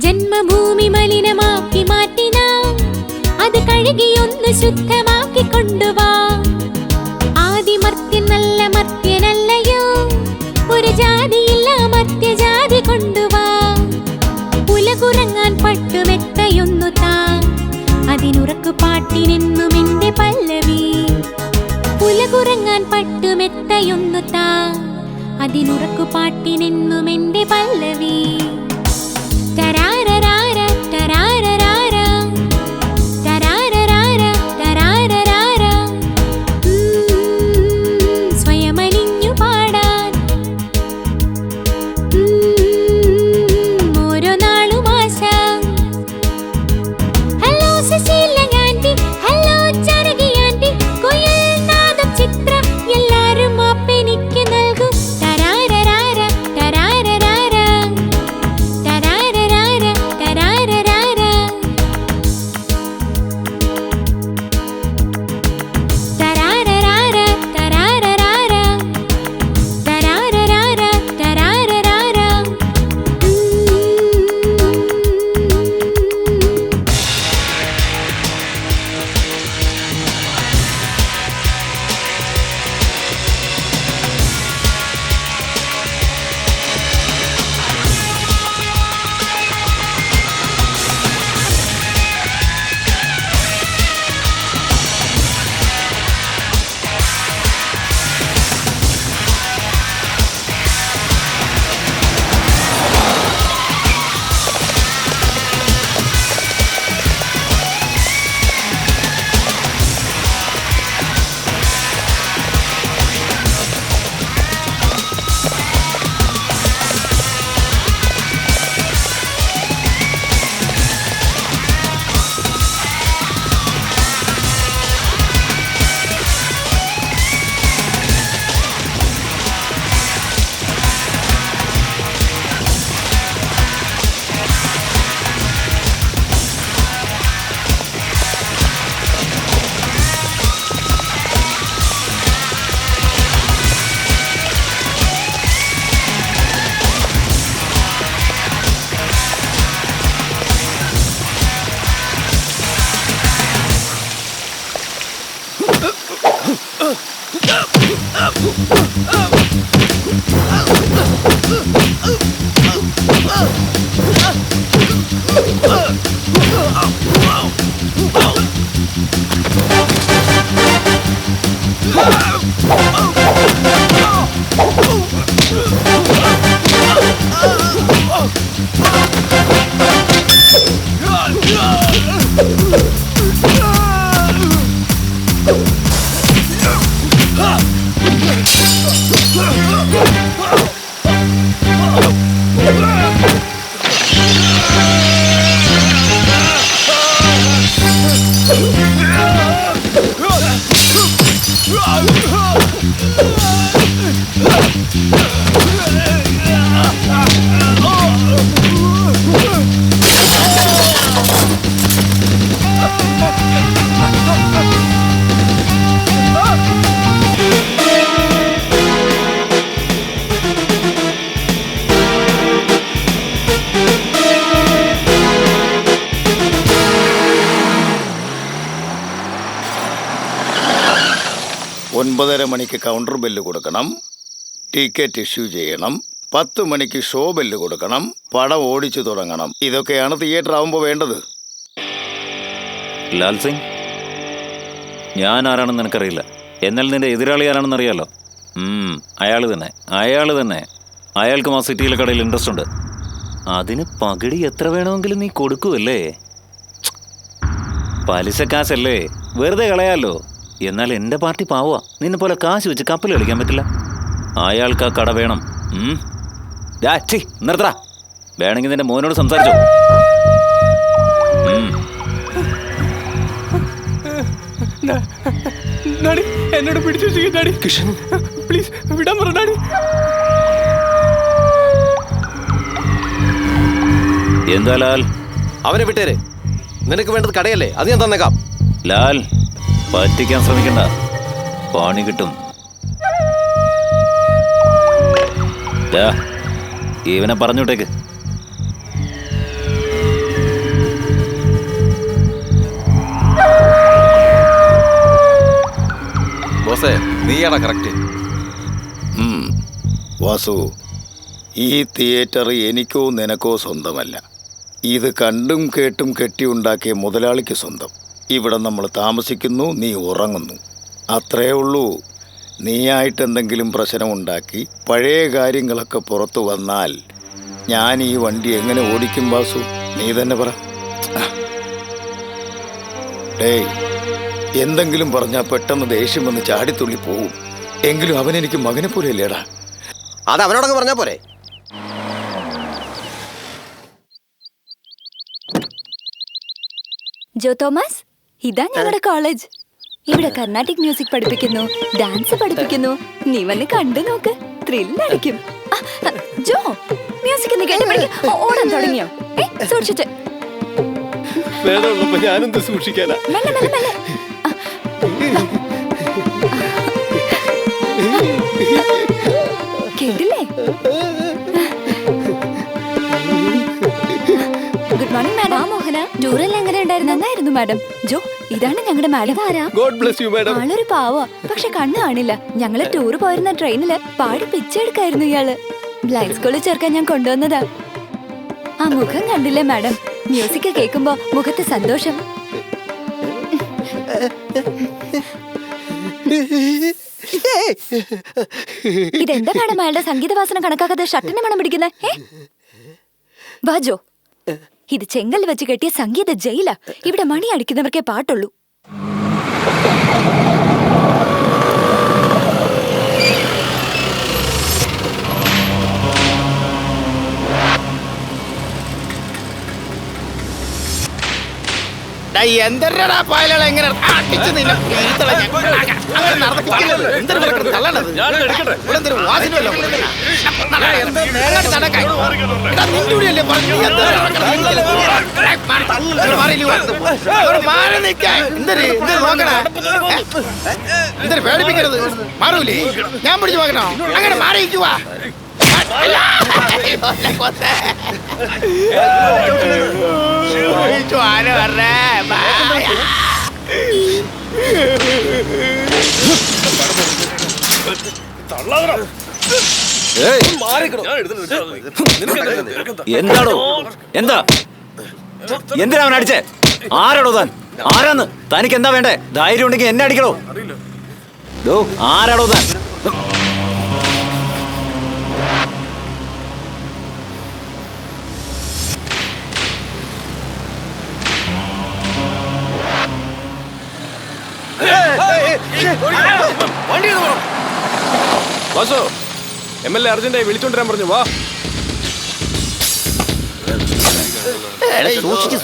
ജന്മഭൂമി മലിനമാക്കി മാറ്റിനാ അത് കഴുകിയൊന്ന് ശുദ്ധമാക്കി കൊണ്ടുവാ. ആദിമർത്യൻ നല്ല മർത്യനല്ലയോ, ഒരു ജാതിയില്ല മർത്യജാതി കൊണ്ടുവാ. ഉലകുറങ്ങാൻ പട്ടുമെത്തയൊന്നു താ, അതിനുറക്കു പാട്ടിനെന്നും എന്റെ പല്ലവി. ഉലകുറങ്ങാൻ പട്ടുമെത്തയൊന്നു താ, അതിനുറക്കു പാട്ടിനെന്നും എന്റെ പല്ലവി. തരാരരാര തരാരരാര തരാരരാര തരാരരാര സ്വയമലിഞ്ഞു പാടാൻ ഓരോ നാളും ആശ. Hello Susheela aunty, hello Janaki aunty, കുയിൽ നാദം ചിത്ര എല്ലാരും അപ്പെനിക്ക് നൽകും. തരാരരാര തരാരരാര തരാരരാര ഒൻപതര മണിക്ക് കൗണ്ടർ ബെല്ല് കൊടുക്കണം, ടിക്കറ്റ് ഇഷ്യൂ ചെയ്യണം, 10 മണിക്ക് ഷോ ബെല്ല് കൊടുക്കണം, പടം ഓടിച്ചു തുടങ്ങണം. ഇതൊക്കെയാണ് തിയേറ്റർ ആവുമ്പോൾ വേണ്ടത്. ലാൽ സിംഗ്, ഞാൻ ആരാണെന്ന് നിനക്കറിയില്ല. എന്നാൽ നിന്റെ എതിരാളി ആരാണെന്ന് അറിയാലോ. അയാൾ തന്നെ. അയാൾക്കും ആ സിറ്റിയിലെ കടയിൽ ഇൻട്രസ്റ്റ് ഉണ്ട്. അതിന് പകിടി എത്ര വേണമെങ്കിലും നീ കൊടുക്കുമല്ലേ? പലിശക്കാശല്ലേ, വെറുതെ കളയാലോ. എന്നാൽ എൻ്റെ പാർട്ടി പാവുക. നിന്നെ പോലെ കാശ് വെച്ച് കപ്പൽ കളിക്കാൻ പറ്റില്ല. അയാൾക്ക് ആ കട വേണം. നിർത്തടാ. വേണമെങ്കിൽ നിന്റെ മോനോട് സംസാരിച്ചോ. എന്നോട് പിടിച്ചു കിഷൻ, പ്ലീസ് വിടാൻ പറഞ്ഞാടി. എന്താ ലാൽ? അവനെ വിട്ടേരെ. നിനക്ക് വേണ്ടത് കടയല്ലേ, അത് ഞാൻ തന്നേക്കാം. ലാൽ, പറ്റിക്കാൻ ശ്രമിക്കണ്ട, പണി കിട്ടും. ഇവനെ പറഞ്ഞോട്ടേക്ക്. ബോസേ, നീയാടാ കറക്റ്റ്. വാസു, ഈ തിയേറ്റർ എനിക്കോ നിനക്കോ സ്വന്തമല്ല. ഇത് കണ്ടും കേട്ടും കെട്ടിയുണ്ടാക്കിയ മുതലാളിക്ക് സ്വന്തം. ഇവിടെ നമ്മൾ താമസിക്കുന്നു, നീ ഉറങ്ങുന്നു, അത്രേ ഉള്ളൂ. നീയായിട്ട് എന്തെങ്കിലും പ്രശ്നമുണ്ടാക്കി പഴയ കാര്യങ്ങളൊക്കെ പുറത്തു വന്നാൽ ഞാൻ ഈ വണ്ടി എങ്ങനെ ഓടിക്കും വാസു? നീ തന്നെ പറ. ഡേയ്, എന്തെങ്കിലും പറഞ്ഞാൽ പെട്ടെന്ന് ദേഷ്യം വന്ന് ചാടിത്തുള്ളി പോവും. എങ്കിലും അവനെനിക്ക് മകനെ പോലെ അല്ലേടാ. അത് അവനോടൊക്കെ പറഞ്ഞാ പോരെ. ജോ തോമസ്, ഇതാ ഞങ്ങളുടെ കോളേജ്. ഇവിടെ കർണാട്ടിക് മ്യൂസിക് പഠിപ്പിക്കുന്നു, ഡാൻസ് പഠിപ്പിക്കുന്നു. നീ വന്ന് കണ്ടു നോക്ക്, ത്രില്ലടിക്കും. ജോ, മ്യൂസിക് ഓടാൻ തുടങ്ങിയോ? സൂക്ഷിച്ച്. ഞാനെന്ത് സൂക്ഷിക്കാനാ? കേട്ടില്ലേ? Good morning madam. മോഹന, ടൂറെല്ലാം എങ്ങനെ ഉണ്ടായിരുന്നു? നന്നായിരുന്നു മാഡം. ജോ, ഇതാണ് ഞങ്ങളുടെ മാഡം. ആരാ? God bless you madam. ആളൊരു പാവാ, പക്ഷെ കണ്ണ് കാണില്ല. ഞങ്ങള് ടൂർ പോയിരുന്ന ട്രെയിനില് പാടി പിച്ചെടുക്കായിരുന്നു ഇയാള്. ബ്ലൈൻഡ് സ്കൂളിൽ ചേർക്കാൻ ഞാൻ കൊണ്ടുവന്നതാ. ആ മുഖം കണ്ടില്ലേ മാഡം? മ്യൂസിക് കേൾക്കുമ്പോ മുഖത്ത് സന്തോഷം. ഇതെന്താ മാഡം അയാളുടെ സംഗീതവാസന കണക്കാക്കാതെ ഷർട്ടിന്റെ മണം പിടിക്കുന്നേ? വാജോ, ഇത് ചെങ്കൽ വെച്ച് കെട്ടിയ സംഗീത ജയില. ഇവിടെ മണി അടിക്കുന്നവർക്കേ പാട്ടുള്ളൂ. എന്തരടാ പായലുകൾ എങ്ങനെ പേടിപ്പിക്കരുത്. മാറൂലേ? ഞാൻ പിടിച്ചു നോക്കണോ? അങ്ങനെ മാറിയിരിക്കുവാ. എന്താണോ എന്താ എന്തിനാ അവൻ അടിച്ചേ? ആരാടോ താൻ? ആരാന്ന്? തനിക്ക് എന്താ വേണ്ടേ? ധൈര്യം ഉണ്ടെങ്കിൽ എന്നെ അടിക്കണോ? ആരാടോ താൻ? വാസു, MLA അർജന്റായി വിളിച്ചോണ്ടിരാൻ പറഞ്ഞു. വാ.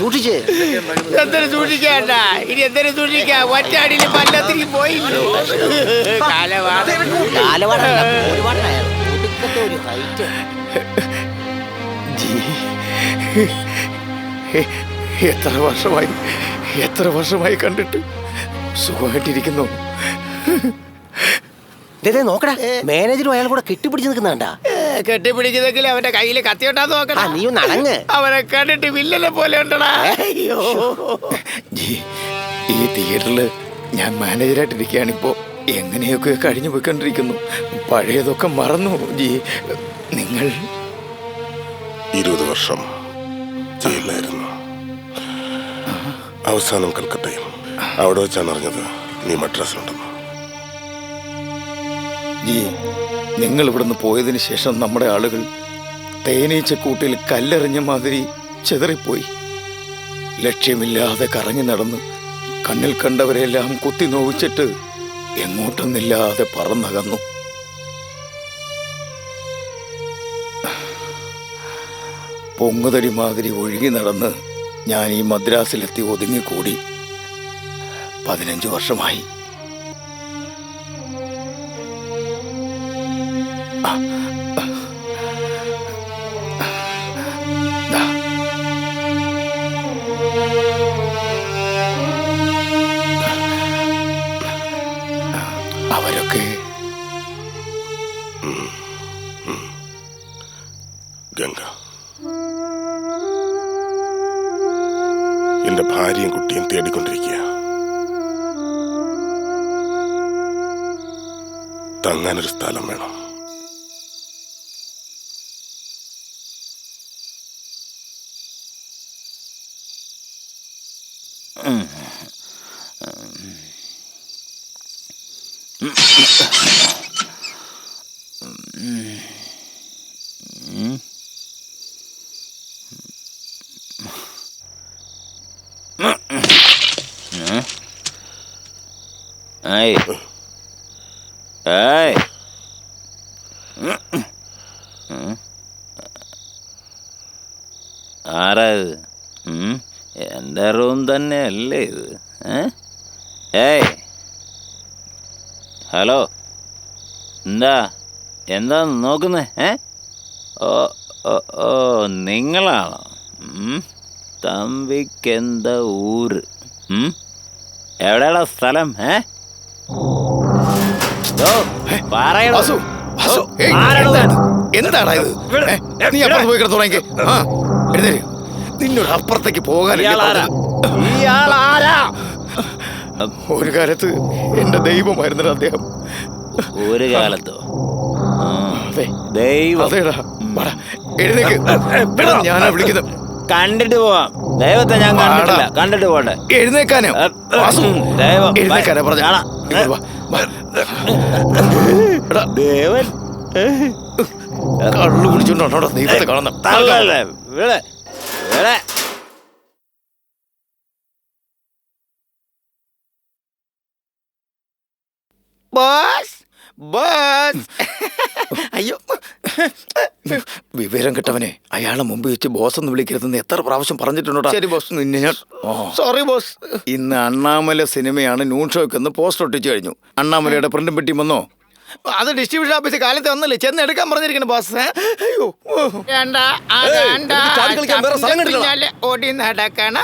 സൂക്ഷിച്ച് എന്തൊരു സൂക്ഷിക്കാണ്ട, ഇനി എന്തൊരു സൂക്ഷിക്കാ? ഒറ്റയടിയിൽ പല്ലത്തിരി പോയില്ലോ. എത്ര വർഷമായി കണ്ടിട്ട്. സുഖമായിട്ടിരിക്കുന്നു. നോക്കടാ, മാനേജറും അയാൾ കൂടെ കെട്ടിപ്പിടിച്ച് നിൽക്കുന്നുണ്ട. കെട്ടിപ്പിടിച്ചതെങ്കിൽ അവന്റെ കയ്യിൽ കത്തിയോട്ടാന്ന് നോക്കണം. നീ നടങ്ങ്. അവനെ കണ്ടിട്ട് വില്ലനെ പോലെ ഉണ്ടടാ. അയ്യോ, ഈ തിയേറ്ററിൽ ഞാൻ മാനേജറായിട്ടിരിക്കുകയാണിപ്പോ. എങ്ങനെയൊക്കെ കഴിഞ്ഞു പോയിക്കൊണ്ടിരിക്കുന്നു. പഴയതൊക്കെ മറന്നു. നിങ്ങൾ 20 വർഷം ജയിലിലായിരുന്നു. അവസാനം കൽക്കട്ടയിൽ. അവിടെ വെച്ചാണ് അറിഞ്ഞത് നീ മദ്രാസിലുണ്ടെന്ന്. നിങ്ങൾ ഇവിടുന്ന് പോയതിന് ശേഷം നമ്മുടെ ആളുകൾ തേനീച്ചക്കൂട്ടിൽ കല്ലെറിഞ്ഞ മാതിരി ചെതറിപ്പോയി. ലക്ഷ്യമില്ലാതെ കറങ്ങി നടന്ന് കണ്ണിൽ കണ്ടവരെല്ലാം കുത്തി നോവിച്ചിട്ട് എങ്ങോട്ടൊന്നില്ലാതെ പറന്നകന്നു. പൊങ്ങുതടി മാതിരി ഒഴുകി നടന്ന് ഞാൻ ഈ മദ്രാസിലെത്തി ഒതുങ്ങിക്കൂടി. 15 വർഷമായി. അവരൊക്കെ ഗംഗ, എന്റെ ഭാര്യയും കുട്ടിയും തേടിക്കൊണ്ടിരിക്കുക. തങ്ങാനൊരു സ്ഥലം വേണം. ആരാ ഇത്? എൻ്റെ റൂം തന്നെ അല്ലേ ഇത്? ഹലോ, എന്താ നോക്കുന്നേ? ഓ ഓ ഓ നിങ്ങളാണോ? തമ്പിക്കെന്താ ഊര്? എവിടെയുള്ള സ്ഥലം? എന്താടാ ഇത്? നീ അപ്പുറത്ത് പോയി കിടത്തുറങ്ങി. നിന്നോട് അപ്പുറത്തേക്ക് പോകാൻ. ഒരു കാലത്ത് എന്റെ ദൈവമായിരുന്നു അദ്ദേഹം. ഒരു കാലത്തോ? ദൈവം? അതേടാ. എഴുന്നേക്ക്. ഞാനാ വിളിക്കുന്നത്. കണ്ടിട്ട് പോവാം. ദൈവത്തെ ഞാൻ കണ്ടിട്ടില്ല. കണ്ടിട്ട് പോട്ടെ. എഴുന്നേക്കാനോ? ദൈവം എഴുന്നേക്കാനാ പറഞ്ഞ. ദേവൻ കള്ളു കുടിച്ചോണ്ടോ ദൈവത്തെ കാണുന്ന? Boss, boss. അയ്യോ, വിവരം കിട്ടവനെ അയാളെ മുമ്പ് വെച്ച് ബോസ് എന്ന് വിളിക്കരുതെന്ന് എത്ര പ്രാവശ്യം പറഞ്ഞിട്ടുണ്ടോ? ശരി ബോസ്. നിന്നെ ഞാൻ സോറി ബോസ്. ഇന്ന് അണ്ണാമല സിനിമയാണ് നൂൺ ഷോയ്ക്ക് പോസ്റ്റർ ഒട്ടിച്ചു കഴിഞ്ഞു. അണ്ണാമലയുടെ പ്രിന്റും പെട്ടി വന്നോ? അത് ഡിസ്ട്രിബ്യൂഷൻ ഓഫീസ് കാലത്ത് വന്നല്ലേ, ചെന്ന് എടുക്കാൻ പറഞ്ഞിരിക്കണം ബോസ്. അയ്യോ, ഓടി നടക്കണ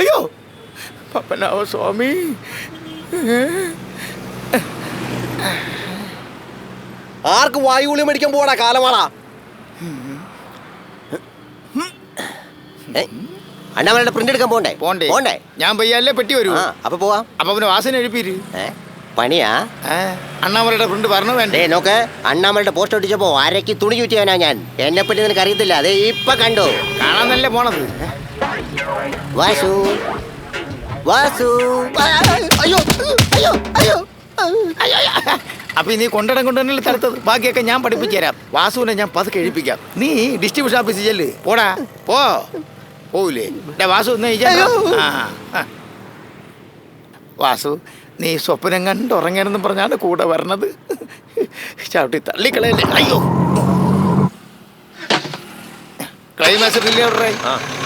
അയ്യോ പപ്പനാവ സ്വാമി. ആർക്ക് വായുവിളി മേടിക്കാൻ പോടാ കാലമാളാ? അണ്ണാമലയുടെ പ്രിന്റ് എടുക്കാൻ പോണ്ടേ പോണ്ടേ പോണ്ടേ ഞാൻ പയ്യല്ലേ പെട്ടി വരൂ. ആ അപ്പൊ പോവാം. അപ്പൊ പിന്നെ വാസന എഴുപ്പിര്. പണിയാ അണ്ണാമലയുടെ പ്രിന്റ് പറഞ്ഞു വേണ്ടേ? നോക്ക്, അണ്ണാമലയുടെ പോസ്റ്റ് ഒട്ടിച്ചപ്പോ അരക്ക് തുണി ചുറ്റിയാനാ ഞാൻ. എന്നെ പറ്റി നിനക്ക് അറിയത്തില്ല. അതെ ഇപ്പൊ കണ്ടു. കാണാൻ നല്ല പോണത്. വാസു വാസു അയ്യോ അയ്യോ അയ്യോ അപ്പൊ നീ കൊണ്ടിടം കൊണ്ട് തന്നെ തടുത്തത്. ബാക്കിയൊക്കെ ഞാൻ പഠിപ്പിച്ചു തരാം. വാസുവിനെ ഞാൻ പതുക്കെ എഴുപ്പിക്കാം. നീ ഡിസ്ട്രിബ്യൂഷൻ ഓഫീസിൽ ചെല്ല്. പോടാ പോവില്ലേ? വാസു വാസു, നീ സ്വപ്നം കണ്ടുറങ്ങണമെന്ന് പറഞ്ഞാണ് കൂടെ വരണത്. ചവിട്ടി തള്ളിക്കളയല്ലേ. അയ്യോ, ക്ലൈമാക്സ്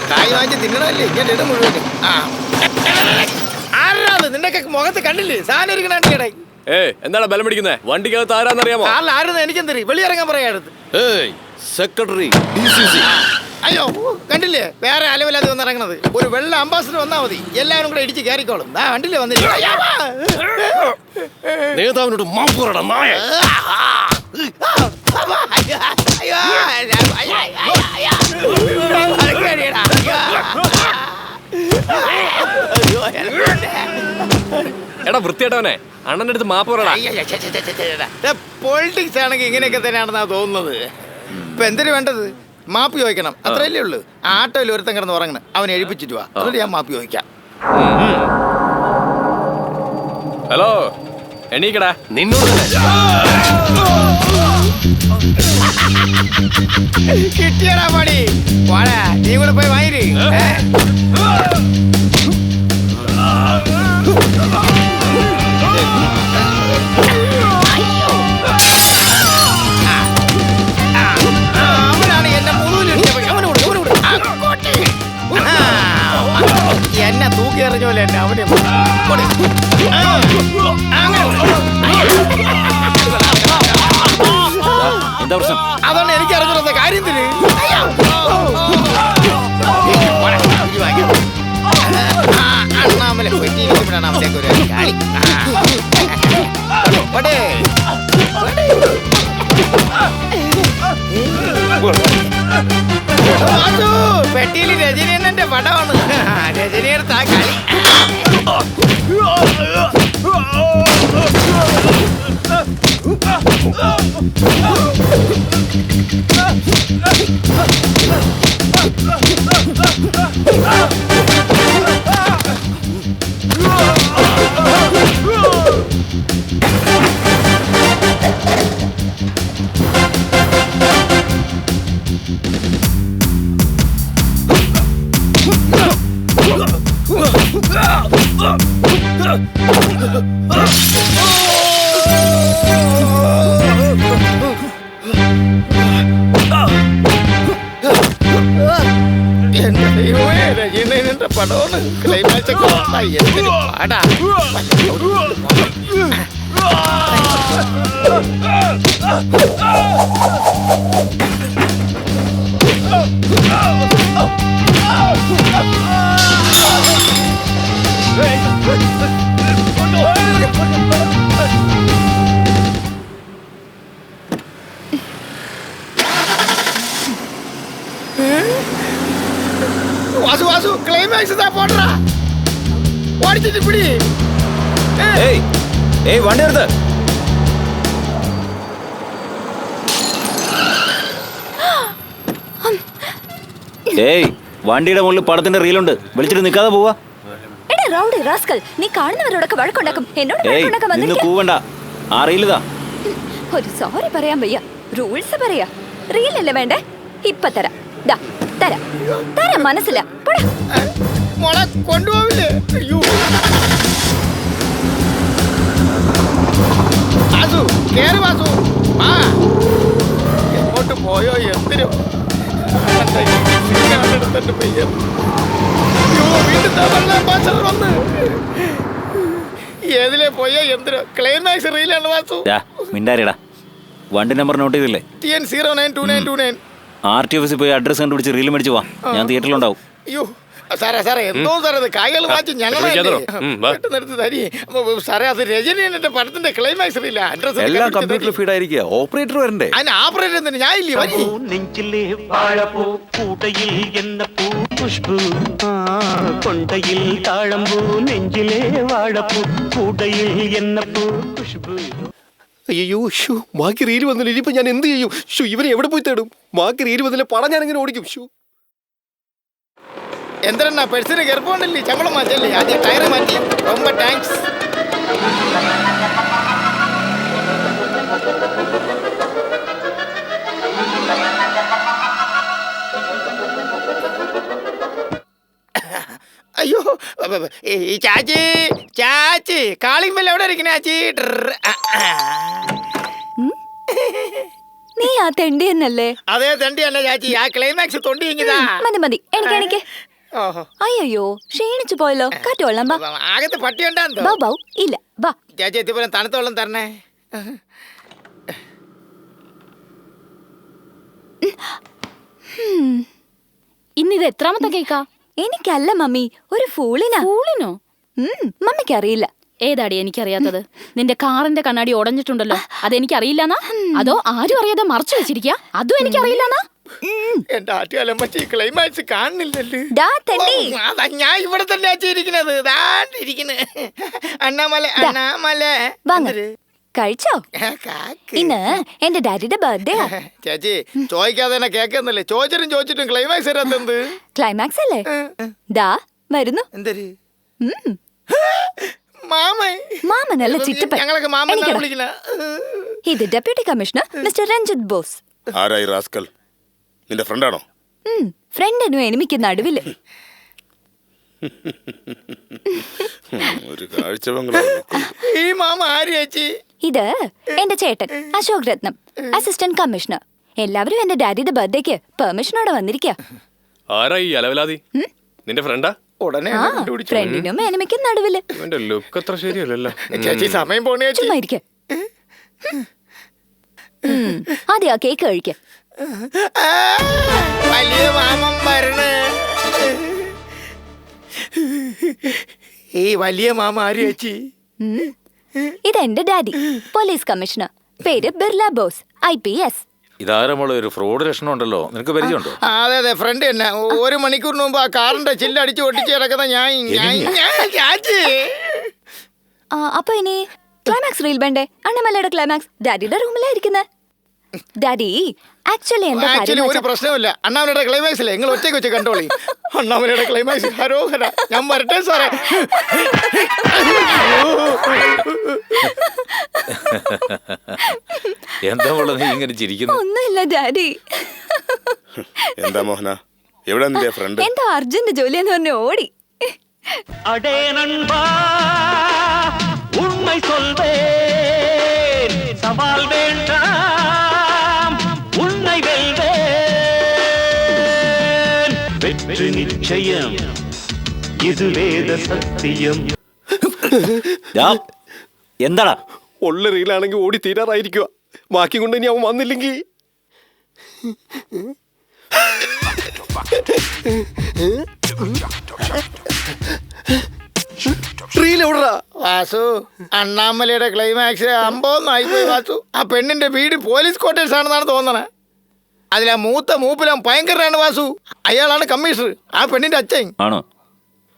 കായ് വാങ്ങിച്ച് തിന്നണല്ലേ ഞാൻ ഇടം മുഴുവൻ. ആരാത് നിന്റെ മുഖത്ത് കണ്ടില്ലേ? സാധനം ഇരിക്കണേ. എന്താണ് ബലം പിടിക്കുന്നത്? വണ്ടിക്കകത്ത് ആരാന്നറിയാമോ? ആരായിരുന്നു എനിക്കെന്തറി വെളിയിറങ്ങാൻ പറയാടുത്ത്. സെക്രട്ടറി അയ്യോ കണ്ടില്ലേ, വേറെ അലവില്ലാതെ വന്ന് ഇറങ്ങണത്. ഒരു വെള്ള അംബാസിഡർ വന്നാൽ മതി, എല്ലാവരും കൂടെ ഇടിച്ച് കയറിക്കോളും. വണ്ടില്ലേ വന്നില്ല. നേതാവിനോട് മാപ്പ് പറയണം നായ. എടാ വൃത്തിയേട്ടവനെ, അണ്ണന്റെ അടുത്ത് മാപ്പ് പറയടാ. പൊളിറ്റിക്സ് ആണെങ്കിൽ ഇങ്ങനെയൊക്കെ തന്നെയാണെന്നാ തോന്നുന്നത്. ഇപ്പൊ എന്തിനു വേണ്ടത്? മാപ്പ് ചോദിക്കണം, അത്രയല്ലേ ഉള്ളൂ. ആട്ടോയിൽ ഒരുത്തൻ കിടന്ന് ഉറങ്ങണം, അവനെ എഴുപ്പിച്ചിട്ട് വാ, എന്നിട്ട് ഞാൻ മാപ്പ് ചോദിക്കാം. ഹലോ, എണീക്കടാ. നിന്നോട് കിട്ടിയടാ പണി. വാടാ, നീ കൂടെ പോയി വാങ്ങിര്. അവനാണ് എന്നെ മുഴുവൻ എന്നെ തൂക്കി എറിഞ്ഞ പോലെ എന്നെ അവനെ. എന്താ പ്രശ്നം? അതാണ് എനിക്ക് അറിഞ്ഞത് കാര്യത്തിന്. അണ്ണാമലെ പെട്ടിയിരിക്കുമ്പോഴാണ് അവൻ്റെയൊക്കെ ഒരു കളി. പെട്ടിയിൽ രജനീന്റെ പടമാണ്. രജനിയെടുത്ത് ആ കളി. എന്റെ ദൈവമേ, രജനീന്റെ പടമാണ്. ക്ലൈമാക്സ് ഒക്കെ എന്തൊരു പാടാ. വാസു വാസു, ക്ലൈമാക്സ് പോട്ടറാ. ഓടിച്ചിട്ട് പിടി. വണ്ടി എടുത്ത്. വണ്ടിയുടെ മുകളിൽ പടത്തിന്റെ റീലുണ്ട്, വിളിച്ചിട്ട് നിൽക്കാതെ പോവാ. എടാ റൗഡി റാസ്കൽ, നീ കാണുന്നവരോടൊക്കെ വഴക്കുണ്ടാക്കും. എന്നോട് വഴക്കുണ്ടാക്കാൻ നിന്ന് വന്നിരിക്കാ. കൂവണ്ട, ആ റീലുതാ. ഒരു സോറി പറയാൻ വയ്യ, റൂൾസ് പറയാ. റീലല്ലേ വേണ്ടേ? ഇപ്പൊ തരാം. ദാ തരാം തരാം, മനസ്സില്ല. മോളെ കൊണ്ടുപോവില്ലേ? അയ്യോ വാസു, കേറി വാസു. ആ എങ്ങോട്ട് പോയോ എന്തിനു? ഏതിലെ പോയോ എന്തിനോ? ക്ലൈമാക്സ് റീലാണ് വാസു. മിണ്ടാരിടാ. വണ്ടി നമ്പർ നോട്ട് ചെയ്തില്ലേ? TN092929. RT ഓഫീസിൽ പോയി അഡ്രസ് കണ്ടുപിടിച്ച് റീൽ മേടിച്ചു വാ. ഞാൻ തിയേറ്ററിലുണ്ടാവും. അയ്യോ സാറേ സാറേ എന്തോ സാറേ ഇത് കായകൾ വാങ്ങിച്ച് വിഷമിക്കാതെടോ. വാ. ഞങ്ങളെടുത്ത് തരി സാറേ അത് രജനി എന്റെ പടത്തിന്റെ ക്ലൈമാക്സ് ഇല്ല എല്ലാം കമ്പ്യൂട്ടറിൽ ഫീഡ് ആയിരിക്കുക ഓപ്പറേറ്റർ വരണ്ടേ അതിന് ആപ്പറേറ്റർ എന്തിന് ഞാൻ ഇല്ലേ വരി നെഞ്ചിലെ വാഴപ്പൂ കൂട്ടയിൽ എന്ന പൂ പുഷ്പു കൊണ്ടയിൽ താഴമ്പൂ നെഞ്ചിലെ വാഴപ്പൂ കൂടയിൽ എന്ന പൂ പുഷ്പു. അയ്യോ ഷൂ ബാക്കി റീൽ വന്നില്ല ഇനിയിപ്പോ ഞാൻ എന്ത് ചെയ്യും ഷൂ ഇവരെ എവിടെ പോയി തേടും ബാക്കി റീൽ വന്നില്ല പടം ഞാൻ എങ്ങനെ ഓടിക്കും ഷൂ എന്തിനാ പെഴ്സിന് ഗർഭമുണ്ടല്ലേ ചമ്പളം മാറ്റല്ലേ ആദ്യം ടയറ് മാറ്റി ரொம்ப താങ്ക്സ് അയ്യോ ഈ ചാച്ചി ചാച്ചി കാളിംഗ് ബെല്ല് എവിടെ ഇരിക്കണേ ചാച്ചി നീ ആ തെണ്ടി എന്നല്ലേ? അതേ തണ്ടി തന്നെ ചാച്ചി ആ ക്ലൈമാക്സ് തൊണ്ടി ഇങ്ങിതാ മതി മതി എനിക്ക് അയ്യോ ക്ഷീണിച്ചു പോയല്ലോ കാറ്റ് വെള്ളം ബാ ആകത്ത് പട്ടി ഉണ്ടാന്തോ ബാ ബാ ഇല്ല ബാ ചേച്ചി എത്തിപ്പോലെ തണുത്ത വെള്ളം തരണേ ഇന്നിത് എത്രാമത്തെ കേക്കാ? എനിക്കല്ല മമ്മി ഒരു ഫൂളിനാ. ഫൂളിനോ? മമ്മിക്ക് അറിയില്ല. ഏതാടി എനിക്കറിയാത്തത്? നിന്റെ കാറിന്റെ കണ്ണാടി ഉടഞ്ഞിട്ടുണ്ടല്ലോ, അതെനിക്കറിയില്ലെന്നാ? അതോ ആരും അറിയാതെ മറച്ചു വെച്ചിരിക്കാ? അതും എനിക്കറിയില്ലെന്നാ? എന്റെ ആറ്റുകാലമ്മച്ചി ക്ലൈമാക്സ് കാണുന്നില്ലല്ലോ. അതാ ഞാൻ ഇവിടെ തന്നെ ഇരിക്കുന്നത്. അണ്ണാമല അണ്ണാമല കഴിച്ചോ? ഇന്ന് എന്റെ ഡാഡിയുടെ ബർത്ത്ഡേ. ചേച്ചി ചോദിക്കാതെ തന്നെ കേൾക്കുന്നില്ലേ? ചോദിച്ചിട്ടും ക്ലൈമാക്സ് വരാത്തെന്ത്? ക്ലൈമാക്സ് അല്ലേ? ദാ വരുന്നു. എന്തര് മാമനല്ല ചിറ്റപ്പൻ. ഞങ്ങളൊക്കെ മാമൻ വിളിക്കണ. ഇത് deputy commissioner mister Ranjith Bose. ആരായി റാസ്കൽ? നിന്റെ ഫ്രണ്ടാണോ? ഫ്രണ്ടിനും എനിമിക്ക് നടുവില്. ഒരു കാഴ്ച ഈ മാമ ആര് ചേച്ചി? ഇത് എന്റെ ചേട്ടൻ അശോക് രത്നം, അസിസ്റ്റന്റ് കമ്മീഷണർ. എല്ലാവരും എന്റെ ഡാഡിയുടെ ബർത്ത്ഡേക്ക് പെർമിഷനോടെ വന്നിരിക്കുക. ആരായി അലവലാതി? നിന്റെ ഫ്രണ്ടാ? ഉടനെ ഫ്രണ്ടിനും എനിമിക്കും നടുവില്. ലുക്ക് അത്ര ശരിയല്ലല്ലോ. ചേച്ചി സമയം പോണേ. ചുമ്മാ ഇരിക്ക. ആദ്യം ആ കേക്ക് കഴിക്ക. വലിയ മാമൻ വരണേ. ഈ വലിയ മാമ ആര് ചേച്ചി? ഇതെന്റെ ഡാഡി, പോലീസ് കമ്മീഷണർ. പേര് ബിർല ബോസ്, IPS. ഇതാരമുള്ള ഒരു ഫ്രോഡ് ലക്ഷണം ഉണ്ടല്ലോ, നിനക്ക് പരിചയമുണ്ടോ? അതെ അതെ ഫ്രണ്ട് തന്നെ. 1 മണിക്കൂറിന് മുമ്പ് ആ കാറിന്റെ ചില്ലടിച്ച് ഒട്ടിച്ച് കിടക്കുന്ന ചാച്ചി. അപ്പൊ ഇനി ക്ലൈമാക്സ് റീൽ വേണ്ടേ? അണ്ണമല്ലയുടെ ക്ലൈമാക്സ് ഡാഡിയുടെ റൂമിലായിരിക്കുന്നത്. ഡാഡി ആക്ച്വലി എന്താ കാര്യം? ഒരു പ്രശ്നമില്ല. അണ്ണാമലയുടെ ക്ലൈമാക്സിലെ നിങ്ങൾ ഒറ്റയ്ക്ക് വെച്ച് കണ്ടോളി. അണ്ണാമലയുടെ ക്ലൈമാക്സ് ഹരോഹര. ഞാൻ വരട്ടെ സാറേ. എന്താ നീ ഇങ്ങനെ ചിരിക്കുന്നു? ഒന്നുമില്ല ഡാഡി. എന്താ മോഹന, എവിടെ നിന്റെ ഫ്രണ്ട്? എന്താ അർജന്റ് ജോലിയെന്ന് പറഞ്ഞ് ഓടി. அடே நண்பா உண்மை சொல்வேன், சவால் வேண்டாம் உன்னை வெல்வேன், வெற்றி நிச்சயம் இது வேத சத்தியம். എന്താടാ? ഉള്ള റീലാണെങ്കിൽ ഓടി തീരാറായിരിക്കുക. ബാക്കി കൊണ്ട് ഇനി അവൻ വന്നില്ലെങ്കിൽ വാസു, അണ്ണാമലയുടെ ക്ലൈമാക്സ് അമ്പൊന്നായി പോയി വാസു. ആ പെണ്ണിന്റെ വീട് പോലീസ് ക്വാർട്ടേഴ്സ് ആണെന്നാണ് തോന്നണേ. അതിലാ മൂപ്പിലാൻ ഭയങ്കരനാണ് വാസു. അയാളാണ് കമ്മീഷണർ, ആ പെണ്ണിന്റെ അച്ഛൻ. ആണോ?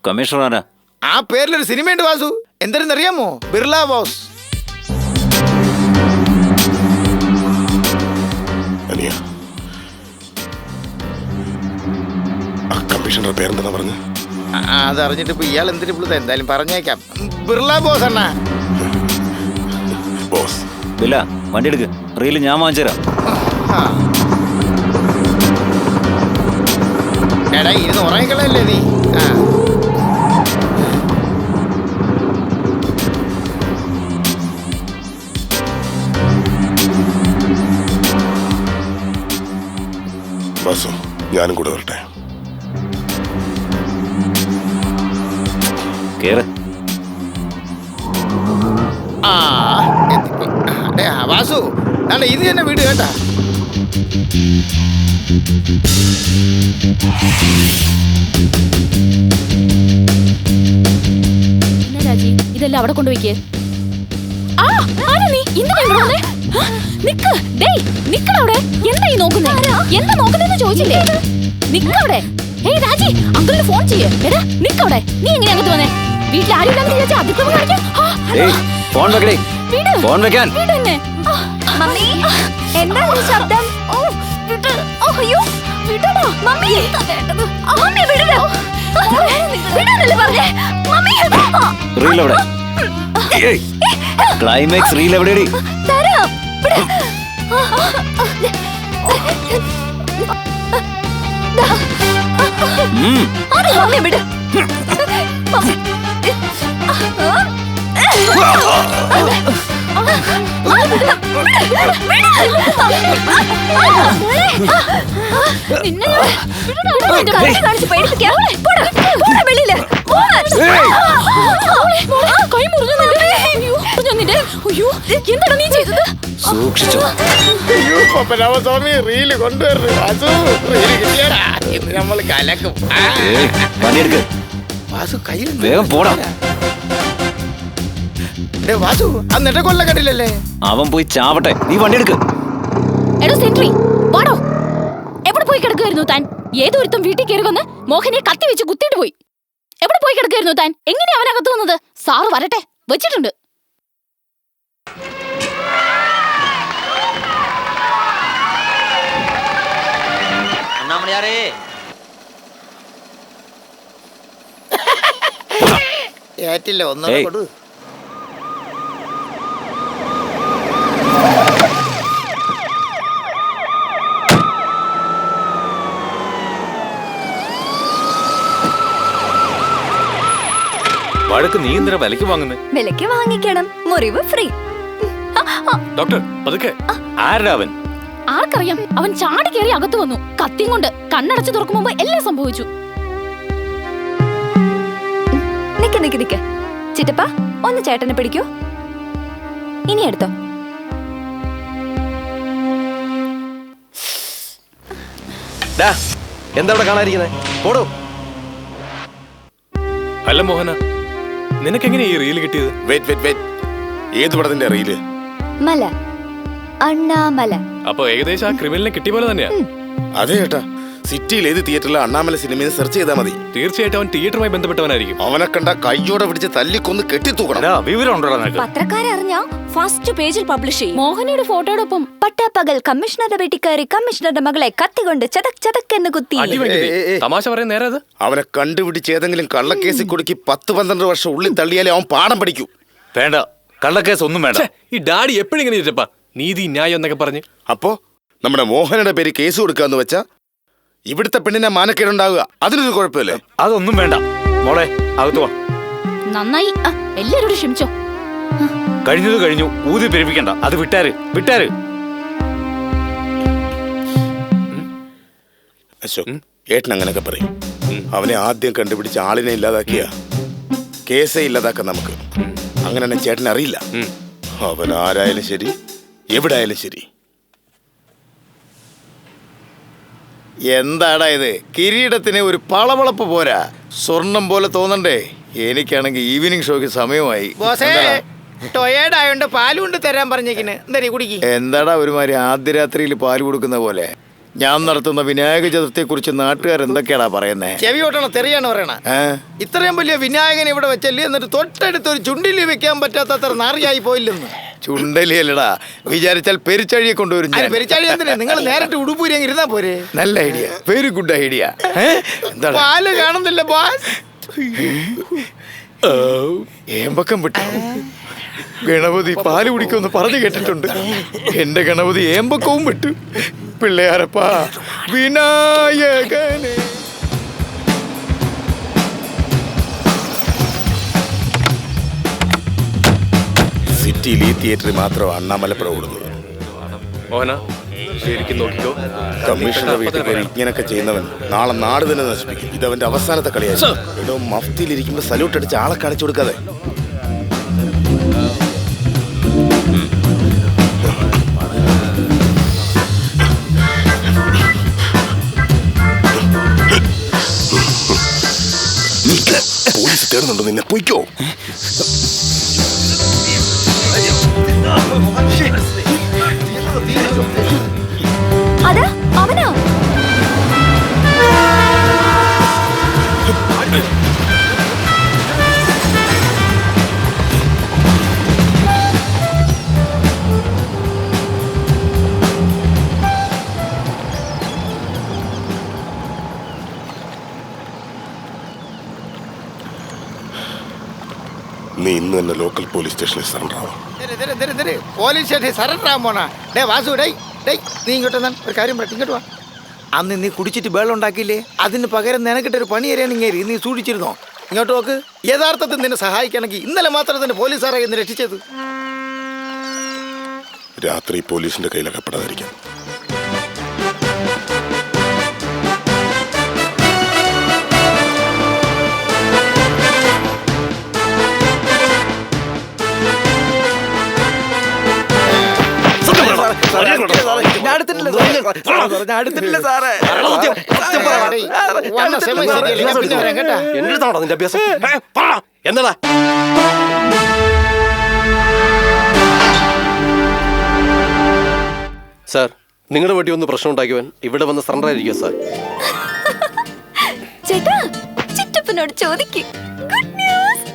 കമ്മീഷണർ ആരാ? ആ പേരിലൊരു സിനിമയുണ്ട് വാസു. എന്തെന്നറിയാമോ? ബിർള ബോസ്. കമ്മീഷണർ പേരെന്താ പറഞ്ഞു? അതറിഞ്ഞിട്ട് ഇപ്പൊ ഇയാൾ എന്തിനു വിളിച്ച? എന്തായാലും പറഞ്ഞേക്കാം. ബിർള ബോസ് അണ്ണാ. ബോസ് ഇല്ല, വണ്ടി എടുക്ക്. റീല് ഞാൻ വാങ്ങിച്ചുതരാം. എടാ ഇരുന്ന് ഉറങ്ങിക്കളല്ലേ നീ? ബോസോ, ഞാനും കൂടെ വരട്ടെ. കേറ്. വാസു, ഇത് തന്നെ വീട് കേട്ടാ. രാജി ഇതെല്ലാം അവിടെ കൊണ്ടുപോയിക്കേ. എന്താ നോക്കുന്നതെന്ന് ചോദിച്ചില്ലേ? നിക്കവിടെ. ഹേയ് രാജി, അങ്കിളിന് ഫോൺ ചെയ്യേ. എടാ നിക്കവിടെ. നീ എങ്ങനെ അങ്ങോട്ട് വന്നേ? വീട്ടിൽ ആരും ഇല്ലാന്ന് വിചാരിച്ചാ അതിക്രമം കാണിക്കാൻ? ഫോൺ വെക്കടേ. ഫോൺ വെക്കാൻ. മമ്മി എന്താ ഈ ശബ്ദം? ഓ വിട്. അയ്യോ വിടടാ മമ്മി. മമ്മി വിടടാ. വിടാനല്ലേ പറഞ്ഞേ? മമ്മി റീൽ എവിടെ? ക്ലൈമാക്സ് റീൽ എവിടെടി? തരാം. മമ്മി വിട്. സൂക്ഷിച്ചോ. പപ്പനാമസ്വാമി റീല് കൊണ്ടുവരുന്നു. വാസു റീല് കിട്ടിയടാ. ഇന്ന് നമ്മൾ കലക്കും. പണിയെടുക്ക്. വാസു കയ്യിൽ വേഗം പോടാ. വാസു അന്നിട്ട് കൊല്ല കണ്ടില്ലല്ലേ? അവൻ പോയി ചാവട്ടെ. നീ വണ്ടിയെടുക്ക്. എടോ സെൻട്രി വാടോ. എവിടെ പോയി കിടക്കുമായിരുന്നു താൻ? ഏതൊരുത്തും വീട്ടിൽ കയറി വന്ന് മോഹനെ കത്തി വെച്ച് കുത്തിയിട്ട് പോയി. എവിടെ പോയി കിടക്കുമായിരുന്നു താൻ? എങ്ങനെയാ അവനകത്ത് വന്നത്? സാറ് വരട്ടെ, വെച്ചിട്ടുണ്ട്. ഏറ്റില്ല ഒന്നും കൊടു. വഴക്ക് നീ എന്തിനാ വിലക്ക് വാങ്ങുന്നത്? വിലക്ക് വാങ്ങിക്കണം, മുറിവ് ഫ്രീ. ഡോക്ടർ പതുക്കെ. ആരുടെ അവൻ? ആർക്കറിയാം? അവൻ ചാടി കയറി അകത്ത് വന്നു കത്തിയും കൊണ്ട്. കണ്ണടച്ച് തുറക്കും മുമ്പ് എല്ലാം സംഭവിച്ചു. നിക്ക് നിക്ക് നിക്ക് ചിറ്റപ്പ, ഒന്ന് ചേട്ടനെ പിടിക്കൂ. ഇനി എടുത്തോ. എന്താ അവിടെ കാണാതിരിക്കുന്നത്? പോടോ. അല്ല മോഹന, നിനക്കെങ്ങനെയാ ഈ റീല് കിട്ടിയത്? ഏത് പടത്തിന്റെ റീല്? മല, അണ്ണാമല. അപ്പൊ ഏകദേശം ആ ക്രിമിനലിനെ കിട്ടിയ പോലെ തന്നെയാ. അതെ ചേട്ടാ, സിറ്റിയിൽ ഏത് തിയേറ്ററിലെ അണ്ണാമല സിനിമയിൽ സെർച്ച് ചെയ്താൽ മതി. തീർച്ചയായിട്ടും അവൻ തിയേറ്ററുമായി ബന്ധപ്പെട്ടവനായിരിക്കും. അവനെ കണ്ട കയ്യോടെ പിടിച്ച് തല്ലിക്കൊന്ന് കെട്ടിത്തൂക്കണം. വിവരം ഉണ്ടോ നിനക്ക്? പത്രക്കാരറിഞ്ഞ ഫസ്റ്റ് പേജിൽ പബ്ലിഷ് ചെയ്യും. മോഹനയുടെ ഫോട്ടോയോടൊപ്പം പട്ടാപ്പകൽ കമ്മീഷണറുടെ വീട്ടിൽ കയറി കമ്മീഷണറുടെ മകളെ കത്തികൊണ്ട് ചതക് ചതക്കെന്ന് കുത്തി. തമാശ പറയാൻ നേരെ അത്. അവനെ കണ്ടുപിടിച്ച് ഏതെങ്കിലും കള്ളക്കേസിൽ കൊടുക്കി 10-12 വർഷം ഉള്ളിൽ തള്ളിയാലേ അവൻ പാഠം പഠിക്കൂ. വേണ്ട, കള്ളക്കേസ് ഒന്നും വേണ്ട. ഈ ഡാഡി എപ്പോഴും ഇങ്ങനെ ഇരിപ്പാ, നീതി ന്യായം എന്നൊക്കെ പറഞ്ഞ്. അപ്പോ നമ്മുടെ മോഹനയുടെ പേര് കേസ് കൊടുക്കാന്ന് വെച്ചാ ഇവിടുത്തെ പെണ്ണിനെ മാനക്കേടുണ്ടാവുക, അതിനൊരു കുഴപ്പമില്ലേ? അതൊന്നും വേണ്ട മോളെ, അകത്ത് വാ. നന്നായി. എല്ലാരോടും ക്ഷമിച്ചോ. കഴിഞ്ഞത് കഴിഞ്ഞു, ഊതി പെരുപ്പിക്കണ്ട. അത് വിട്ടാര്. അശോക്, ഏട്ടൻ അങ്ങനെയൊക്കെ പറയും. അവനെ ആദ്യം കണ്ടുപിടിച്ച് ആളിനെ ഇല്ലാതാക്കിയ കേസേ ഇല്ലാതാക്കാൻ നമുക്ക്. അങ്ങനെ ചേട്ടൻ അറിയില്ല. അവൻ ആരായാലും ശരി, എവിടെ ആയാലും ശരി. എന്താടാ ഇത്? കിരീടത്തിന് ഒരു പളവളപ്പ് പോരാ, സ്വർണം പോലെ തോന്നണ്ടേ? എനിക്കാണെങ്കിൽ ഈവനിങ് ഷോയ്ക്ക് സമയമായി. ടൊയേഡായോണ്ട് പാല് കൊണ്ട് തരാൻ പറഞ്ഞേക്കിന്. എന്താ കുടിക്ക്. എന്താടാ ഒരുമാതിരി ആദ്യ രാത്രിയിൽ പാല് കൊടുക്കുന്ന പോലെ? ഞാൻ നടത്തുന്ന വിനായക ചതുർത്ഥിയെ കുറിച്ച് നാട്ടുകാർ എന്തൊക്കെയാടാ പറയുന്നേ? ചെവി ഓട്ടണ തെറിയാണ് പറയണ. ഇത്രയും വലിയ വിനായകൻ ഇവിടെ വെച്ചല്ലേ, എന്നിട്ട് തൊട്ടടുത്ത് ഒരു ചുണ്ടിലി വെക്കാൻ പറ്റാത്തത്ര നാറിയായി പോയില്ലെന്ന്. ചുണ്ടലി അല്ലടാ, വിചാരിച്ചാൽ പെരിച്ചാഴിയെ കൊണ്ടുവരും. പെരിച്ചാഴി എന്തിനാ? നിങ്ങൾ നേരിട്ട് ഉടുപ്പൂരി അങ്ങ് ഇരുന്നാ പോരെ. നല്ല ഐഡിയ, വെരി ഗുഡ് ഐഡിയ. എന്താണ് പാല് കാണുന്നില്ല ബോസ്? ഏമ്പക്കം വിട്ടു. ഗണപതി പാല് കുടിക്കുമെന്ന് പറഞ്ഞു കേട്ടിട്ടുണ്ട്. എന്റെ ഗണപതി ഏമ്പക്കവും വിട്ടു. പിള്ളയാരപ്പാ വിനായകനെ. സിറ്റിയിൽ ഈ തിയേറ്ററിൽ മാത്രം അണ്ണാമലപ്പുറം ഓടുന്നത്. മോഹന ശരിക്കും നോക്കിക്കോ. കമ്മീഷണർ വീട്ടിൽ കയറി ഇങ്ങനൊക്കെ ചെയ്യുന്നവൻ നാളെ നാട് തന്നെ നശിപ്പിക്കും. ഇതവന്റെ അവസാനത്തെ കളിയായി. ഏതോ മഫ്തിയിലിരിക്കുമ്പോ സല്യൂട്ട് അടിച്ച് ആളെ കാണിച്ചു കൊടുക്കാതെ. പോലീസ് തേടുന്നുണ്ട് നിന്നെ. പൊയ്ക്കോ. അതാ അവനാ. നീ ഇന്ന് തന്നെ ലോക്കൽ പോലീസ് സ്റ്റേഷനിൽ സറണ്ടർ ആവാം. പോലീസ് സ്റ്റേഷൻ സറണ്ടർ ആകാൻ പോണാ? ഡേ വാസു, ഡേ നീ ഇങ്ങോട്ട് വന്നാൽ ഒരു കാര്യം പറ. ഇങ്ങോട്ട് വാ. അന്ന് നീ കുടിച്ചിട്ട് വെള്ളം ഉണ്ടാക്കിയില്ലേ, അതിന് പകരം നിനക്കിട്ടൊരു പണി തരാനിങ്ങേരി. നീ സൂക്ഷിച്ചിരുന്നോ? ഇങ്ങോട്ട് നോക്ക്. യഥാർത്ഥത്തിൽ നിന്നെ സഹായിക്കണമെങ്കിൽ ഇന്നലെ മാത്രം തന്നെ പോലീസുകാരെ ഇന്ന് രക്ഷിച്ചത്. രാത്രി പോലീസിന്റെ കയ്യിലകപ്പെടാതിരിക്കാം. എന്റെടുത്താണോ നിന്റെ അഭ്യാസം? എന്താ സാർ, നിങ്ങളുടെ വീട്ടിൽ ഒന്ന് പ്രശ്നം ഉണ്ടാക്കിയവൻ ഇവിടെ വന്ന് സറണ്ടർ ആയിരിക്കും സാർ. ചേട്ടാ, ചിറ്റപ്പനോട് ചോദിക്ക്. Good news.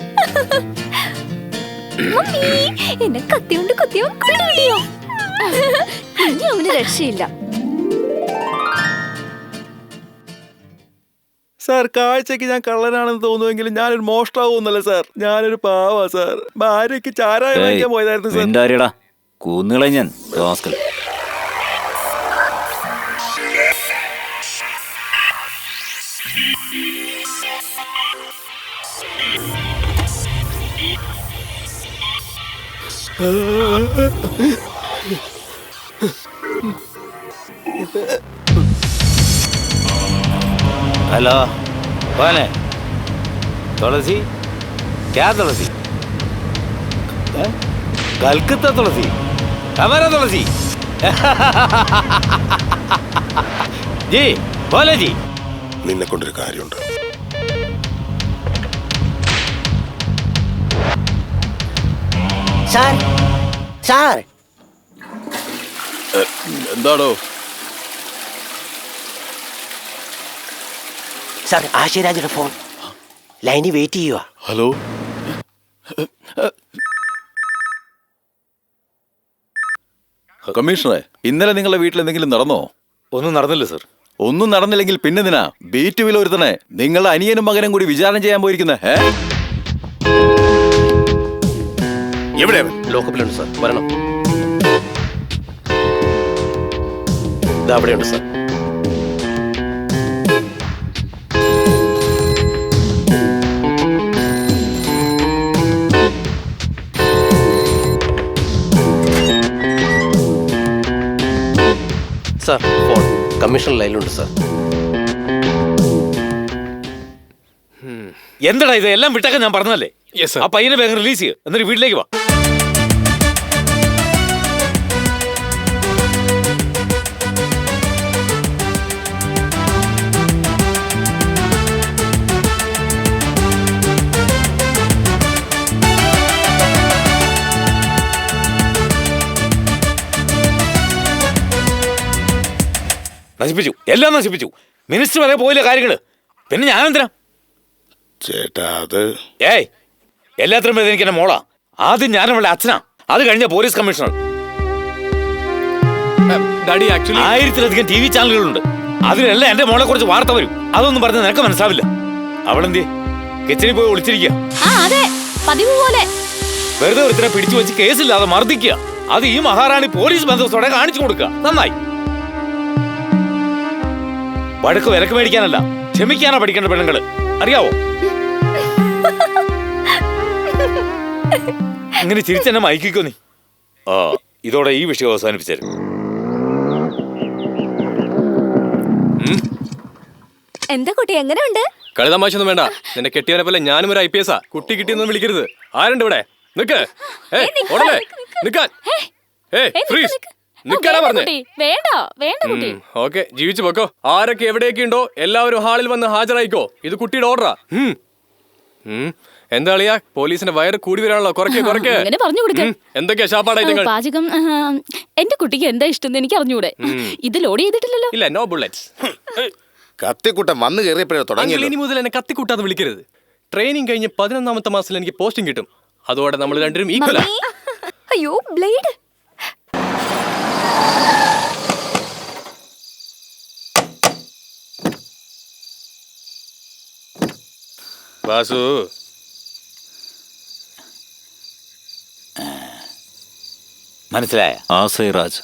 മമ്മി, എന്നെ കത്തിയോണ്ട് കുത്തിയവൻ കൊണ്ടുപിടിയോ? ഇനി അവന് രക്ഷയില്ല. സാർ, കാഴ്ചക്ക് ഞാൻ കള്ളനാണെന്ന് തോന്നുമെങ്കിലും ഞാനൊരു മോഷ്ടാവൂന്നല്ല സാർ. ഞാനൊരു പാവാ സാർ. ഭാര്യയ്ക്ക് ചാരായം വാങ്ങിക്കാൻ പോയതായിരുന്നു സാർ. കൂന്നുകളെ ഞാൻ റാസ്കൽ. हेलो, कौन है? तुलसी? क्या तुलसी? कलकत्ता तुलसी? हमारा तुलसी? जी बोले जी. നിന്നെ കൊണ്ടൊരു കാര്യമുണ്ട്. Sir, sir. എന്താണോ സാർ, ആശയരാജയുടെ ഫോൺ ലൈനിൽ വെയിറ്റ് ചെയ്യുക. ഹലോ, കമ്മീഷണറെ, ഇന്നലെ നിങ്ങളുടെ വീട്ടിൽ എന്തെങ്കിലും നടന്നോ? ഒന്നും നടന്നില്ല സർ. ഒന്നും നടന്നില്ലെങ്കിൽ പിന്നെന്തിനാ ബീറ്റ് വില ഒരുത്തനെ നിങ്ങളുടെ അനിയനും മകനും കൂടി വിചാരണ ചെയ്യാൻ പോയിരിക്കുന്നേ? എവിടെ? ലോക്കപ്പിലുണ്ട് സാർ, വരണം. ഇത് അവിടെയുണ്ട് സാർ. സാർ, ഫോൺ കമ്മീഷണർ ലൈനിലുണ്ട് സാർ. എന്താടാ ഇത്? എല്ലാം വിട്ടൊക്കെ ഞാൻ പറഞ്ഞതല്ലേ. Yes, sir. ആ പയ്യനെ വേഗം റിലീസ് ചെയ്യുക, എന്നിട്ട് വീട്ടിലേക്ക് വാ. നശിപ്പിച്ചു, എല്ലാം നശിപ്പിച്ചു. മിനിസ്റ്റർ വരെ പോയില്ല കാര്യങ്ങള്. പിന്നെ ഞാനെന്തിനാ? ചേട്ടാ, അത് ഏയ്, എല്ലാത്തിനും എനിക്ക് എന്റെ മോളാ. ആദ്യം ഞാൻ അവളുടെ അച്ഛനാ, അത് കഴിഞ്ഞ പോലീസ് കമ്മീഷണർ. ഡാഡി, ആക്ച്വലി 1000-ലധികം TV ചാനലുകളുണ്ട്. അതിലെല്ലാം എന്റെ മോളെ കുറിച്ച് വാർത്ത വരും. അതൊന്നും പറഞ്ഞ് നിനക്ക് മനസ്സിലാവില്ല. അവളെന്തി കിച്ചണിൽ പോയി ഒളിച്ചിരിക്കുക. അതെ, പതിവ് പോലെ. വെറുതെ ഒരുത്തനെ പിടിച്ചു വെച്ച് കേസില്ലാതെ മർദ്ദിക്കുക. അത് ഈ മഹാറാണി പോലീസ് ബന്ധത്തോടെ കാണിച്ചു കൊടുക്കുക. നന്നായി. വഴക്ക് വിലക്ക് മേടിക്കാനല്ല, ക്ഷമിക്കാനാ പഠിക്കേണ്ട പെണ്ണുങ്ങള്, അറിയാവോ? ഇങ്ങനെ ചിരിച്ചെന്നെ മയക്കിക്കോ നീ. ആ, ഇതോടെ ഈ വിഷയം അവസാനിപ്പിച്ചേരും. എന്താ കുട്ടി, എങ്ങനെയുണ്ട്? കളി തമാശൊന്നും വേണ്ട. നിന്റെ കെട്ടിയവനെ പോലെ ഞാനും ഒരു IPS. കുട്ടി കിട്ടിയൊന്നും വിളിക്കരുത്. ആരുണ്ട് ഇവിടെ? നിക്ക്. ഓടല്ലേ നിക്കാൻ. ഫ്രീസ്. നിക്കാനാ പറഞ്ഞേ. വേണ്ട വേണ്ട കുട്ടി. ഓക്കെ, ജീവിച്ചു പോക്കോ. ആരൊക്കെ എവിടെയൊക്കെ ഉണ്ടോ എല്ലാവരും ഹാളിൽ വന്ന് ഹാജരായിക്കോ. ഇത് കുട്ടിയുടെ ഓർഡറാ. എന്താ അളിയാ പോലീസിന്റെ വയറ് കൂടി വരാണല്ലോ കുറയ്ക്കേ അങ്ങനെ പറഞ്ഞു കൊടുക്ക. എന്തൊക്കെയാ ശാപ്പാടായിട്ടങ്ങൾ? പാചകം എന്റെ കുട്ടിക്ക് എന്താ ഇഷ്ടം എനിക്ക് അറിഞ്ഞൂടെ. ഇത് ലോഡ് ചെയ്തിട്ടില്ലല്ലോ. ഇല്ല, നോ ബുള്ളറ്റ്സ്. കത്തിക്കുട്ടൻ വന്നു കയറിയപ്പോഴേ തുടങ്ങി. ഇനി മുതൽ എന്നെ കത്തിക്കൂട്ടാന്ന് വിളിക്കരുത്. ട്രെയിനിങ് കഴിഞ്ഞ് 11ാമത്തെ മാസത്തിൽ എനിക്ക് പോസ്റ്റിംഗ് കിട്ടും. അതോടെ നമ്മൾ രണ്ടുപേരും ഈക്വലാ. അയ്യോ ബ്ലേഡ്. വാസു, മനസ്സിലായ? ആസൈറാജ്.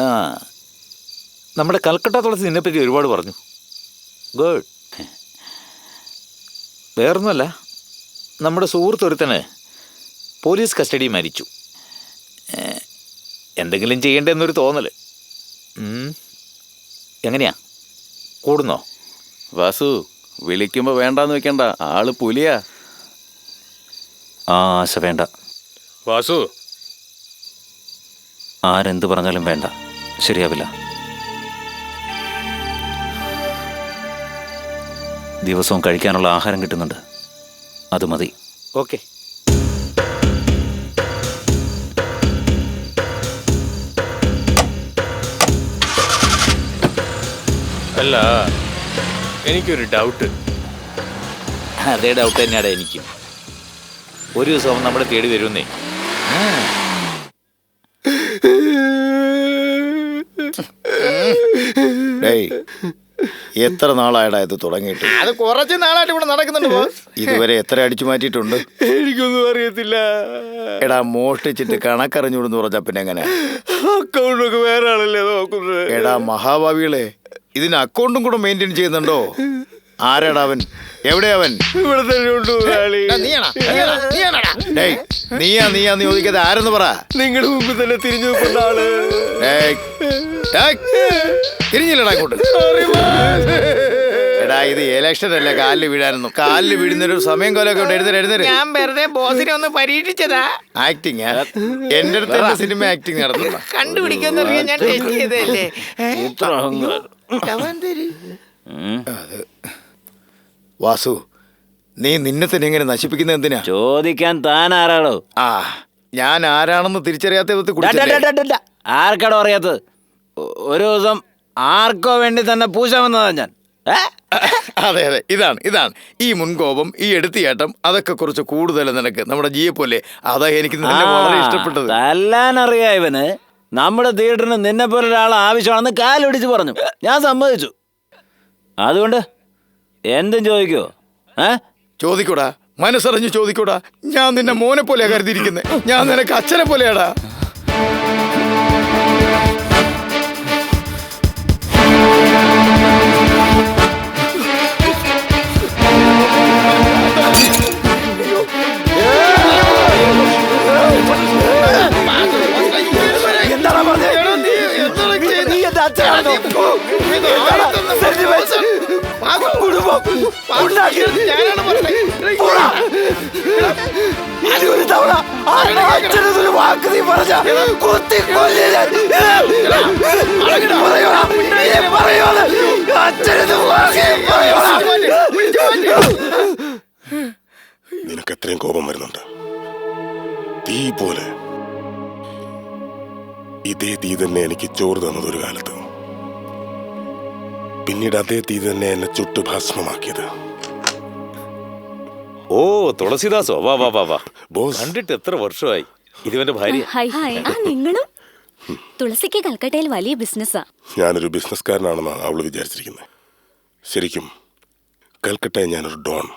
ആ, നമ്മുടെ കൽക്കട്ട തുളസി നിന്നെപ്പറ്റി ഒരുപാട് പറഞ്ഞു. ഗുഡ്. വേറൊന്നുമല്ല, നമ്മുടെ സുഹൃത്തൊരുത്തന് പോലീസ് കസ്റ്റഡി മരിച്ചു. എന്തെങ്കിലും ചെയ്യേണ്ടെന്നൊരു തോന്നൽ. എങ്ങനെയാ, കൂടുന്നോ? വാസു, വിളിക്കുമ്പോ വേണ്ടാന്ന് വെക്കണ്ട, ആള് പുലിയാ. ആ ആശ വേണ്ട. വാസു, ആരെന്ത് പറഞ്ഞാലും വേണ്ട, ശരിയാവില്ല. ദിവസവും കഴിക്കാനുള്ള ആഹാരം കിട്ടുന്നുണ്ട്, അത് മതി. ഓക്കെ. അല്ല, എനിക്കൊരു ഡൗട്ട്. അതേ ഡൗട്ട് തന്നെയാണ് എനിക്കും. ഒരു ദിവസം നമ്മളെ തേടി വരുന്നേ. ഡേയ്, എത്ര നാളായടാ ഇത് തുടങ്ങിയിട്ട്? അത് കുറച്ച് നാളായിട്ട് ഇവിടെ നടക്കുന്നുണ്ട് ബോസ്. ഇതുവരെ എത്ര അടിച്ചു മാറ്റിയിട്ടുണ്ട്? എനിക്കൊന്നും അറിയത്തില്ല. എടാ, മോഷ്ടിച്ചിട്ട് കണക്കറിഞ്ഞുവിടുന്ന് പറഞ്ഞാ പിന്നെ എങ്ങനെ? അക്കൗണ്ടൊക്കെ വേറെ ആളല്ലേ നോക്കുന്നത്. എടാ മഹാഭാവികളെ, ഇതിന് അക്കൗണ്ടും കൂടെ മെയിൻറ്റെയിൻ ചെയ്യുന്നുണ്ടോ? ആരാടാ അവൻ? എവിടെയാവൻ? ഇവിടെ തന്നെ ഉണ്ട്. ഡേയ്, നീയാന്ന് ചോദിക്കാതെ ആരെന്ന് പറ. നിങ്ങളുടെ മുമ്പിൽ തന്നെ തിരിഞ്ഞു നോക്കുന്ന ആള്. തിരിഞ്ഞില്ലടാ ഇങ്ങോട്ട്. എടാ, ഇത് ഇലക്ഷൻ അല്ല കാലിൽ വീഴാനൊന്നും. കാലിൽ വീഴുന്നൊരു സമയം കൊലൊക്കെ ഉണ്ട്. എഴുന്നേര്. ഞാൻ വെറുതെ ബോസിനെ ഒന്ന് പരീക്ഷിച്ചതാ. ആക്ടിങ് എന്റെ അടുത്ത് എന്റെ സിനിമ ആക്ടിങ് നടന്നു. കണ്ടുപിടിക്കുന്ന ഞാൻ ടെസ്റ്റ് ചെയ്തല്ലേ. വാസു, നീ നിന്നെ തന്നെ എങ്ങനെ നശിപ്പിക്കുന്നത് എന്തിനാ? ചോദിക്കാൻ താൻ ആരാടോ? ആ, ഞാൻ ആരാണെന്ന് തിരിച്ചറിയാത്ത വിധത്തിൽ കുടിച്ചല്ലേ? ആർക്കാടോ അറിയാത്തത്? ഒരു ദിവസം ആർക്കോ വേണ്ടി തന്നെ പൂശാൻ വന്നതാ ഞാൻ. അതെ, ഇതാണ് ഈ മുൻകോപം, ഈ എടുത്തിയാട്ടം, അതൊക്കെ കുറച്ച് കൂടുതൽ നിനക്ക്. നമ്മുടെ ജിയെ പോലെ. അതാ എനിക്ക് നിന്നെ വളരെ ഇഷ്ടപ്പെട്ടത്. തല്ലാൻ അറിയാ ഇവന്. നമ്മുടെ തിയേറ്ററിന് നിന്നെ പോലെ ഒരാൾ ആവശ്യമാണെന്ന് കാലൊടിച്ച് പറഞ്ഞു. ഞാൻ സമ്മതിച്ചു. അതുകൊണ്ട് എന്തും ചോദിക്കോ? ചോദിക്കൂടാ, മനസ്സറിഞ്ഞ് ചോദിക്കൂടാ. ഞാൻ നിന്നെ മോനെ പോലെയാ കരുതിയിരിക്കുന്നത്. ഞാൻ നിനക്ക് അച്ഛനെ പോലെയാടാ. നിനക്ക് എത്രയും കോപം വരുന്നുണ്ട്. തീ പോലെ. ഇതേ തീ തന്നെ എനിക്ക് ചോറ് തന്നത് ഒരു കാലത്ത്. പിന്നീട് അതേ തീ തന്നെ എന്നെ ചുട്ടുഭസ്മമാക്കിയത്. ഓ, തുളസിദാസോ? വാ വാ വാ വാ. ബോസ്, കണ്ടിട്ട് എത്ര വർഷമായി. ഇതുവന്റെ ഭാര്യ. നിങ്ങളും? തുളസിക്ക് കൽക്കട്ടയിൽ വലിയ ബിസിനസ്സാ. ഞാനൊരു ബിസിനസ്സുകാരനാണെന്നാണ് അവള് വിചാരിച്ചിരിക്കുന്നത്. ശരിക്കും കൽക്കട്ടയിൽ ഞാനൊരു ഡോൺ,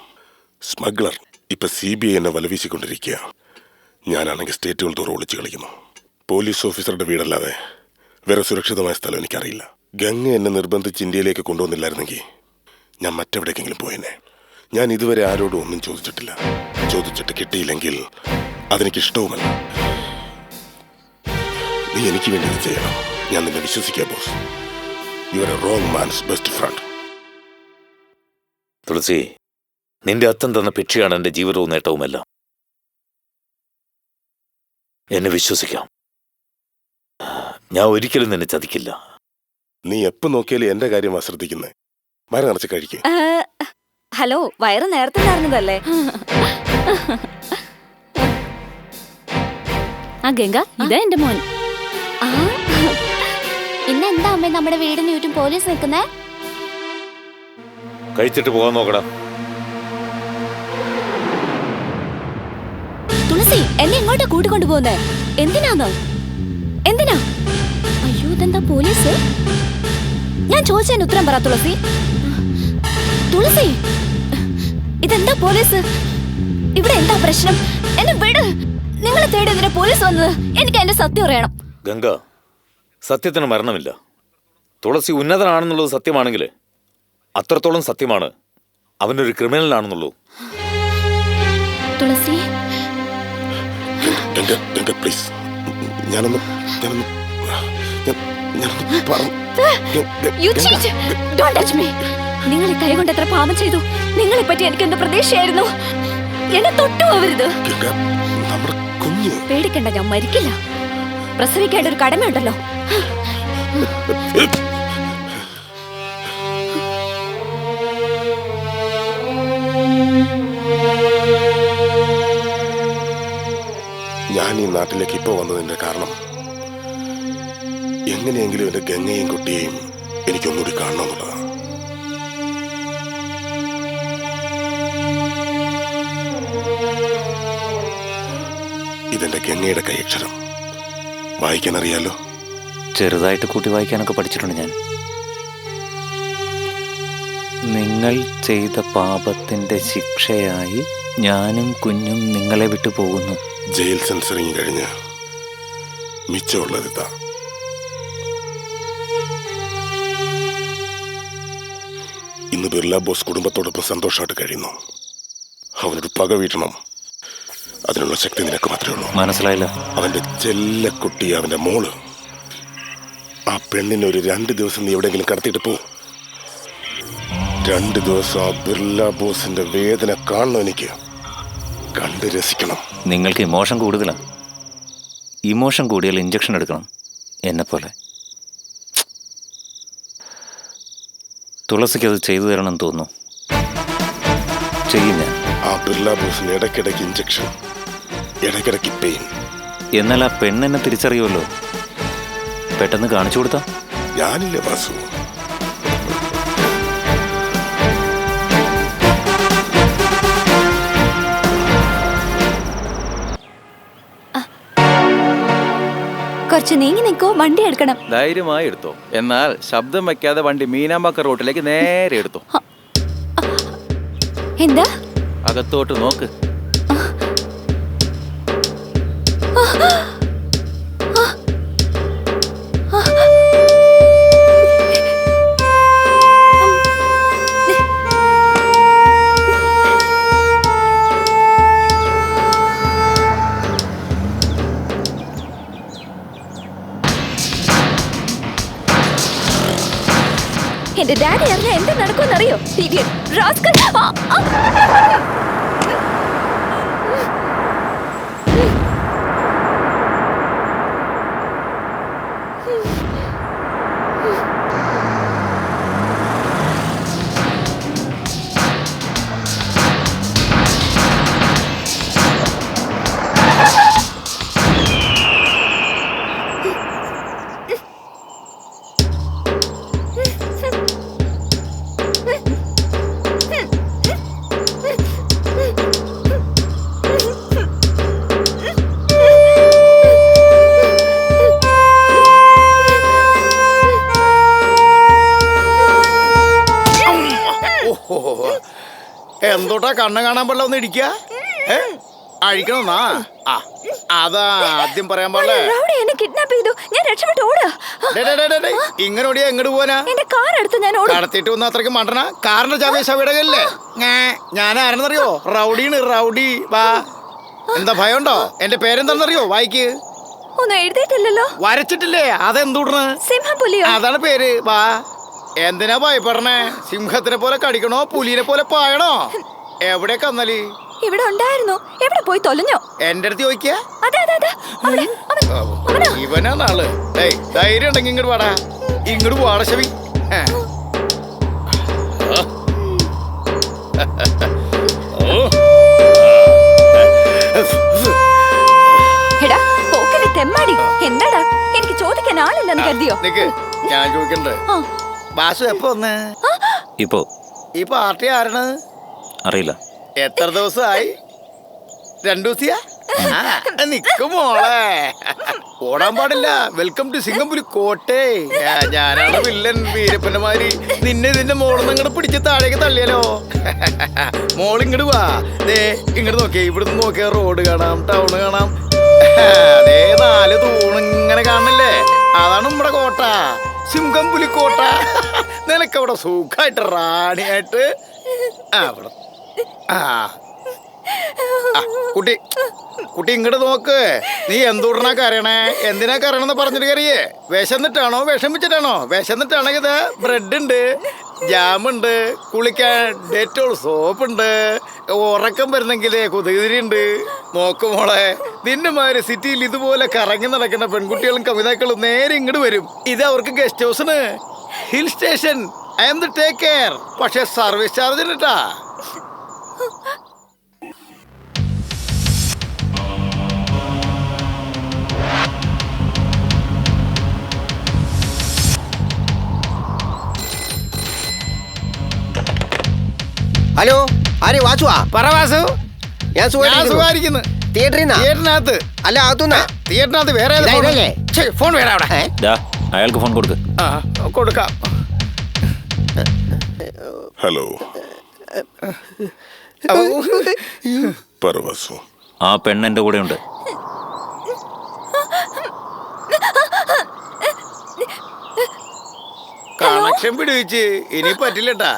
സ്മഗ്ലർ. ഇപ്പൊ CBI എന്നെ വലവീശിക്കൊണ്ടിരിക്കുക. ഞാനാണെങ്കിൽ സ്റ്റേറ്റുകൾ തോറും ഒളിച്ചു കളിക്കുന്നു. പോലീസ് ഓഫീസറുടെ വീടല്ലാതെ വേറെ സുരക്ഷിതമായ സ്ഥലം എനിക്കറിയില്ല. ഗംഗ എന്നെ നിർബന്ധിച്ച് ഇന്ത്യയിലേക്ക് കൊണ്ടുവന്നില്ലായിരുന്നെങ്കിൽ ഞാൻ മറ്റെവിടേക്കെങ്കിലും പോയെന്നെ. ഞാൻ ഇതുവരെ ആരോടും ഒന്നും ചോദിച്ചിട്ടില്ല. ചോദിച്ചിട്ട് കിട്ടിയില്ലെങ്കിൽ അതെനിക്കിഷ്ടവുമല്ല. നീ എനിക്ക് വേണ്ടി ഇത് ചെയ്യണം. ഞാൻ നിന്നെ വിശ്വസിക്കാം boss. You are a wrong man's best friend. Thulasi, നിന്റെ അത്തം തന്ന ഭിക്ഷയാണ് എന്റെ ജീവിതവും നേട്ടവുമല്ല. എന്നെ വിശ്വസിക്കാം. ഞാൻ ഒരിക്കലും നിന്നെ ചതിക്കില്ല. നീ എപ്പോ നോക്കിയാലും എന്റെ കാര്യം ശ്രദ്ധിക്കുന്നേ. മരം നിറച്ച് കഴിക്കേ. ഹലോ, വയറ് നേരത്തെ നടന്നതല്ലേ? ആ ഗംഗ, ഇതാ എന്റെ മോൻ. ഇന്ന് എന്താ അമ്മേ നമ്മുടെ വീടിന് ചുറ്റും പോലീസ് നിൽക്കുന്നേ? കഴിച്ചിട്ട് പോകാൻ നോക്കടാ. തുളസി, എന്നെ എങ്ങോട്ടാ കൂട്ടിക്കൊണ്ടു പോകുന്നേ? എന്തിനാന്ന്? എന്തിനാ? അയ്യോ, ഇതെന്താ പോലീസ്? ഞാൻ ചോദിച്ചതിന് ഉത്തരം പറ തുളസി. തുളസി, ഇതെന്താ പോലീസ്? ഇവിടെ എന്താ പ്രശ്നം? എന്നെ വിട്. നിങ്ങളെ തേടി എന്തിനാ പോലീസ് വന്നത്? എനിക്ക് എന്റെ സത്യം അറിയണം. ഗംഗ, സത്യത്തിന് മരണമില്ല. തുളസി ഉന്നതനാണെന്നുള്ളത് സത്യമാണെങ്കിൽ അത്രത്തോളം സത്യമാണ് അവനൊരു ക്രിമിനലാണെന്നുള്ളൂ. തുളസി, പ്ലീസ്, ഞാനൊന്ന് You cheat! Don't touch me! നിങ്ങൾ കൈ കൊണ്ട് എത്ര പാപം ചെയ്തു. നിങ്ങളെ പറ്റി എനിക്ക് എന്ത് പ്രതീക്ഷയായിരുന്നു? എന്നെ തൊട്ടു പോവരുത്. പേടിക്കണ്ട, ഞാൻ മരിക്കില്ല. പ്രസവിക്കേണ്ട ഒരു കടമയുണ്ടല്ലോ. ഞാൻ ഈ നാട്ടിലേക്ക് ഇപ്പൊ വന്നതിന്റെ കാരണം എങ്ങനെയെങ്കിലും എന്റെ ഗംഗയും കുട്ടിയെയും എനിക്കൊന്നുകൂടി കാണണമെന്നുള്ളതാണ്. ഇതെന്റെ ഗംഗയുടെ കൈയക്ഷരം. വായിക്കാൻ അറിയാലോ? ചെറുതായിട്ട് കൂട്ടി വായിക്കാനൊക്കെ പഠിച്ചിട്ടുണ്ട് ഞാൻ. നിങ്ങൾ ചെയ്ത പാപത്തിന്റെ ശിക്ഷയായി ഞാനും കുഞ്ഞും നിങ്ങളെ വിട്ടു പോകുന്നു. ജയിൽ സെൻസറിങ് കഴിഞ്ഞ് മിച്ചമുള്ളതിതാ. ഇന്ന് ബിർല ബോസ് കുടുംബത്തോടൊപ്പം സന്തോഷമായിട്ട് കഴിയുന്നു. അവനൊരു പക വീട്ടണം. അതിനുള്ള ശക്തി നിനക്ക് മാത്രമേ ഉള്ളൂ. മനസ്സിലായില്ല? അവന്റെ ചെല്ലക്കുട്ടി, അവന്റെ മോള്, ആ പെണ്ണിനെ ഒരു 2 ദിവസം നീ എവിടെയെങ്കിലും കടത്തിയിട്ട് പോ. 2 ദിവസം ആ ബിർല ബോസിന്റെ വേദന കാണണം. എനിക്ക് കണ്ട് രസിക്കണം. നിങ്ങൾക്ക് ഇമോഷൻ കൂടുതലാണ്. ഇമോഷൻ കൂടിയാൽ ഇഞ്ചക്ഷൻ എടുക്കണം, എന്നെപ്പോലെ. തുളസിക്ക് അത് ചെയ്തു തരണമെന്ന് തോന്നുന്നു. ചെയ്യും ഞാൻ. ആ ബിർല ബോസിന് ഇടയ്ക്കിടയ്ക്ക് ഇഞ്ചക്ഷൻ, ഇടയ്ക്കിടയ്ക്ക് പെയിൻ. എന്നാൽ ആ പെണ്ണെന്നെ തിരിച്ചറിയുമല്ലോ. പെട്ടെന്ന് കാണിച്ചു കൊടുത്താ? ഞാനില്ലേ വാസു? കുറച്ച് നീങ്ങി നിൽക്കോ, വണ്ടി എടുക്കണം. ധൈര്യമായി എടുത്തോ. എന്നാൽ ശബ്ദം വെക്കാതെ വണ്ടി മീനാമ്പാക്ക റോട്ടിലേക്ക് നേരെ എടുത്തോ. എന്താ? അകത്തോട്ട് നോക്ക്. എന്റെ ഡാഡി അറിഞ്ഞ എന്ത് നടക്കുമെന്നറിയോ? എന്തോട്ടാ കണ്ണ് കാണാൻ പാടില്ല ഒന്ന് ഇടിക്ക? അഴിക്കണമെന്നാ? അതാ ആദ്യം പറയാൻ പാടില്ലേ? ഇങ്ങനെ ഓടിയാ എങ്ങോട്ട് പോവാനാ? കടത്തിട്ട് വന്ന അത്രയ്ക്ക് മണ്ടന. കാറിന്റെ ചാവിയ ശവിടകല്ലേ? ഞാൻ ആരെന്നറിയോ? റൗഡിയാണ്, റൗഡി. വാ. എന്താ ഭയമുണ്ടോ? എന്റെ പേരെന്താണെന്നറിയോ? വായിക്ക്. ഒന്നും എഴുതിയിട്ടില്ലല്ലോ. വരച്ചിട്ടില്ലേ? അതെന്തൂടണ്? സിംഹപുലിയോ? അതാണ് പേര്. വാ. എന്തിനാ ഭയപ്പെടണേ? സിംഹത്തിനെ പോലെ കടിക്കണോ, പുലിനെ പോലെ പായണോ? എവിടെ കന്നല്? ഇവിടെ ഉണ്ടായിരുന്നു. എവിടെ പോയി തൊലഞ്ഞോ? എന്റെ അടുത്ത് ചോദിക്ക. അതെ, ഇവനാണ് ആള്. ധൈര്യം ഉണ്ടെങ്കിൽ ഇങ്ങോട്ട് വാടാ. ഇങ്ങോട്ട് വാട ശവി. എടാ പോക്കരി തെമ്മാടി, എന്താടാ എനിക്ക് ചോദിക്കാൻ ആളില്ലെന്ന് കരുതിയോ? നിക്ക്, ഞാൻ ചോദിക്കണ്ടേ? വാസു എപ്പോ വന്ന്? ഇപ്പോ ഈ പാർട്ടി ആരാണ്? അറിയില്ല. എത്ര ദിവസമായി? 2 ദിവസിയാ? നിക്ക് മോളെ, ഓടാൻ പാടില്ല. വെൽക്കം ടു സിംഗപ്പൂര് കോട്ടെ. ഞാനാണ് വില്ലൻ വീരപ്പന്റെ മാതിരി. നിന്നെ ഇതിന്റെ മോളിന്ന് ഇങ്ങോട്ട് പിടിച്ച് താഴേക്ക് തള്ളിയാലോ? മോളിങ്ങോട്ട് വാ. ദേ ഇങ്ങോട്ട് നോക്കിയേ, ഇവിടുന്ന് നോക്കിയാ റോഡ് കാണാം, ടൗണ് കാണാം. അതേ 4 തൂണിങ്ങനെ കാണണില്ലേ? അതാണ് നമ്മുടെ കോട്ട, സിംഗംപുലി കോട്ട. നിനക്കവിടെ സുഖമായിട്ട് റാണിയായിട്ട് അവിടെ. കുട്ടി കുട്ടി ഇങ്ങോട്ട് നോക്ക്. നീ എന്തുടനാ കരയണേ? എന്തിനാ കരയണെന്ന് പറഞ്ഞിട്ട് കയറിയേ? വിശന്നിട്ടാണോ വിഷമിച്ചിട്ടാണോ? വിശന്നിട്ടാണെങ്കിൽ ഇത് ബ്രെഡ് ഉണ്ട്, ജാമുണ്ട്, കുളിക്കാൻ ഡെറ്റോൾ സോപ്പുണ്ട്, ഉറക്കം വരുന്നെങ്കിൽ കുതിരി ഉണ്ട്. നോക്ക് മോളെ, നിന്റെ മാതിരി സിറ്റിയിൽ ഇതുപോലെ കറങ്ങി നടക്കുന്ന പെൺകുട്ടികളും കവിതാക്കളും നേരെ ഇങ്ങോട്ട് വരും. ഇത് അവർക്ക് ഗസ്റ്റ് ഹൗസിന്, hill station. I am the take care. പക്ഷെ സർവീസ് ചാർജ് ഇട്ടാ. ഹലോ, ആരെ? വാസുവാ? പറ വാസു. ഞാൻ സുഖമായിരിക്കുന്നു. തിയേറ്ററിനകത്ത് അല്ല, അകത്തുനിന്നാ? തിയേറ്ററിനകത്ത് വേറെ ഫോൺ വേറെ അവിടെ. അയാൾക്ക് ഫോൺ കൊടുക്ക്. കൊടുക്കാം. ഹലോ, പറ വാസു. ആ പെണ്ണ് എന്റെ കൂടെ ഉണ്ട്. കണക്ഷൻ പിടിവെച്ച് ഇനി പറ്റില്ലട്ടാ.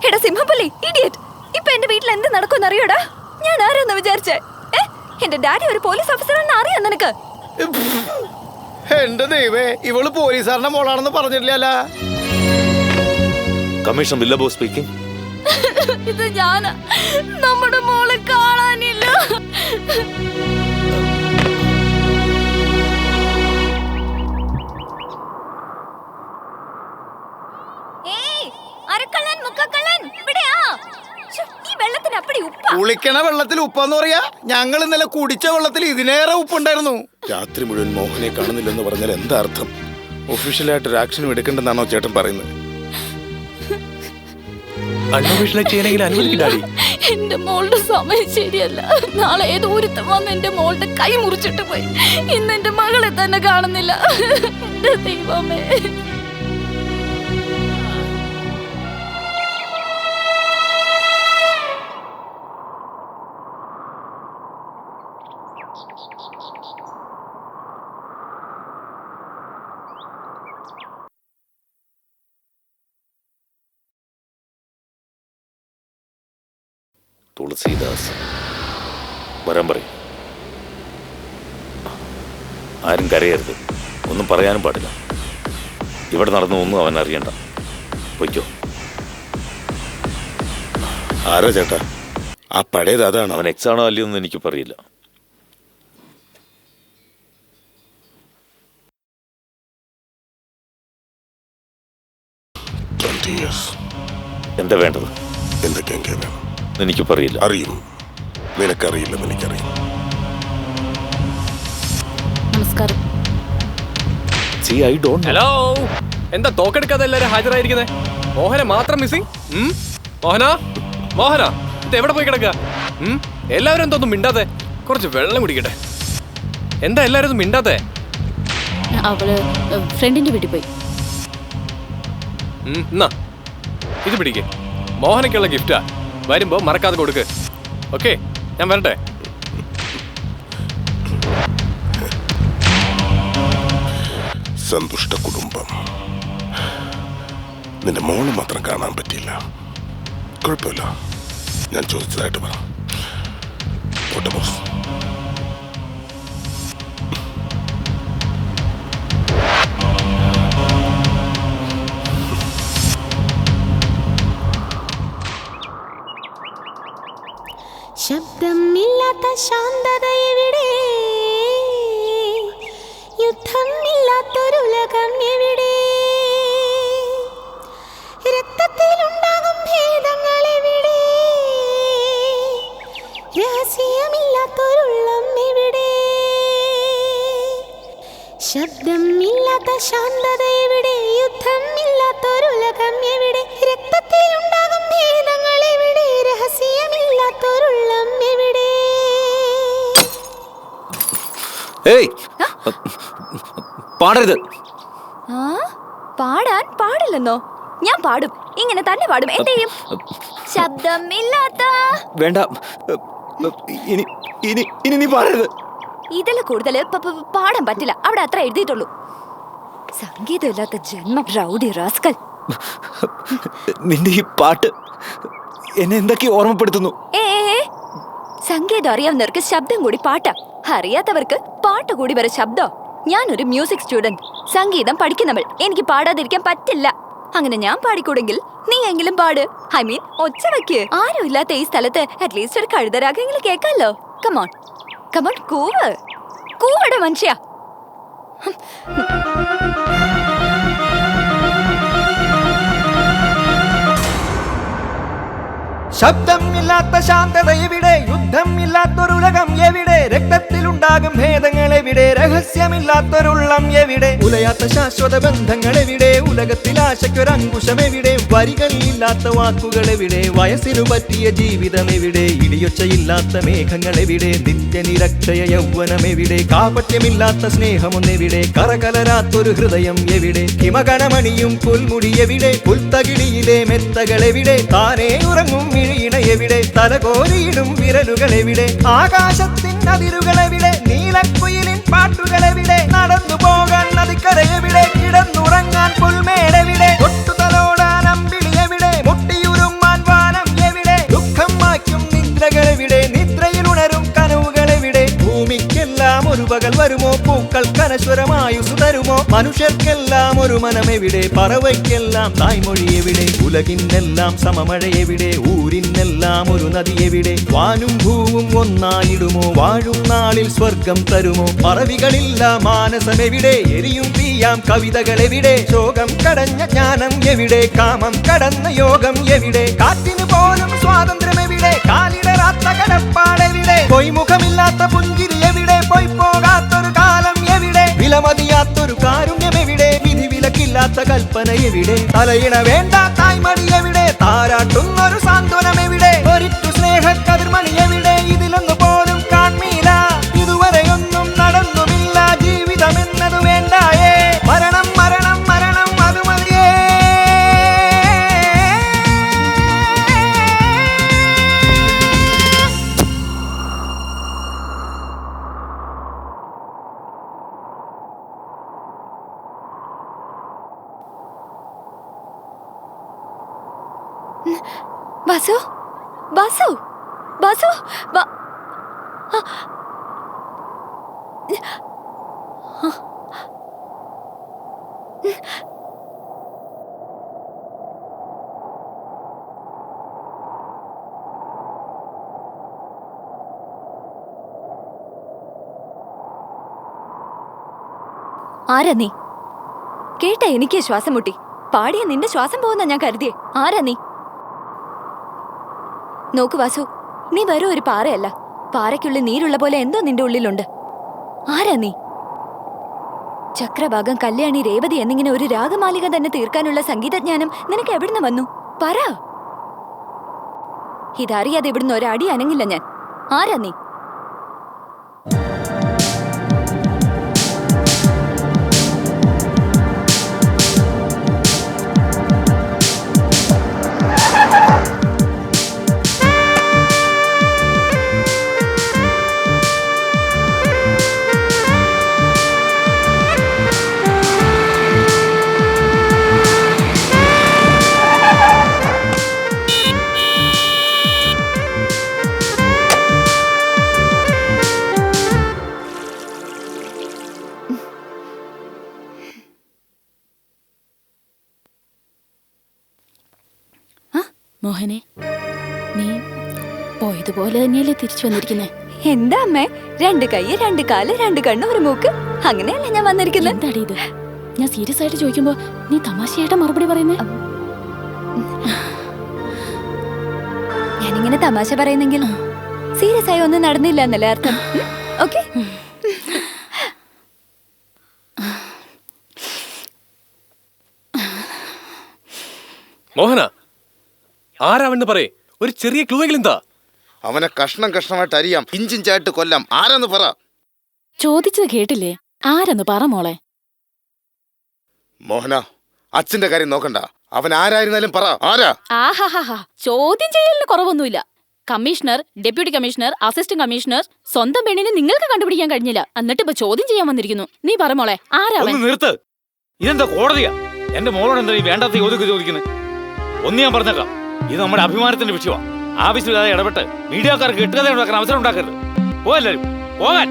എടാ സിംഹപ്പള്ളി, ഇഡിയറ്റ്, ഇപ്പൊ എന്റെ വീട്ടിൽ എന്ത് നടക്കുമെന്ന് അറിയോടാ? ഞാൻ ആരാന്ന് വിചാരിച്ചേ? എന്റെ ഡാഡി ഒരു പോലീസ് ഓഫീസറാണെന്ന് അറിയാം നിനക്ക്? എന്റെ ദൈവേ, ഇവള് പോലീസുകാരന്റെ മോളാണെന്ന് പറഞ്ഞിട്ടില്ല. കമ്മീഷണർ വില്ലബോ സ്പീക്കിംഗ്. ഇത് ഞാനാ. നമ്മുടെ മോളെ കാണാനില്ല. കുളിക്കണ വെള്ളത്തിൽ ഉപ്പെന്ന് പറയാ? ഞങ്ങൾ ഇന്നലെ കുടിച്ച വെള്ളത്തിൽ ഇതിനേറെ ഉപ്പുണ്ടായിരുന്നു. രാത്രി മുഴുവൻ മോഹനെ കാണുന്നില്ലെന്ന് പറഞ്ഞാൽ എന്താ അർത്ഥം? ഒഫീഷ്യലായിട്ടൊരു ആക്ഷനും എടുക്കണ്ടെന്നാണോ ചേട്ടൻ പറയുന്നത്? എന്റെ മോളുടെ സമയം ശരിയല്ല. നാളെ ഏതോ ഒരുത്തം വന്ന് എന്റെ മോളുടെ കൈ മുറിച്ചിട്ട് പോയി. ഇന്ന് എന്റെ മകളെ തന്നെ കാണുന്നില്ല. എന്റെ ദൈവമേ. തുളസീദാസ് വരാൻ പറയും. ആരും കരയരുത്, ഒന്നും പറയാനും പാടില്ല. ഇവിടെ നടന്നു ഒന്നും അവൻ അറിയണ്ട. പൊയ്ക്കോ. ആരാ ചേട്ടാ? ആ പഴയത് അതാണ്. അവൻ എക്സ് ആണോ അല്ലയോ എന്ന് എനിക്ക് പറയില്ല. എന്താ വേണ്ടത്? എന്തൊക്കെയാ വേണം? എനിക്ക് പറയില്ല. അറിയും. നിനക്കറിയില്ലെന്ന് എനിക്കറിയാം. നമസ്കാരം. ഹലോ, എന്താ തോക്കെടുക്കാതെ എല്ലാരും ഹാജരായിരിക്കുന്നേ? മോഹനെ മാത്രം മിസ്സിംഗ്. മോഹന ഇത് എവിടെ പോയി കിടക്കുക? എല്ലാവരും എന്തൊന്നും മിണ്ടാതെ? കുറച്ച് വെള്ളം കുടിക്കട്ടെ. എന്താ എല്ലാരും ഒന്നും മിണ്ടാത്തെ? അവള് ഫ്രണ്ടിന്റെ വീട്ടിൽ പോയി. എന്നാ ഇത് പിടിക്കേ, മോഹനക്കുള്ള ഗിഫ്റ്റാ. വരുമ്പോ മറക്കാതെ കൊടുക്ക്. ഓക്കെ, ഞാൻ വരട്ടെ. സന്തുഷ്ട കുടുംബം. നിന്റെ മോള് മാത്രം കാണാൻ പറ്റിയില്ല. കുഴപ്പമില്ല, ഞാൻ ചോദിച്ചതായിട്ട് പറ. പോട്ടെ ബോസ്. ശാന്തത എവിടെ, യുദ്ധം ഇല്ലാത്തൊരുലകം എവിടെ, രക്തത്തിലുണ്ടാകും ഭേദങ്ങൾ എവിടെ, രഹസ്യമില്ലാത്തൊരുള്ളം എവിടെ. ഏയ് പാടരുത്. പാടാൻ പാടില്ലെന്നോ? ഞാൻ പാടും, ഇങ്ങനെ തന്നെ പാടും. എന്തെയും ശബ്ദമില്ലാത്ത. വേണ്ട, ഇനി ഇനി ഇനി നീ പാടരുത്. ഇതിൽ കൂടുതൽ പാടാൻ പറ്റില്ല. അവിടെ അത്ര എഴുതിയിട്ടുള്ളൂ. സംഗീതമില്ലാത്ത ജന്മം, റൗഡി റാസ്കൽ. നിന്റെ ഈ പാട്ട് എന്നെ എന്തൊക്കെ ഓർമ്മപ്പെടുത്തുന്നു. സംഗീതം അറിയാവുന്നവർക്ക് ശബ്ദം കൂടി പാട്ടാ, അറിയാത്തവർക്ക് പാട്ട് കൂടി വരെ ശബ്ദം. ഞാനൊരു മ്യൂസിക് സ്റ്റുഡന്റ്, സംഗീതം പഠിക്കുന്നവൾ. എനിക്ക് പാടാതിരിക്കാൻ പറ്റില്ല. അങ്ങനെ ഞാൻ പാടിക്കൂടെങ്കിൽ നീ എങ്കിലും പാട്. ഐ മീൻ ഒച്ച വയ്ക്ക്. ആരും ഇല്ലാത്ത ഈ സ്ഥലത്ത് അറ്റ്ലീസ്റ്റ് ഒരു കഴുതരാഗെങ്കിലും കേൾക്കാമല്ലോ. കമോൺ കമോൺ, കൂവ് കൂവട മനുഷ്യ. ശബ്ദമില്ലാത്ത ശാന്തത എവിടെ, യുദ്ധം ഇല്ലാത്തൊരുലകം എവിടെ, രക്തത്തിലുണ്ടാകും ഭേദങ്ങൾ എവിടെ, രഹസ്യമില്ലാത്തൊരുള്ളം എവിടെ, ഉലയാത്ത ശാശ്വത ബന്ധങ്ങൾ എവിടെ, ഉലകത്തിൽ ആശയ്ക്കൊരങ്കുശം എവിടെ, വരികളില്ലാത്ത വാക്കുകൾ എവിടെ, വയസ്സിനു പറ്റിയ ജീവിതം എവിടെ, ഇടിയൊച്ചയില്ലാത്ത മേഘങ്ങൾ എവിടെ, നിത്യനിരക്ഷയ യൗവനം എവിടെ, കാപട്യമില്ലാത്ത സ്നേഹമൊന്നെവിടെ, കറകലരാത്തൊരു ഹൃദയം എവിടെ, ഹിമകണമണിയും പുൽമുടി എവിടെ, പുൽത്തകിടിയിലെ മെത്തകൾ എവിടെ, താനേ ഉറങ്ങും എവിടെ, തലകോരിയിടും വിരലുകൾ എവിടെ, ആകാശത്തിൻ അതിരുകൾ എവിടെ, നീലക്കുയിലിൻ പാട്ടുകൾ എവിടെ, നടന്നു പോകാൻ നദിക്കര എവിടെ, കിടന്നുറങ്ങാൻ പുൽമേടെവിടെ, തൊട്ടുതലോടാൻ അമ്പിളി എവിടെ, മുട്ടിയുരുമ്മാൻ വാനം എവിടെ, ദുഃഖം മായ്ക്കും നിദ്രകൾ എവിടെ, നിദ്രയിൽ ഉണരും കനവുകൾ എവിടെ, ഭൂമിക്കെല്ലാം ഒരു പകൽ വരുമോ, പൂക്കൾ കനശ്വരമായുസ് തരുമോ, മനുഷ്യർക്കെല്ലാം ഒരു മനമെവിടെ, പറവയ്ക്കെല്ലാം തായ്മൊഴി എവിടെ, ഉലകിനെല്ലാം സമമഴ എവിടെ, ഊരിനെല്ലാം ഒരു നദി എവിടെ, വാനും ഭൂവും ഒന്നായിടുമോ, വാഴും നാളിൽ സ്വർഗം തരുമോ, പറവികളില്ല മാനസമെവിടെ, എരിയും തീയാം കവിതകൾ എവിടെ, ശോകം കടഞ്ഞ ജ്ഞാനം എവിടെ, കാമം കടന്ന യോഗം എവിടെ, കാറ്റിന് പോലും സ്വാതന്ത്ര്യം എവിടെ, കാലിടറാത്ത കടപ്പാടെവിടെ, പൊയ്മുഖമില്ലാത്ത പുഞ്ചിരി എവിടെ, പൊയ് പോകാത്തൊരു കാലം എവിടെ, വിലമതിയാത്തൊരു കാരുണ്യം എവിടെ, വിധി വിലക്കില്ലാത്ത കൽപ്പന എവിടെ, തലയിണ വേണ്ട തായ്മടി എവിടെ, താരാട്ടുന്നൊരു സാന്ത്വനം എവിടെ, ഒരിറ്റു സ്നേഹക്കതിർമണി എവിടെ, ഇതിലൊന്നു പോലും കാൺമീല, ഇതുവരെയൊന്നും നടന്നുമില്ല, ജീവിതമെന്നത് വേണ്ടായേ, മരണം മരണം മരണം അത് മതിയേ. ബാസു ബാസു ബാസു ആരാ നീ? കേട്ട എനിക്ക് ശ്വാസം മുട്ടി. പാടിയ നിന്റെ ശ്വാസം പോകുന്ന ഞാൻ കരുതിയേ. ആരാ നീ? നോക്കു വാസു, നീ വെറും ഒരു പാറയല്ല. പാറയ്ക്കുള്ളിൽ നീരുള്ള പോലെ എന്തോ നിന്റെ ഉള്ളിലുണ്ട്. ആരാ നീ? ചക്രഭാഗം, കല്യാണി, രേവതി എന്നിങ്ങനെ ഒരു രാഗമാലിക തന്നെ തീർക്കാനുള്ള സംഗീതജ്ഞാനം നിനക്ക് എവിടുന്ന് വന്നു? പറ. ഇതറിയാതെ ഇവിടുന്ന് ഒരടി അനങ്ങില്ല ഞാൻ. ആരാ നീ? മോഹനെ, നീ പോയതുപോലെ തന്നെയല്ലേ തിരിച്ചു വന്നിരിക്കുന്നേ? എന്താ അമ്മേ, 2 കൈ 2 കാല് 2 കണ്ണ് 1 മൂക്ക്, അങ്ങനെയല്ലേ ഞാൻ വന്നിരിക്കുന്നത്? എന്താടി ഇത്? ഞാൻ സീരിയസ് ആയിട്ട് ചോദിക്കുമ്പോ നീ തമാശയായിട്ട് മറുപടി പറയുന്നേ? ഞാനിങ്ങനെ തമാശ പറയുന്നെങ്കിൽ സീരിയസ് ആയി ഒന്നും നടന്നില്ല എന്നല്ലേ അർത്ഥം? ഓക്കെ. മോഹന ആരാവെന്ന് പറയേ, ഒരു ചെറിയ ക്ലൂ എങ്കിലും എന്താ? അവനെ കഷ്ണം കഷ്ണമായിട്ട് അരിയാം, ഇഞ്ചിഞ്ചായിട്ട് കൊല്ലാം. ആരാന്ന് പറ. ചോദിച്ചത് കേട്ടില്ലേ? ആരെന്ന് പറ മോളെ. മോഹന, അച്ഛന്റെ കാര്യം നോക്കണ്ട. അവൻ ആരായിരുന്നാലും പറ, ആരാ? ആഹാഹാ, ചോദ്യം ചെയ്യലിന് കുറവൊന്നുമില്ല. Commissioner, deputy commissioner, assistant commissioner, സ്വന്തം പെണ്ണിനെ നിങ്ങൾക്ക് കണ്ടുപിടിക്കാൻ കഴിഞ്ഞില്ല, എന്നിട്ട് ഇപ്പൊ ചോദ്യം ചെയ്യാൻ വന്നിരിക്കുന്നു. നീ പറ മോളെ, ആരാവൻ? നിർത്ത്. ഇതെന്താ കോടതിയാ? എന്റെ മോളോട് എന്താ ഈ വേണ്ടാത്ത ചോദിക്കുന്നത്? ഒന്ന് ഞാൻ പറഞ്ഞേക്കാം, ഇത് നമ്മുടെ അഭിമാനത്തിന്റെ വിഷയമാണ്. ആവശ്യമില്ലാതെ ഇടപെട്ട് മീഡിയക്കാർക്ക് കിട്ടുകഥ ഉണ്ടാക്കാൻ അവസരം ഉണ്ടാക്കരുത്. പോകല്ലാരും, പോകാൻ.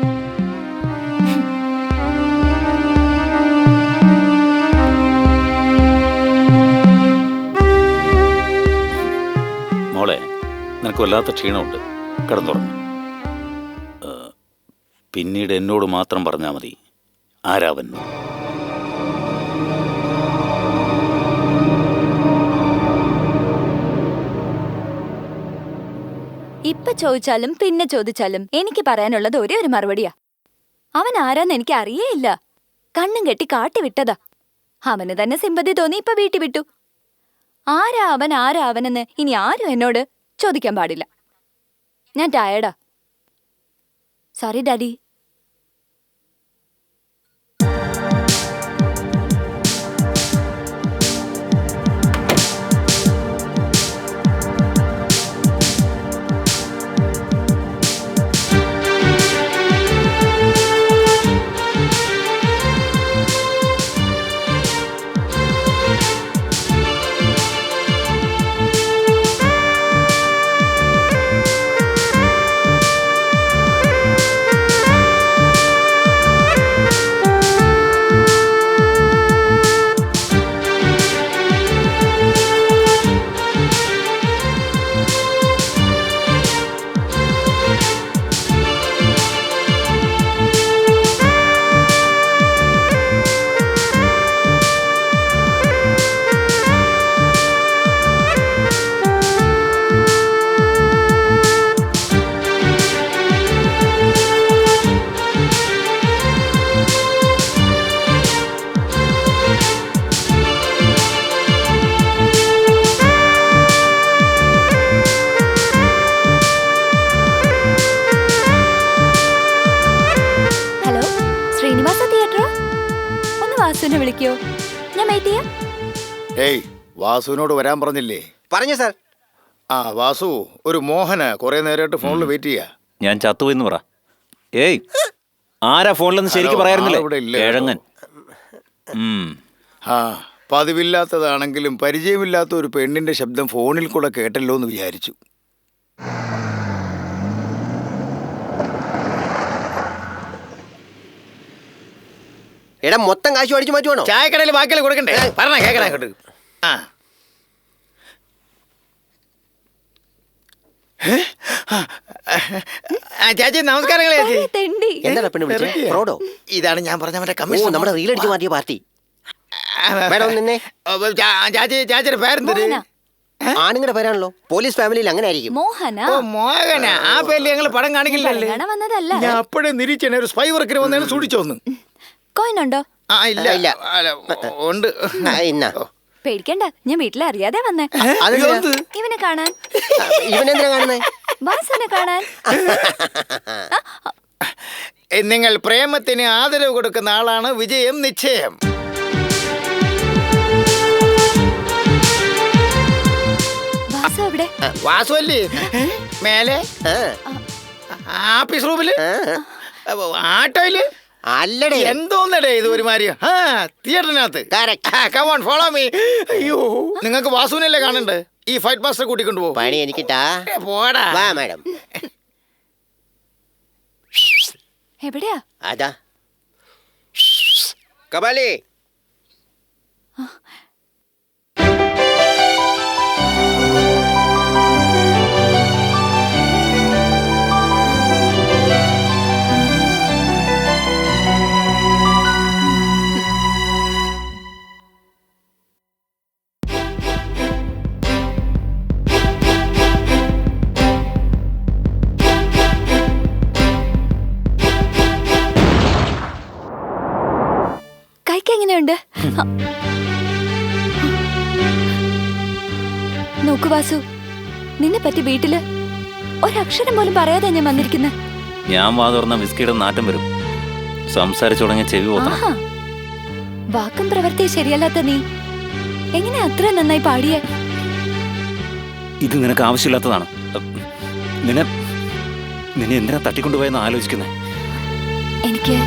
മോളെ, നിനക്ക് വല്ലാത്ത ക്ഷീണമുണ്ട്, കിടന്നുറങ്ങും. പിന്നീട് എന്നോട് മാത്രം പറഞ്ഞാൽ മതി ആരാവൻ. ഇപ്പൊ ചോദിച്ചാലും പിന്നെ ചോദിച്ചാലും എനിക്ക് പറയാനുള്ളത് ഒരേ ഒരു മറുപടിയാ. അവൻ ആരാന്ന് എനിക്ക് അറിയേയില്ല. കണ്ണും കെട്ടി കാട്ടി വിട്ടതാ. അവന് തന്നെ സിമ്പതി തോന്നി ഇപ്പൊ വീട്ടിൽ വിട്ടു. ആരാ അവനെന്ന് ഇനി ആരും എന്നോട് ചോദിക്കാൻ പാടില്ല. ഞാൻ ടയർഡാ. Sorry daddy. വിളിക്കോ? ഞാൻ വെയിറ്റ് ചെയ്യാം. ഏയ്, വാസുവിനോട് വരാൻ പറഞ്ഞില്ലേ? പറഞ്ഞു സാർ. ആ വാസു, ഒരു മോഹന കുറെ നേരമായിട്ട് ഫോണിൽ വെയിറ്റ് ചെയ്യാ. ഞാൻ ചത്തുപോയിന്ന് പറ. ഏയ്, ആരാ ഫോണിലെന്ന് ശരിക്കും പറയാറുന്നില്ലേ? കിഴങ്ങൻ. ആ, പതിവില്ലാത്തതാണെങ്കിലും പരിചയമില്ലാത്ത ഒരു പെണ്ണിന്റെ ശബ്ദം ഫോണിൽ കൂടെ കേട്ടല്ലോ എന്ന് വിചാരിച്ചു. എടാ, മൊത്തം കാശ് അടിച്ചു മാറ്റുവാണോ? ചായക്കടയിൽ ബാക്കിയിൽ കൊടുക്കണ്ടേ? പറഞ്ഞ കേക്കണേ അങ്ങോട്ട്. ആ ചേച്ചി, നമസ്കാരങ്ങൾ ചേച്ചി. എന്താണ് പെണ്ണ് വിളിച്ചത്? ഫ്രോഡോ? ഇതാണ് ഞാൻ പറഞ്ഞ മറ്റേ കമ്മീഷൻ, നമ്മുടെ റീൽ അടിച്ചു മാറ്റിയ പാർട്ടി. മേഡം നിന്നെ ചാച്ചിയുടെ പേരെന്തൊരു ആണുങ്ങളുടെ പേരാണല്ലോ. പോലീസ് ഫാമിലിയിൽ അങ്ങനെ ആയിരിക്കും. മോഹന. ഓ മോഹന, ആ പേരിൽ ഞങ്ങൾ പടം കാണിക്കില്ലല്ലേ? ഞാൻ അപ്പോഴേ നിരീക്ഷണ ഒരു സ്പൈ വർക്കിന് വന്നതിന് സൂക്ഷിച്ചോന്ന്. കോയിനുണ്ടോ? ആ ഇല്ല ഇല്ല, ഉണ്ട്. പേടിക്കണ്ട, ഞാൻ വീട്ടിൽ അറിയാതെ വന്നേ. ഇവനെ കാണാൻ. ഇവനെന്തിനാ കാണുന്നേ? വാസനെ കാണാൻ. നിങ്ങൾ പ്രേമത്തിന് ആദരവ് കൊടുക്കുന്ന ആളാണ്, വിജയം നിശ്ചയം. വാസു അല്ലേ മേലെ ആഫീസ് റൂമില് ആട്ടോയില്? അല്ലടേ, എന്തോന്നടേ ഇത് ഒരുമാതിരി. തിയേറ്ററിനകത്ത്. Come on follow me. അയ്യോ, നിങ്ങൾക്ക് വാസുവിനല്ലേ കാണണ്ടേ? ഈ ഫൈറ്റ് മാസ്റ്റർ കൂട്ടിക്കൊണ്ടു പോകും. പണി എനിക്കിട്ടാ. പോടാ. വാ മാഡം. എവിടെയാ? അതാ കപാലി. എങ്ങനെയുണ്ട്? നോക്കു വാസു, നിന്നെ പറ്റി വീട്ടില് ഒരക്ഷരം പോലും പറയാതെ ഞാൻ വന്നിരിക്കുന്നത്. ഞാൻ വാ തുറന്ന വിസ്കിയുടെ നാറ്റം വരും. സംസാരിച്ചു തുടങ്ങിയ ചെവി പോത്തണം. ആഹാ, വാക്കും പ്രവൃത്തിയും ശരിയല്ലാത്ത നീ എങ്ങനെ അത്ര നന്നായി പാടിയേ? ഇത് നിനക്ക് ആവശ്യമില്ലാത്തതാണ്. നിന്നെ നിന്നെ എന്തിനാ തട്ടിക്കൊണ്ടുപോയെന്ന് ആലോചിക്കുന്നേ? എനിക്ക്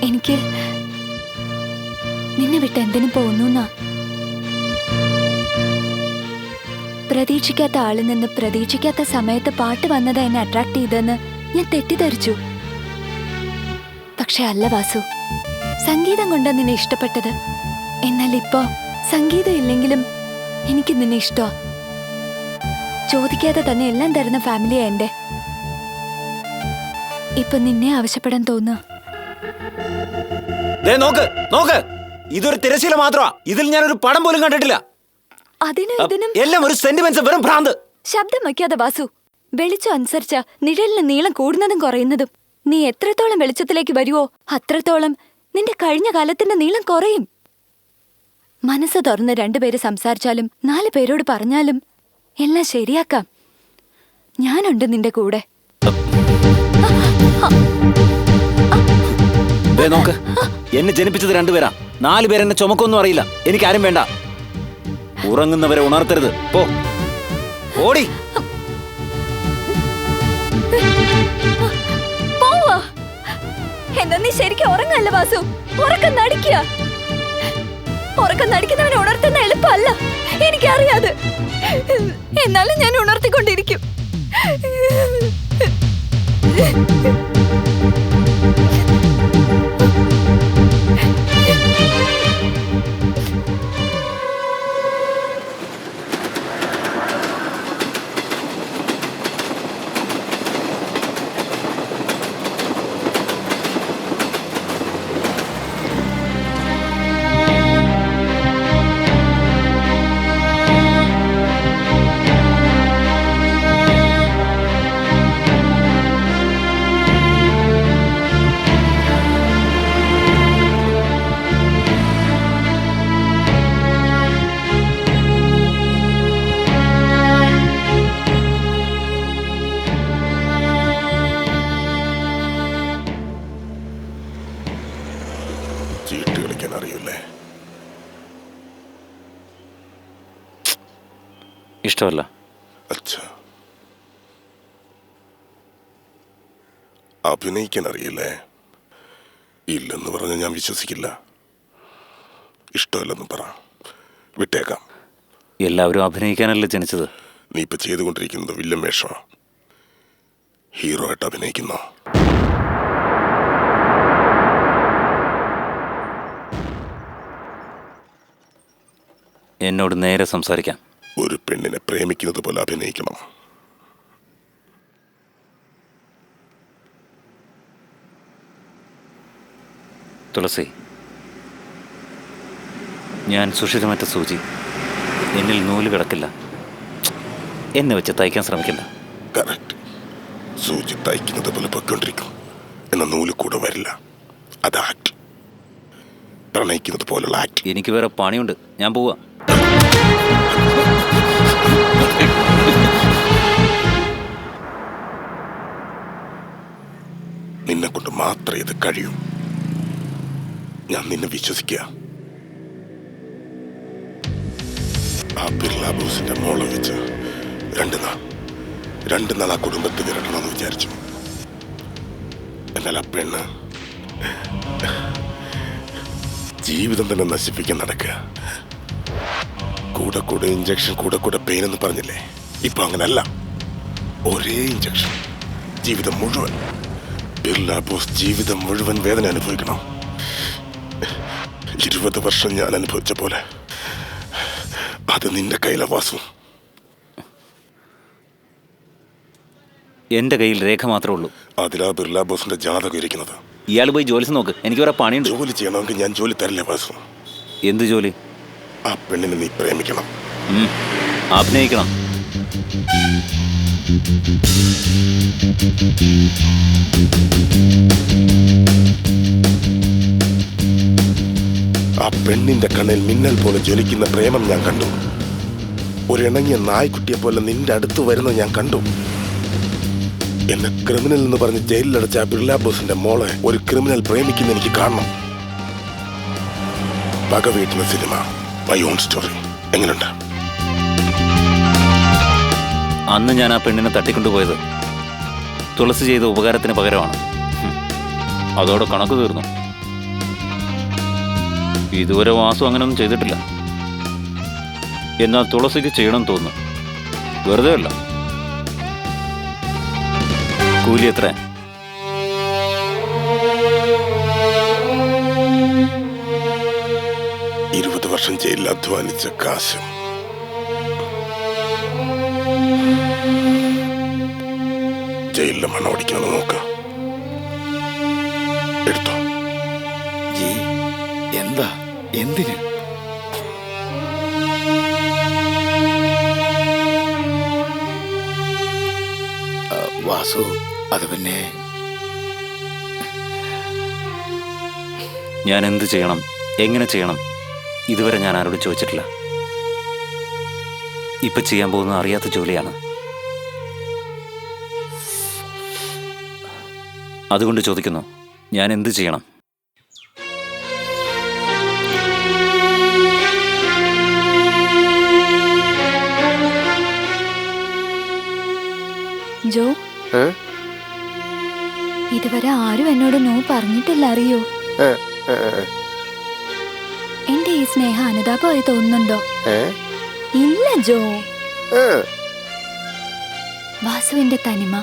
എനിക്ക് നിന്നെ വിട്ട് എന്തിനു പോകുന്നു? പ്രതീക്ഷിക്കാത്ത ആളിൽ നിന്ന് പ്രതീക്ഷിക്കാത്ത സമയത്ത് പാട്ട് വന്നത് എന്നെ അട്രാക്ട് ചെയ്തെന്ന് ഞാൻ തെറ്റിദ്ധരിച്ചു. പക്ഷെ അല്ല വാസു, സംഗീതം കൊണ്ട് നിന്നെ ഇഷ്ടപ്പെട്ടത്. എന്നാൽ ഇപ്പോ സംഗീതം ഇല്ലെങ്കിലും എനിക്ക് നിന്നെ ഇഷ്ടമാ. ചോദിക്കാതെ തന്നെ എല്ലാം തരുന്ന ഫാമിലിയാ എന്റെ. ഇപ്പൊ നിന്നെ ആവശ്യപ്പെടാൻ തോന്നുക. നോക്ക് നോക്ക്, ഇതൊരു തിരശ്ശീല മാത്രമാ. ഇതിൽ ഞാനൊരു പടം പോലും കണ്ടിട്ടില്ല. അതിനും ഇതിനും എല്ലാം ഒരു സെന്റിമെന്റ്സ്, വെറും ഭ്രാന്ത്. ശബ്ദം വയ്ക്കാതെ വാസു. വെളിച്ചം അനുസരിച്ച നിഴലിന് നീളം കൂടുന്നതും കുറയുന്നതും. നീ എത്രത്തോളം വെളിച്ചത്തിലേക്ക് വരുവോ അത്രത്തോളം നിന്റെ കഴിഞ്ഞ കാലത്തിന്റെ നീളം കുറയും. മനസ്സ് തുറന്ന് 2 പേര് സംസാരിച്ചാലും 4 പേരോട് പറഞ്ഞാലും എല്ലാം ശരിയാക്കാം. ഞാനുണ്ട് നിന്റെ കൂടെ. നോക്ക്, എന്നെ ജനിപ്പിച്ചത് 2 പേരാ. 4 പേരെന്നെ ചുമക്കൊന്നും അറിയില്ല. എനിക്കാരും വേണ്ട. ഉറങ്ങുന്നവരെ ഉണർത്തരുത്. പോ, ഓടി. പോവാ. എന്നാ നീ ശരിക്കും ഉറങ്ങല്ല വാസു. ഉറക്കം നടിക്കുക. ഉറക്കം നടിക്കുന്നവനെ ഉണർത്തുന്ന എളുപ്പമല്ല, എനിക്കറിയാതെ. എന്നാലും ഞാൻ ഉണർത്തിക്കൊണ്ടിരിക്കും. ചീട്ട് കളിക്കാൻ അറിയില്ലേ? ഇഷ്ടമല്ല. അച്ഛാ, അഭിനയിക്കാൻ അറിയില്ലേ? ഇല്ലെന്ന് പറഞ്ഞാൽ ഞാൻ വിശ്വസിക്കില്ല. ഇഷ്ടമല്ലെന്ന് പറ, വിട്ടേക്കാം. എല്ലാവരും അഭിനയിക്കാനല്ലേ ജനിച്ചത്. നീ ഇപ്പൊ ചെയ്തുകൊണ്ടിരിക്കുന്നത് വില്ലൻ വേഷമാ. ഹീറോ ആയിട്ട് അഭിനയിക്കുന്നോ? എന്നോട് നേരെ സംസാരിക്കാം. ഒരു പെണ്ണിനെ പ്രേമിക്കുന്നത് പോലെ അഭിനയിക്കണം. തുളസി, ഞാൻ സുഷിരമറ്റ സൂചി. എന്നിൽ നൂല് കിടക്കില്ല. എന്നെ വെച്ച് തയ്ക്കാൻ ശ്രമിക്കില്ല. കറക്റ്റ്. സൂചി തയ്ക്കുന്നത് പോലെ പൊയ്ക്കൊണ്ടിരിക്കും, എന്ന നൂല് കൂടെ വരില്ല. അത് ആക്ട്. പ്രണയിക്കുന്നത് പോലുള്ള ആക്ട്. എനിക്ക് വേറെ പണിയുണ്ട്, ഞാൻ പോവാ. നിന്നെ കൊണ്ട് മാത്രമേ ഇത് കഴിയൂ. ഞാൻ നിന്നെ വിശ്വസിക്കുക. ആ ബിർള ബോസിന്റെ മോളെ വെച്ച് 2 നാൾ ആ കുടുംബത്തിൽ വിരട്ടണമെന്ന് വിചാരിച്ചു. എന്നാൽ ആ പെണ്ണ് ജീവിതം തന്നെ നശിപ്പിക്കാൻ നടക്കുക. കൂടെ ഇഞ്ചക്ഷൻ, കൂടെ പെയിൻ എന്ന് പറഞ്ഞില്ലേ? ഇപ്പൊ അങ്ങനല്ല. ഒരേ ഇഞ്ചക്ഷൻ, ജീവിതം മുഴുവൻ. ബിർള ബോസ് ജീവിതം മുഴുവൻ വേദന അനുഭവിക്കണം. 20 വർഷം ഞാൻ അനുഭവിച്ച പോലെ. അത് നിന്റെ കയ്യിലെ വാസു. എന്റെ കയ്യിൽ രേഖ മാത്രമേ ഉള്ളൂ. അതിലാ ബിർള ബോസിന്റെ ജാതകം ഇരിക്കുന്നത്. ഇയാൾ പോയി ജോലി നോക്ക്, എനിക്ക് വേറെ പണിയുണ്ട്. ജോലി ചെയ്യണമെങ്കിൽ ഞാൻ ജോലി തരില്ല വാസു. എന്ത് ജോലി? ആ പെണ്ണിനെ നീ പ്രേമിക്കണം, അഭിനയിക്കണം. ആ പെണ്ണിന്റെ കണ്ണിൽ മിന്നൽ പോലെ ജ്വലിക്കുന്ന പ്രേമം ഞാൻ കണ്ടു. ഒരിണങ്ങിയ നായ്ക്കുട്ടിയെ പോലെ നിന്റെ അടുത്ത് വരുന്നത് ഞാൻ കണ്ടു. എന്നെ ക്രിമിനൽ എന്ന് പറഞ്ഞ് ജയിലിലടച്ച ആ ബിർല ബോസിന്റെ മോളെ ഒരു ക്രിമിനൽ പ്രേമിക്കുന്ന എനിക്ക് കാണണം. പക വീട്ടുന്ന സിനിമ മൈ ഓൺ സ്റ്റോറി എങ്ങനെയുണ്ട്? അന്ന് ഞാൻ ആ പെണ്ണിനെ തട്ടിക്കൊണ്ടുപോയത് തുളസി ചെയ്ത ഉപകാരത്തിന് പകരമാണ്. അതോടെ കണക്ക് തീർന്നു. ഇതുവരെ വാസു അങ്ങനെയൊന്നും ചെയ്തിട്ടില്ല. എന്നാൽ തുളസിക്ക് ചെയ്യണം തോന്നുന്നു. വെറുതെ അല്ല. കൂലി എത്ര? വർഷം ജയിലിൽ അധ്വാനിച്ച കാശ്. ജയിലിലെ മണം ഓടിക്കണമെന്ന് നോക്ക. എടുത്തോ. എന്താ? എന്തിന്? വാസു, അത് പിന്നെ ഞാൻ എന്ത് ചെയ്യണം, എങ്ങനെ ചെയ്യണം, ഇതുവരെ ഞാൻ ആരോടും ചോദിച്ചിട്ടില്ല. ഇപ്പൊ ചെയ്യാൻ പോകുന്ന അറിയാത്ത ജോലിയാണ്. അതുകൊണ്ട് ചോദിക്കുന്നു, ഞാൻ എന്ത് ചെയ്യണം? ജോ, ഇതുവരെ ആരും എന്നോട് നോ പറഞ്ഞിട്ടില്ല, അറിയോ? എന്റെ ഈ സ്നേഹ അനുതാപമായി തോന്നുന്നുണ്ടോ? ഇല്ല ജോ. വാസുവിന്റെ തനിമ,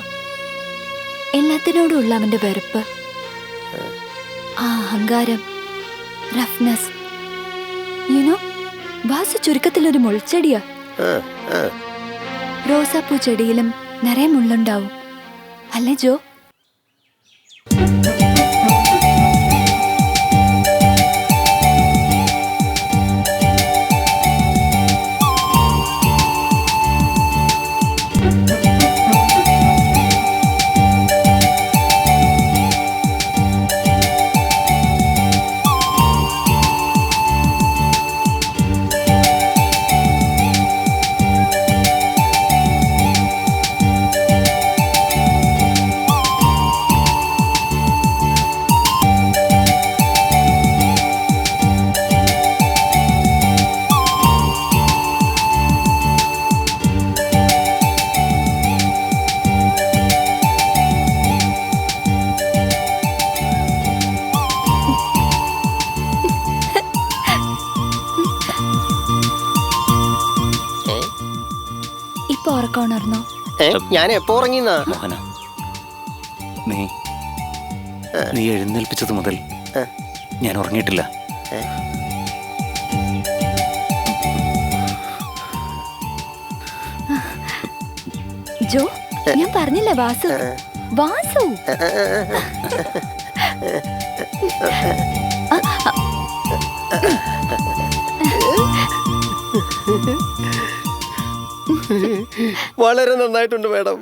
എല്ലാത്തിനോടുള്ള അവന്റെ വെറുപ്പ്, ആ അഹങ്കാരം, റഫ്നെസ്, യുനോ, വാസു ചുരുക്കത്തിലൊരു മുൾച്ചെടിയാ. റോസാപ്പൂ ചെടിയിലും നിറയെ മുള്ളുണ്ടാവും, അല്ലേ ജോ? ഞാൻ എപ്പോ ഉറങ്ങിന്നാ? മോഹന, നീ എഴുന്നേൽപ്പിച്ചത് മുതൽ ഞാൻ ഉറങ്ങിയിട്ടില്ല. ജോ, ഞാൻ പറഞ്ഞില്ല വാസു. വാസു വളരെ നന്നായിട്ടുണ്ട് മാഡം.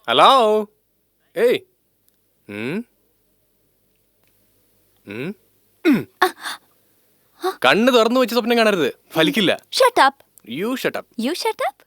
ഹലോ ഏയ് ഉം. ഉം. ഉം. കണ്ണ് തുറന്നു വെച്ച് സ്വപ്നം കാണരുത്, ഫലിക്കില്ല. Shut up. You shut up. You shut up.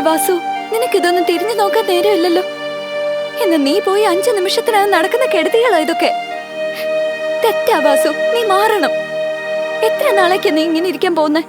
Vasu, നിനക്കിതൊന്നും തിരിഞ്ഞു നോക്കാൻ നേരമില്ലല്ലോ. എന്ന് നീ പോയി 5 നിമിഷത്തിനകം നടക്കുന്ന കെടുതികളാ ഇതൊക്കെ. തെറ്റാ വാസു, നീ മാറണം. എത്ര നാളേക്കാ നീ ഇങ്ങനെ ഇരിക്കാൻ പോകുന്നേ?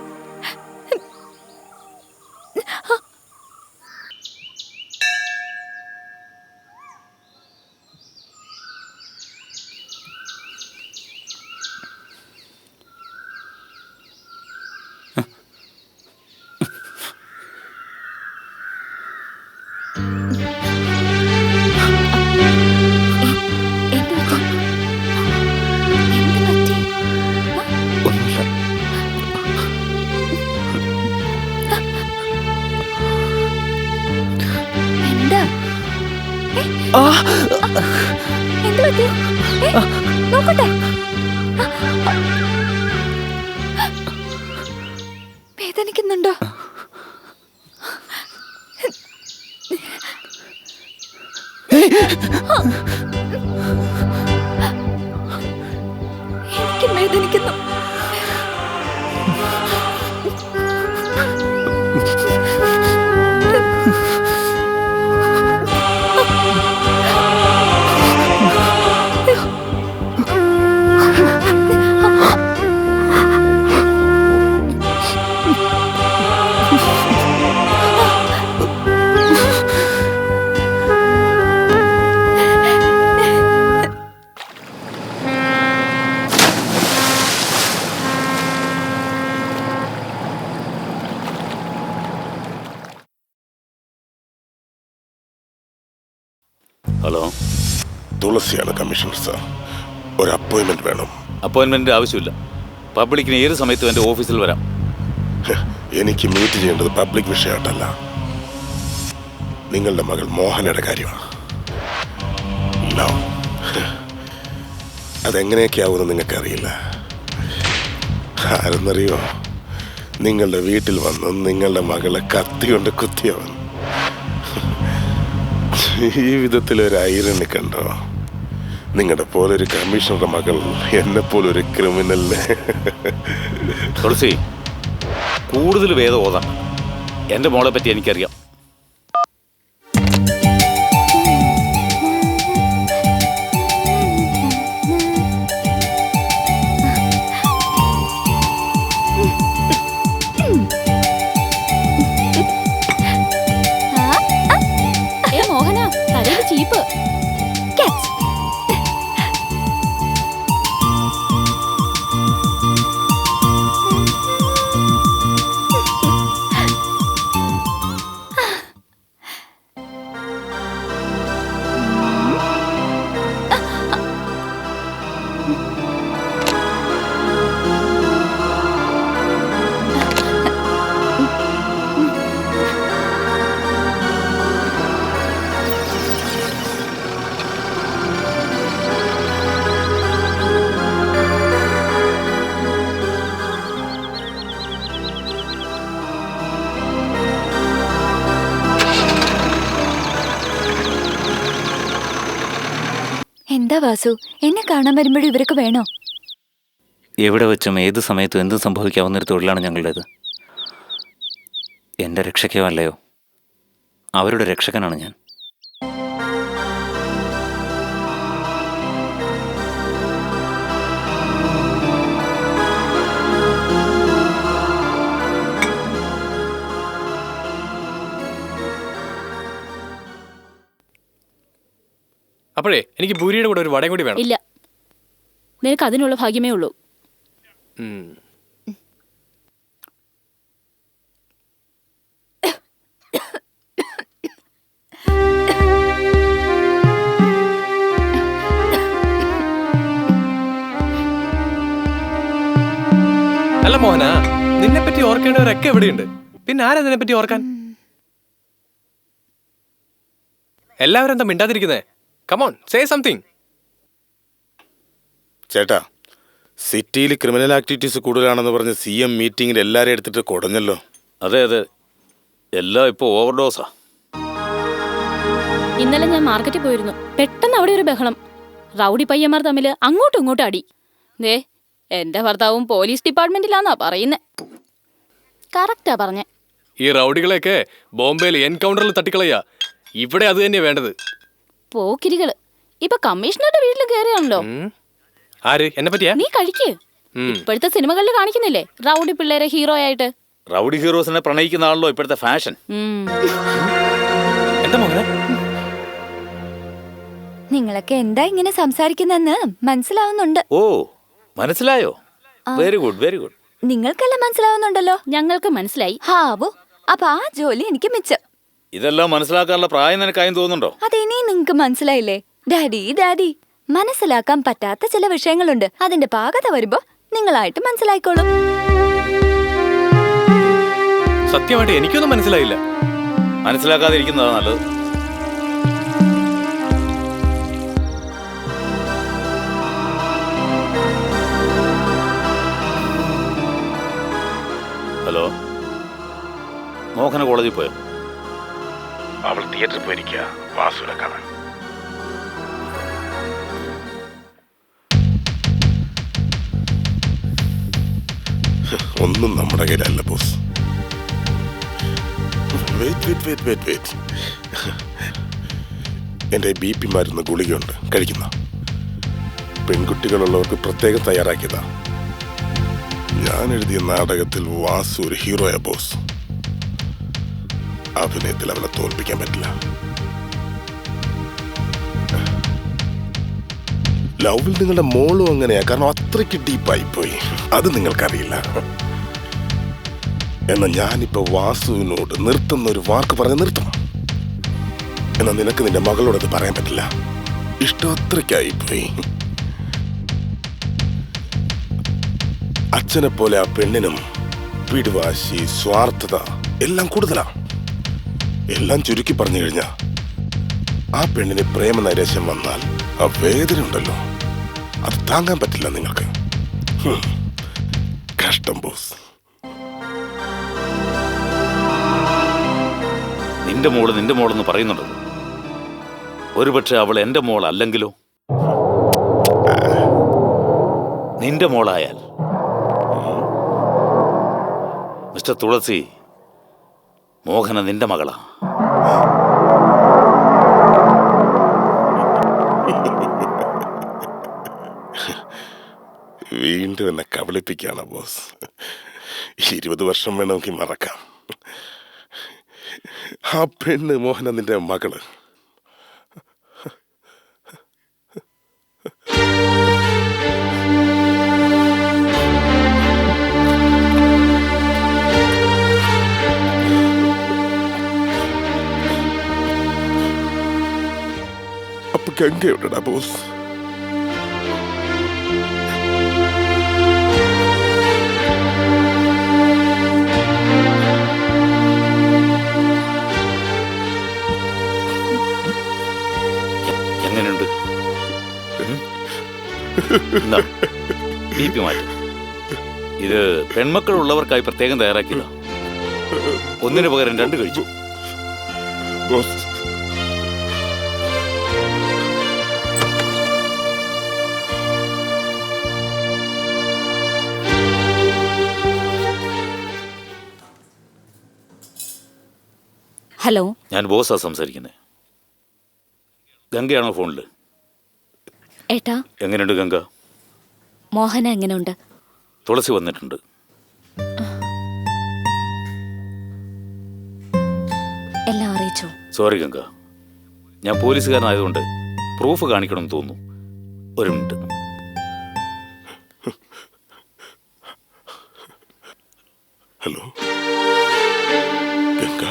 നോക്കട്ടെ, വേദനിക്കുന്നുണ്ടോ? എനിക്കും വേദനിക്കുന്നു. ഹലോ, തുളസിയാണ് കമ്മീഷണർ സാർ. ഒരു അപ്പോയിന്റ്മെന്റ് വേണം. അപ്പോയിന്റ്മെന്റ് ആവശ്യമില്ല. പബ്ലിക്കിന് ഏത് സമയത്തും എൻ്റെ ഓഫീസിൽ വരാം. എനിക്ക് മീറ്റ് ചെയ്യേണ്ടത് പബ്ലിക് വിഷയമായിട്ടല്ല, നിങ്ങളുടെ മകൾ മോഹനയുടെ കാര്യമാണ്. അതെങ്ങനെയൊക്കെ ആവുമെന്ന് നിങ്ങൾക്കറിയില്ല. ആരെന്നറിയോ? നിങ്ങളുടെ വീട്ടിൽ വന്ന് നിങ്ങളുടെ മകളെ കത്തി കൊണ്ട് കുത്തിയവൻ. ഈ വിധത്തിലൊരു ഐറണി കണ്ടോ? നിങ്ങളുടെ പോലൊരു കമ്മീഷണറുടെ മകൾ എന്നെ പോലൊരു ക്രിമിനലിനെ. തുളസി, കൂടുതൽ വേദം ഓതാം. എൻ്റെ മോളെ പറ്റി എനിക്കറിയാം. മോഹന, തലയിൽ ചീപ്പ്. എന്താ വാസു, എന്നെ കാണാൻ വരുമ്പോഴും ഇവരൊക്കെ വേണോ? എവിടെ വെച്ചും ഏത് സമയത്തും എന്തും സംഭവിക്കാവുന്നൊരു തൊഴിലാണ് ഞങ്ങളുടേത്. എൻ്റെ രക്ഷയ്ക്കോ അല്ലയോ, അവരുടെ രക്ഷകനാണ് ഞാൻ. അപ്പോഴേ എനിക്ക് പൂരിയുടെ കൂടെ ഒരു വടയും കൂടി വേണം. ഇല്ല, നിനക്ക് അതിനുള്ള ഭാഗ്യമേ ഉള്ളൂ. അല്ല മോഹന, നിന്നെ പറ്റി ഓർക്കേണ്ടവരൊക്കെ എവിടെയുണ്ട്? പിന്നെ ആരാ നിന്നെ പറ്റി ഓർക്കാൻ? എല്ലാവരും എന്താ മിണ്ടാതിരിക്കുന്നേ? Come on, say something. ചേട്ടാ, സിറ്റിയിൽ ക്രിമിനൽ ആക്ടിവിറ്റീസ് കൂടുതലാണെന്ന് പറഞ്ഞ് CM മീറ്റിംഗിൽ എല്ലാവരും എടുത്തിട്ട് കുടഞ്ഞല്ലോ. അതെ അതെ, എല്ലാം ഇപ്പോൾ ഓവർഡോസാ. ഇന്നലെ ഞാൻ മാർക്കറ്റിൽ പോയിരുന്നു. പെട്ടെന്ന് അവിടെ ഒരു ബഹളം. റൗഡി പയ്യന്മാർ തമ്മിൽ അങ്ങോട്ടും ഇങ്ങോട്ടും അടി. ദേ, എന്റെ ഭർത്താവും പോലീസ് ഡിപ്പാർട്ട്മെന്റിലാന്നാ പറയുന്നേ. കറക്റ്റാ പറഞ്ഞേ. ഈ റൗഡികളെയൊക്കെ ബോംബെയിൽ എൻകൗണ്ടറിൽ തട്ടിക്കളയാ. ഇവിടെ അത് തന്നെയാ വേണ്ടത്. പോക്കിരികള് ഇപ്പൊ കമ്മീഷണറുടെ വീട്ടിൽ കയറിയാണല്ലോ. ആര്? എന്നെ പറ്റിയാ? നീ കഴിക്ക്. ഇപ്പോഴത്തെ സിനിമകളിൽ കാണിക്കുന്നില്ലേ റൗഡി പിള്ളേരെ ഹീറോ ആയിട്ട്? റൗഡി ഹീറോസിനെ പ്രണയിക്കുന്നതാണല്ലോ ഇപ്പോഴത്തെ ഫാഷൻ. എന്താ മോഹന? നിങ്ങളൊക്കെ എന്താ ഇങ്ങനെ സംസാരിക്കുന്നെന്ന് മനസ്സിലാവുന്നുണ്ട്. ഓ, മനസ്സിലായോ? Very good, very good. നിങ്ങൾക്കെല്ലാം മനസ്സിലാവുന്നുണ്ടല്ലോ. ഞങ്ങൾക്ക് മനസ്സിലായി. ഹാവോ, അപ്പൊ ആ ജോലി എനിക്ക് മിച്ചം. ഇതെല്ലാം മനസ്സിലാക്കാനുള്ള പ്രായം നിനക്കായും തോന്നുന്നുണ്ടോ? അതെനി നിങ്ങക്ക് മനസ്സിലായില്ലേ? ഡാഡി ഡാഡി, മനസ്സിലാക്കാൻ പറ്റാത്ത ചില വിഷയങ്ങളുണ്ട്. അതിന്റെ പാകത വരുമ്പോ നിങ്ങളായിട്ട് മനസ്സിലായിക്കോളും. സത്യമായിട്ട് എനിക്കൊന്നും മനസ്സിലായില്ല. മനസ്സിലാക്കാതിരിക്കുന്നതാ നല്ലത്. ഹലോ, മോഹന കോളേജിൽ പോയോ? അവൾ തിയേറ്ററിൽ പോയിരിക്കുക വാസുവിനെ കാണാൻ. ഒന്നും നമ്മുടെ കയ്യിലല്ല ബോസ്. വെയിറ്റ്. എൻ്റെ BP മരുന്ന് ഗുളികയുണ്ട്, കഴിക്കുന്ന. പെൺകുട്ടികളുള്ളവർക്ക് പ്രത്യേകം തയ്യാറാക്കിയതാ. ഞാൻ എഴുതിയ നാടകത്തിൽ വാസു ഒരു ഹീറോയാ ബോസ്. അഭിനയത്തിൽ അവനെ തോൽപ്പിക്കാൻ പറ്റില്ല. ലവിൽ നിങ്ങളുടെ മോളും അങ്ങനെയാ, കാരണം അത്രയ്ക്ക് ഡീപ്പായി പോയി. അത് നിങ്ങൾക്കറിയില്ല. എന്നാൽ ഞാനിപ്പോ വാസുവിനോട് നിർത്തുന്ന ഒരു വാക്ക് പറഞ്ഞ് നിർത്തും. എന്നാൽ നിനക്ക് നിന്റെ മകളോടത് പറയാൻ പറ്റില്ല. ഇഷ്ടം അത്രയ്ക്കായി പോയി. അച്ഛനെ പോലെ ആ പെണ്ണിനും പിടിവാശി, സ്വാർത്ഥത എല്ലാം കൂടുതലാ. എല്ലാം ചുരുക്കി പറഞ്ഞു കഴിഞ്ഞാ ആ പെണ്ണിന് പ്രേമനൈരാശ്യം വന്നാൽ ആ വേദന ഉണ്ടല്ലോ, അത് താങ്ങാൻ പറ്റില്ല നിങ്ങൾക്ക്. കഷ്ടം ബോസ്. നിന്റെ മോളെന്ന് പറയുന്നുണ്ടല്ലോ. ഒരുപക്ഷെ അവൾ എന്റെ മോൾ അല്ലെങ്കിലോ? നിന്റെ മോളായാൽ മിസ്റ്റർ തുളസി, മോഹന നിന്റെ മകളാ. വീണ്ടും എന്നെ കബളിപ്പിക്കാണ് ബോസ്. 20 വർഷം വേണമെങ്കിൽ മറക്കാം. ആ പെണ്ണ് മോഹന നിന്റെ മകള്. അപ്പൊ ഗംഗ എവിടെടാ ബോസ്? എങ്ങനെയുണ്ട്? BP മാറ്റി. ഇത് പെൺമക്കൾ ഉള്ളവർക്കായി പ്രത്യേകം തയ്യാറാക്കിയതാ. ഒന്നിനു പകരം 2 കഴിച്ചു. ഹലോ, ഞാൻ ബോസാ സംസാരിക്കുന്നത്. ഗംഗയാണോ ഫോണിൽ? ഏട്ടാ. എങ്ങനെയുണ്ട് ഗംഗ? മോഹന എങ്ങനെയുണ്ട്? തുളസി വന്നിട്ടുണ്ട്. എല്ലാം അറിയിച്ചോ? സോറി ഗംഗ, ഞാൻ പോലീസുകാരനായതുകൊണ്ട് പ്രൂഫ് കാണിക്കണമെന്ന് തോന്നുന്നു. ഒരു മിനിറ്റ്. ഹലോ ഗംഗ,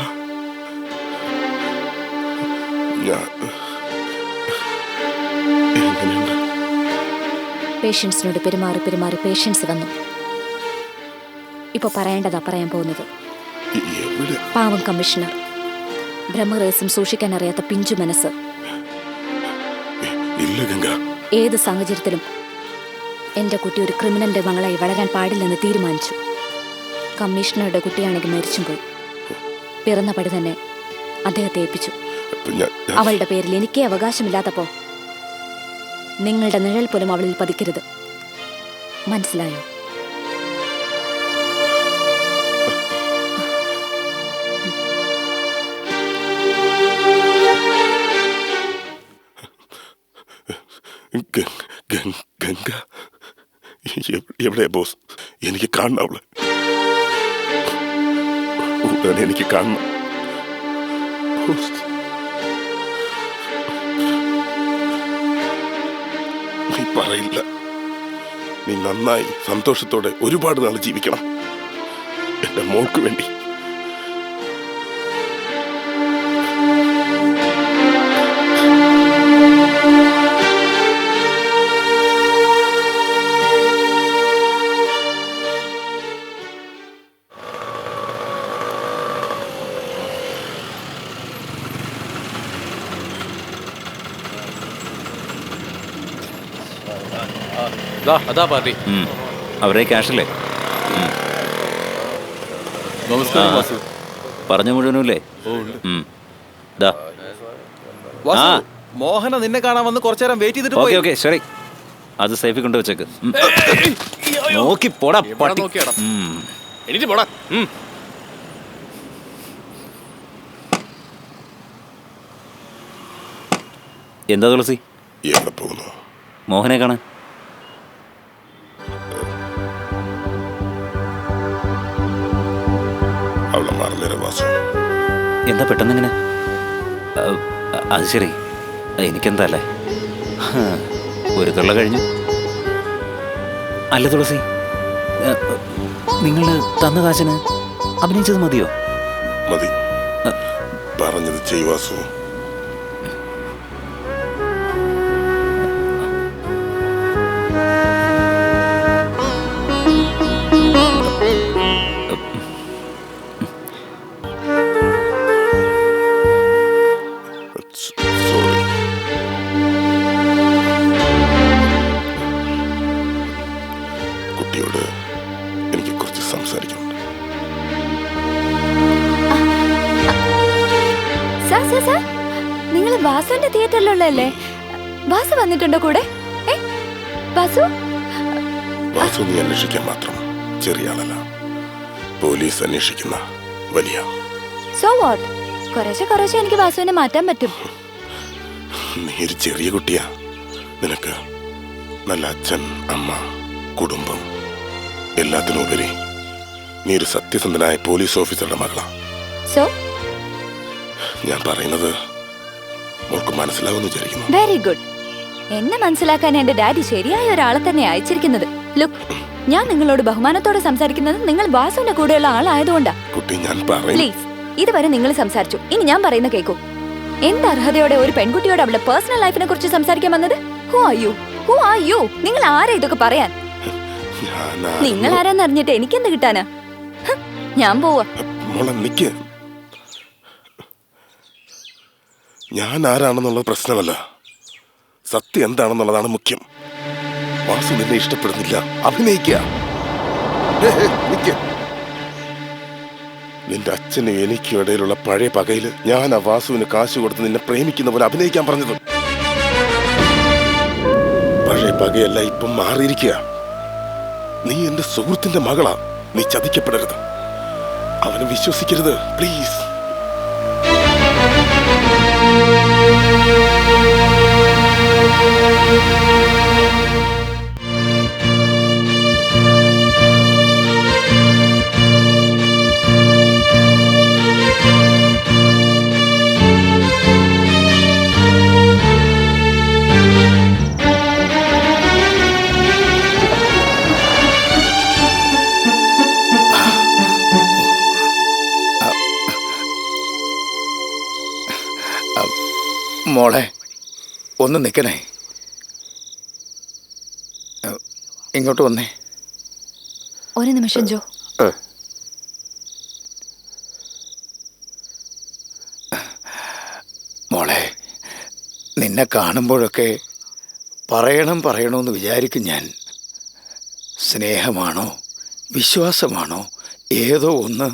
എങ്ങനെയുണ്ട്? പേഷ്യൻസിനോട് പെരുമാറി പെരുമാറി പേഷ്യൻസ് വന്നു. ഇപ്പൊ പറയേണ്ടതാ പറയാൻ പോകുന്നത്. പാവം കമ്മീഷണർ, ബ്രഹ്മരഹസ്യം സൂക്ഷിക്കാൻ അറിയാത്ത പിഞ്ചു മനസ്സ്. ഇല്ല ഗംഗ, ഏത് സാഹചര്യത്തിലും എന്റെ കുട്ടി ഒരു ക്രിമിനലിന്റെ മകളായി വളരാൻ പാടില്ലെന്ന് തീരുമാനിച്ചു. കമ്മീഷണറുടെ കുട്ടിയാണെങ്കിൽ മരിച്ചും പോയി. പിറന്ന പടി തന്നെ അദ്ദേഹത്തെ ഏൽപ്പിച്ചു. അവളുടെ പേരിൽ എനിക്കേ അവകാശമില്ലാത്തപ്പോ നിങ്ങളുടെ നിഴൽ പോലും അവളിൽ പതിക്കരുത്. മനസ്സിലായോ? ഗംഗ എവിടെയാ ബോസ്? എനിക്ക് കാണണം അവള്. ഉടനെ എനിക്ക് കാണണം. നീ പറയില്ല. നീ നന്നായി സന്തോഷത്തോടെ ഒരുപാട് നാൾ ജീവിക്കണം എന്റെ മോൾക്ക് വേണ്ടി. അതാ പാർട്ടി. അവരെ ക്യാഷല്ലേ? നമസ്കാരം വാസു. പറഞ്ഞ മുഴുവനുമില്ലേ? മോഹന നിന്നെ കാണാൻ വന്ന് കുറച്ചു നേരം വെയിറ്റ് ചെയ്തിട്ട് ഓക്കെ ഓക്കെ ശരി, അത് സേഫിൽ കൊണ്ട് വെച്ചേക്ക്. നോക്കി പോടാ പട്ടി. എണീറ്റ് പോടാ. എന്താ തുളസി? എവിടെ പോകുന്നു? മോഹനെ കാണാൻ. അവളെ മറന്നേരാ വാസു. എന്താ പെട്ടെന്ന് ഇങ്ങനെ? അത് ശരി, എനിക്കെന്താ അല്ലേ? ഒരു തൊള്ള കഴിഞ്ഞു. അല്ല തുളസി, നിങ്ങൾ തന്ന കാശിന് അഭിനയിച്ചത് മതിയോ? മതി, പറഞ്ഞത് ചെയ്യുവാസു. കുട്ടിയോട് എനിക്ക് കുറച്ച് സംസാരിക്കണം. നിങ്ങൾ വാസുവിന്റെ തിയേറ്ററിലുള്ളല്ലേ? വാസു വന്നിട്ടുണ്ടോ കൂടെ? വാസു വാസു നീ അന്വേഷിക്കാൻ മാത്രം ചെറിയ ആളല്ല, പോലീസ് അന്വേഷിക്കുന്ന വലിയ. So what? കുറേശ്ശെ എനിക്ക് വാസുവിനെ മാറ്റാൻ പറ്റും. നീ ഒരു ചെറിയ കുട്ടിയാ. നിനക്ക് നല്ല അച്ഛൻ, അമ്മ, കുടുംബം, എല്ലാത്തിനുപരി നീ ഒരു സത്യസന്ധനായ പോലീസ് ഓഫീസറുടെ മകളാ. സോ ഞാൻ പറയുന്നത് മോൾക്ക് മനസ്സിലാവുമെന്ന് വിചാരിക്കുന്നു. Very good. എന്നെ മനസ്സിലാക്കാൻ എന്റെ ഡാഡി ശരിയായ ഒരാളെ തന്നെ അയച്ചിരിക്കുന്നത്. ലുക്ക്, ഞാൻ നിങ്ങളോട് ബഹുമാനത്തോടെ സംസാരിക്കുന്നത് നിങ്ങൾ വാസുവിന്റെ കൂടെയുള്ള ആളായതുകൊണ്ടാ. കുട്ടി ഞാൻ പറയും. പ്ലീസ്, ഇതുവരെ നിങ്ങൾ സംസാരിച്ചു, ഇനി ഞാൻ പറയുന്ന കേൾക്കൂ. എന്ത് അർഹതയോടെ ഒരു പെൺകുട്ടിയോട് അവളുടെ പേഴ്സണൽ ലൈഫിനെ കുറിച്ച് സംസാരിക്കാൻ വന്നത്? Who are you? നിങ്ങൾ ആരാ ഇതൊക്കെ പറയാൻ? നിങ്ങൾ ആരാന്ന് അറിഞ്ഞിട്ട് എനിക്കെന്ത് കിട്ടാനാ? ഞാൻ പോവാ. ഞാൻ ആരാണെന്നുള്ളത് പ്രശ്നമല്ല, സത്യം എന്താണെന്നുള്ളതാണ് മുഖ്യം. വാസു നിന്നെ ഇഷ്ടപ്പെടുന്നില്ല, അഭിനയിക്കുക. നിന്റെ അച്ഛനും എനിക്കും ഇടയിലുള്ള പഴയ പകയില് ഞാൻ ആ വാസുവിന് കാശ് കൊടുത്ത് നിന്നെ പ്രേമിക്കുന്ന പോലെ അഭിനയിക്കാൻ പറഞ്ഞത്. പഴയ പകയല്ല, ഇപ്പം മാറിയിരിക്കുക. നീ എന്റെ സുഹൃത്തിന്റെ മകളാ. നീ ചതിക്കപ്പെടരുത്, അവനെ വിശ്വസിക്കരുത് പ്ലീസ്. മോളെ ഒന്ന് നിൽക്കണേ, ഇങ്ങോട്ട് വന്നേ. ഒരു നിമിഷം ജോ. മോളെ, നിന്നെ കാണുമ്പോഴൊക്കെ പറയണമെന്ന് വിചാരിക്കും ഞാൻ. സ്നേഹമാണോ വിശ്വാസമാണോ ഏതോ ഒന്ന്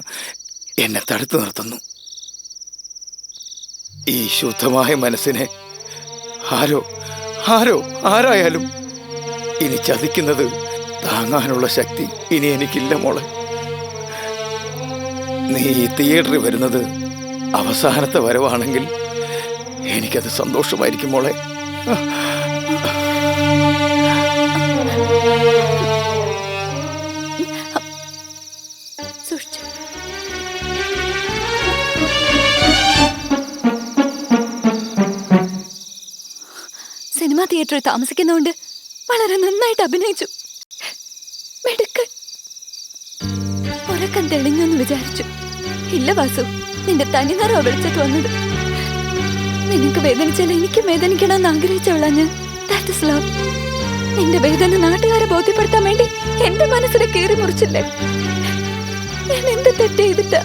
എന്നെ തടുത്തു നിർത്തുന്നു. ഈ ശുദ്ധമായ മനസ്സിനെ ആരായാലും ഇനി ചതിക്കുന്നത് താങ്ങാനുള്ള ശക്തി ഇനി എനിക്കില്ല മോളെ. നീ ഈ തിയേറ്ററിൽ വരുന്നത് അവസാനത്തെ വരവാണെങ്കിൽ എനിക്കത് സന്തോഷമായിരിക്കും മോളെ. സിനിമാ തിയേറ്ററിൽ താമസിക്കുന്നതുകൊണ്ട് വളരെ നന്നായിട്ട് അഭിനയിച്ചു. മെടുക്കൻ. ഉറക്കം തെളിഞ്ഞെന്ന് വിചാരിച്ചു. ഇല്ല വാസു, നിന്റെ തനിനിറ വെളിച്ചത്ത് വന്നത്. നിനക്ക് വേദനിച്ചാൽ എനിക്കും വേദനിക്കണമെന്ന് ആഗ്രഹിച്ചവളാ ഞാൻ. That is love. നിന്റെ വേദന നാട്ടുകാരെ ബോധ്യപ്പെടുത്താൻ വേണ്ടി എന്റെ മനസ്സിനെ കീറി മുറിച്ചില്ലേ? ഞാൻ എന്ത് തെറ്റ് ചെയ്തിട്ടാ?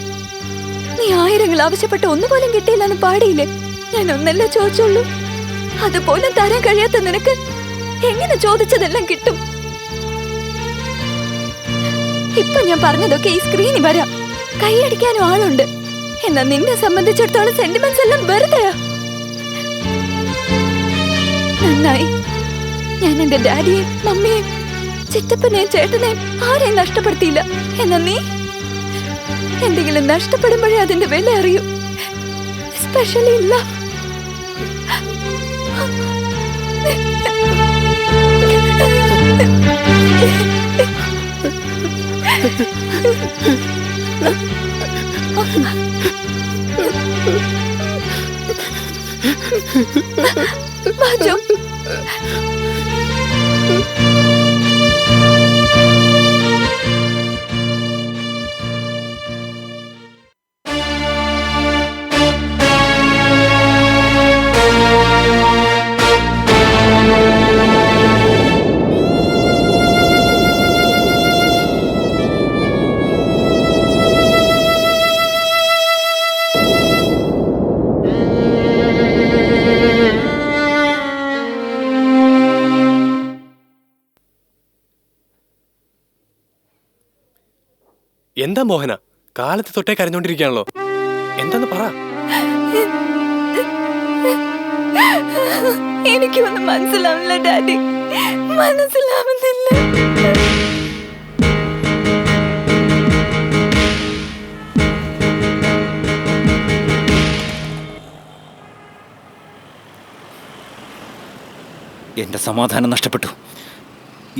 നീ ആയിരങ്ങൾ ആവശ്യപ്പെട്ട ഒന്നുപോലും കിട്ടിയില്ലെന്ന് പാടിയില്ലേ? ഞാൻ ഒന്നല്ലേ ചോദിച്ചുള്ളൂ. അതുപോലും തരാൻ കഴിയാത്ത നിനക്ക് എങ്ങനെ ചോദിച്ചതെല്ലാം കിട്ടും? ഇപ്പൊ ഞാൻ പറഞ്ഞതൊക്കെ ഈ സ്ക്രീനിൽ വരാം, കൈയടിക്കാനും ആളുണ്ട്. എന്നാ നിന്നെ സംബന്ധിച്ചിടത്തോളം സെന്റിമെന്റ്സ് എല്ലാം വെറുതെയാ. നന്നായി, ഞാൻ എന്റെ ഡാഡിയെയും മമ്മിയെയും ചിറ്റപ്പനെയും ചേട്ടനെയും ആരെയും നഷ്ടപ്പെടുത്തിയില്ല. എന്നാ നീ എന്തെങ്കിലും നഷ്ടപ്പെടുമ്പോഴേ അതിന്റെ വില അറിയൂ. സ്പെഷ്യലി ഇല്ല. ബാജു, എന്താ മോഹന, കാലത്ത് തൊട്ടേ കരഞ്ഞോണ്ടിരിക്കുകയാണല്ലോ, എന്താന്ന് പറ. എനിക്കൊന്നും മനസ്സിലാവില്ല ഡാഡി, മനസ്സിലാവുന്നില്ല. എന്റെ സമാധാനം നഷ്ടപ്പെട്ടു.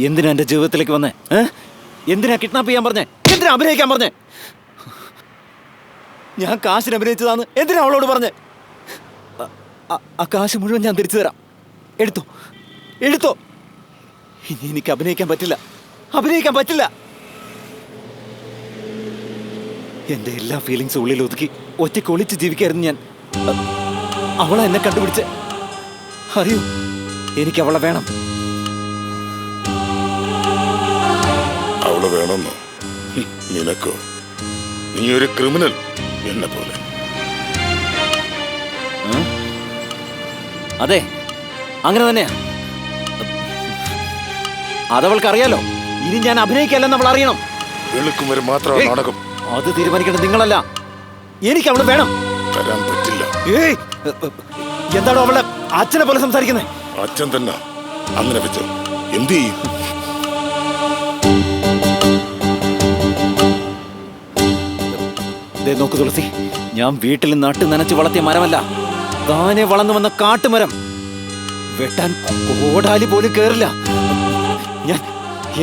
എന്തിനാ എന്റെ ജീവിതത്തിലേക്ക് വന്നേ? എന്തിനാ കിഡ്നാപ്പ് ചെയ്യാൻ പറഞ്ഞേ? എന്തിനാ അഭിനയിക്കാൻ പറഞ്ഞേ? ഞാൻ കാശിന് അഭിനയിച്ചതാന്ന് എന്തിനാ അവളോട് പറഞ്ഞേ? ആ കാശ് മുഴുവൻ ഞാൻ തിരിച്ചു തരാം. എടുത്തോ. ഇനി എനിക്ക് അഭിനയിക്കാൻ പറ്റില്ല. എന്റെ എല്ലാ ഫീലിങ്സും ഉള്ളിൽ ഒതുക്കി ഒറ്റയ്ക്ക് ഒളിച്ച് ജീവിക്കായിരുന്നു ഞാൻ. അവളെ എന്നെ കണ്ടുപിടിച്ച്. അറിയൂ, എനിക്ക് അവളെ വേണം. അവളെ വേണമെന്നോ? നിനക്കോ? നീ ഒരു ക്രിമിനൽ എന്നെ പോലെ. അതെ, അങ്ങനെ തന്നെയാ. അതവൾക്ക് അറിയാലോ. ഇനി ഞാൻ അഭിനയിക്കല്ലെന്ന് അവൾ അറിയണം. വെളുക്കും വരെ മാത്രമാണ് നാടകം. അത് തീരുമാനിക്കേണ്ടത് നിങ്ങളല്ല. എനിക്ക് അവളെ വേണം. തരാൻ പറ്റില്ല. എന്താണോ അവളെ അച്ഛനെ പോലെ സംസാരിക്കുന്നത്? അച്ഛൻ തന്നെ. അങ്ങനെ വെച്ചോ, എന്ത് ചെയ്യും? നോക്കു തുളസി, ഞാൻ വീട്ടിൽ നട്ട് നനച്ച് വളർത്തിയ മരമല്ല, താനെ വളർന്നു വന്ന കാട്ടുമരം. വെട്ടാൻ കോടാലി പോലും കേറില്ല.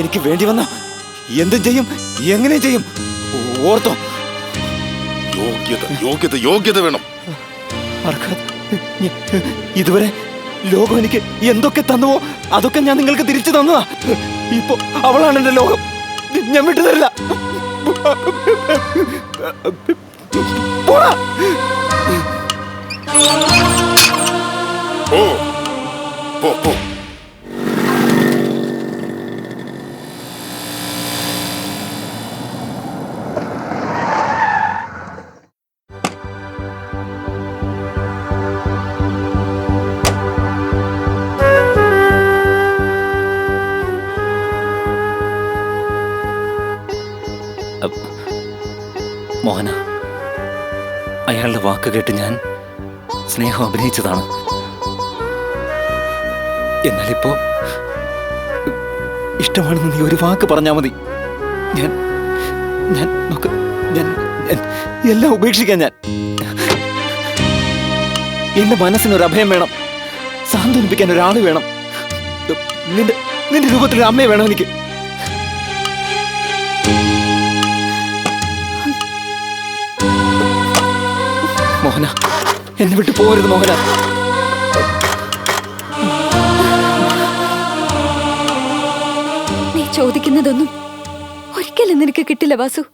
എനിക്ക് വേണ്ടി വന്ന എന്തും ചെയ്യും, എങ്ങനെ ചെയ്യും. ഓർത്തോ? യോഗ്യത വേണം. ഇതുവരെ ലോകം എനിക്ക് എന്തൊക്കെ തന്നുവോ അതൊക്കെ ഞാൻ നിങ്ങൾക്ക് തിരിച്ചു തന്നതാ. ഇപ്പൊ അവളാണ് എന്റെ ലോകം. ഞാൻ വിട്ടുതരില്ല. പോടാ. ഓ പോ പോ. മോഹന, അയാളുടെ വാക്ക് കേട്ട് ഞാൻ സ്നേഹം അഭിനയിച്ചതാണ്. എന്നാലിപ്പോ ഇഷ്ടമാണെന്ന് നീ ഒരു വാക്ക് പറഞ്ഞാൽ മതി. ഞാൻ ഞാൻ നോക്ക് ഞാൻ എല്ലാം ഉപേക്ഷിക്കാൻ. ഞാൻ എന്റെ മനസ്സിനൊരു അഭയം വേണം, സാന്ത്വനിപ്പിക്കാൻ ഒരാൾ വേണം. നിന്റെ രൂപത്തിലൊരു അമ്മയെ വേണം എനിക്ക്. മോഹന, എന്നെ വിട്ട് പോകരുത് മോഹന. നീ ചോദിക്കുന്നതൊന്നും ഒരിക്കലും നിനക്ക് കിട്ടില്ല വാസു.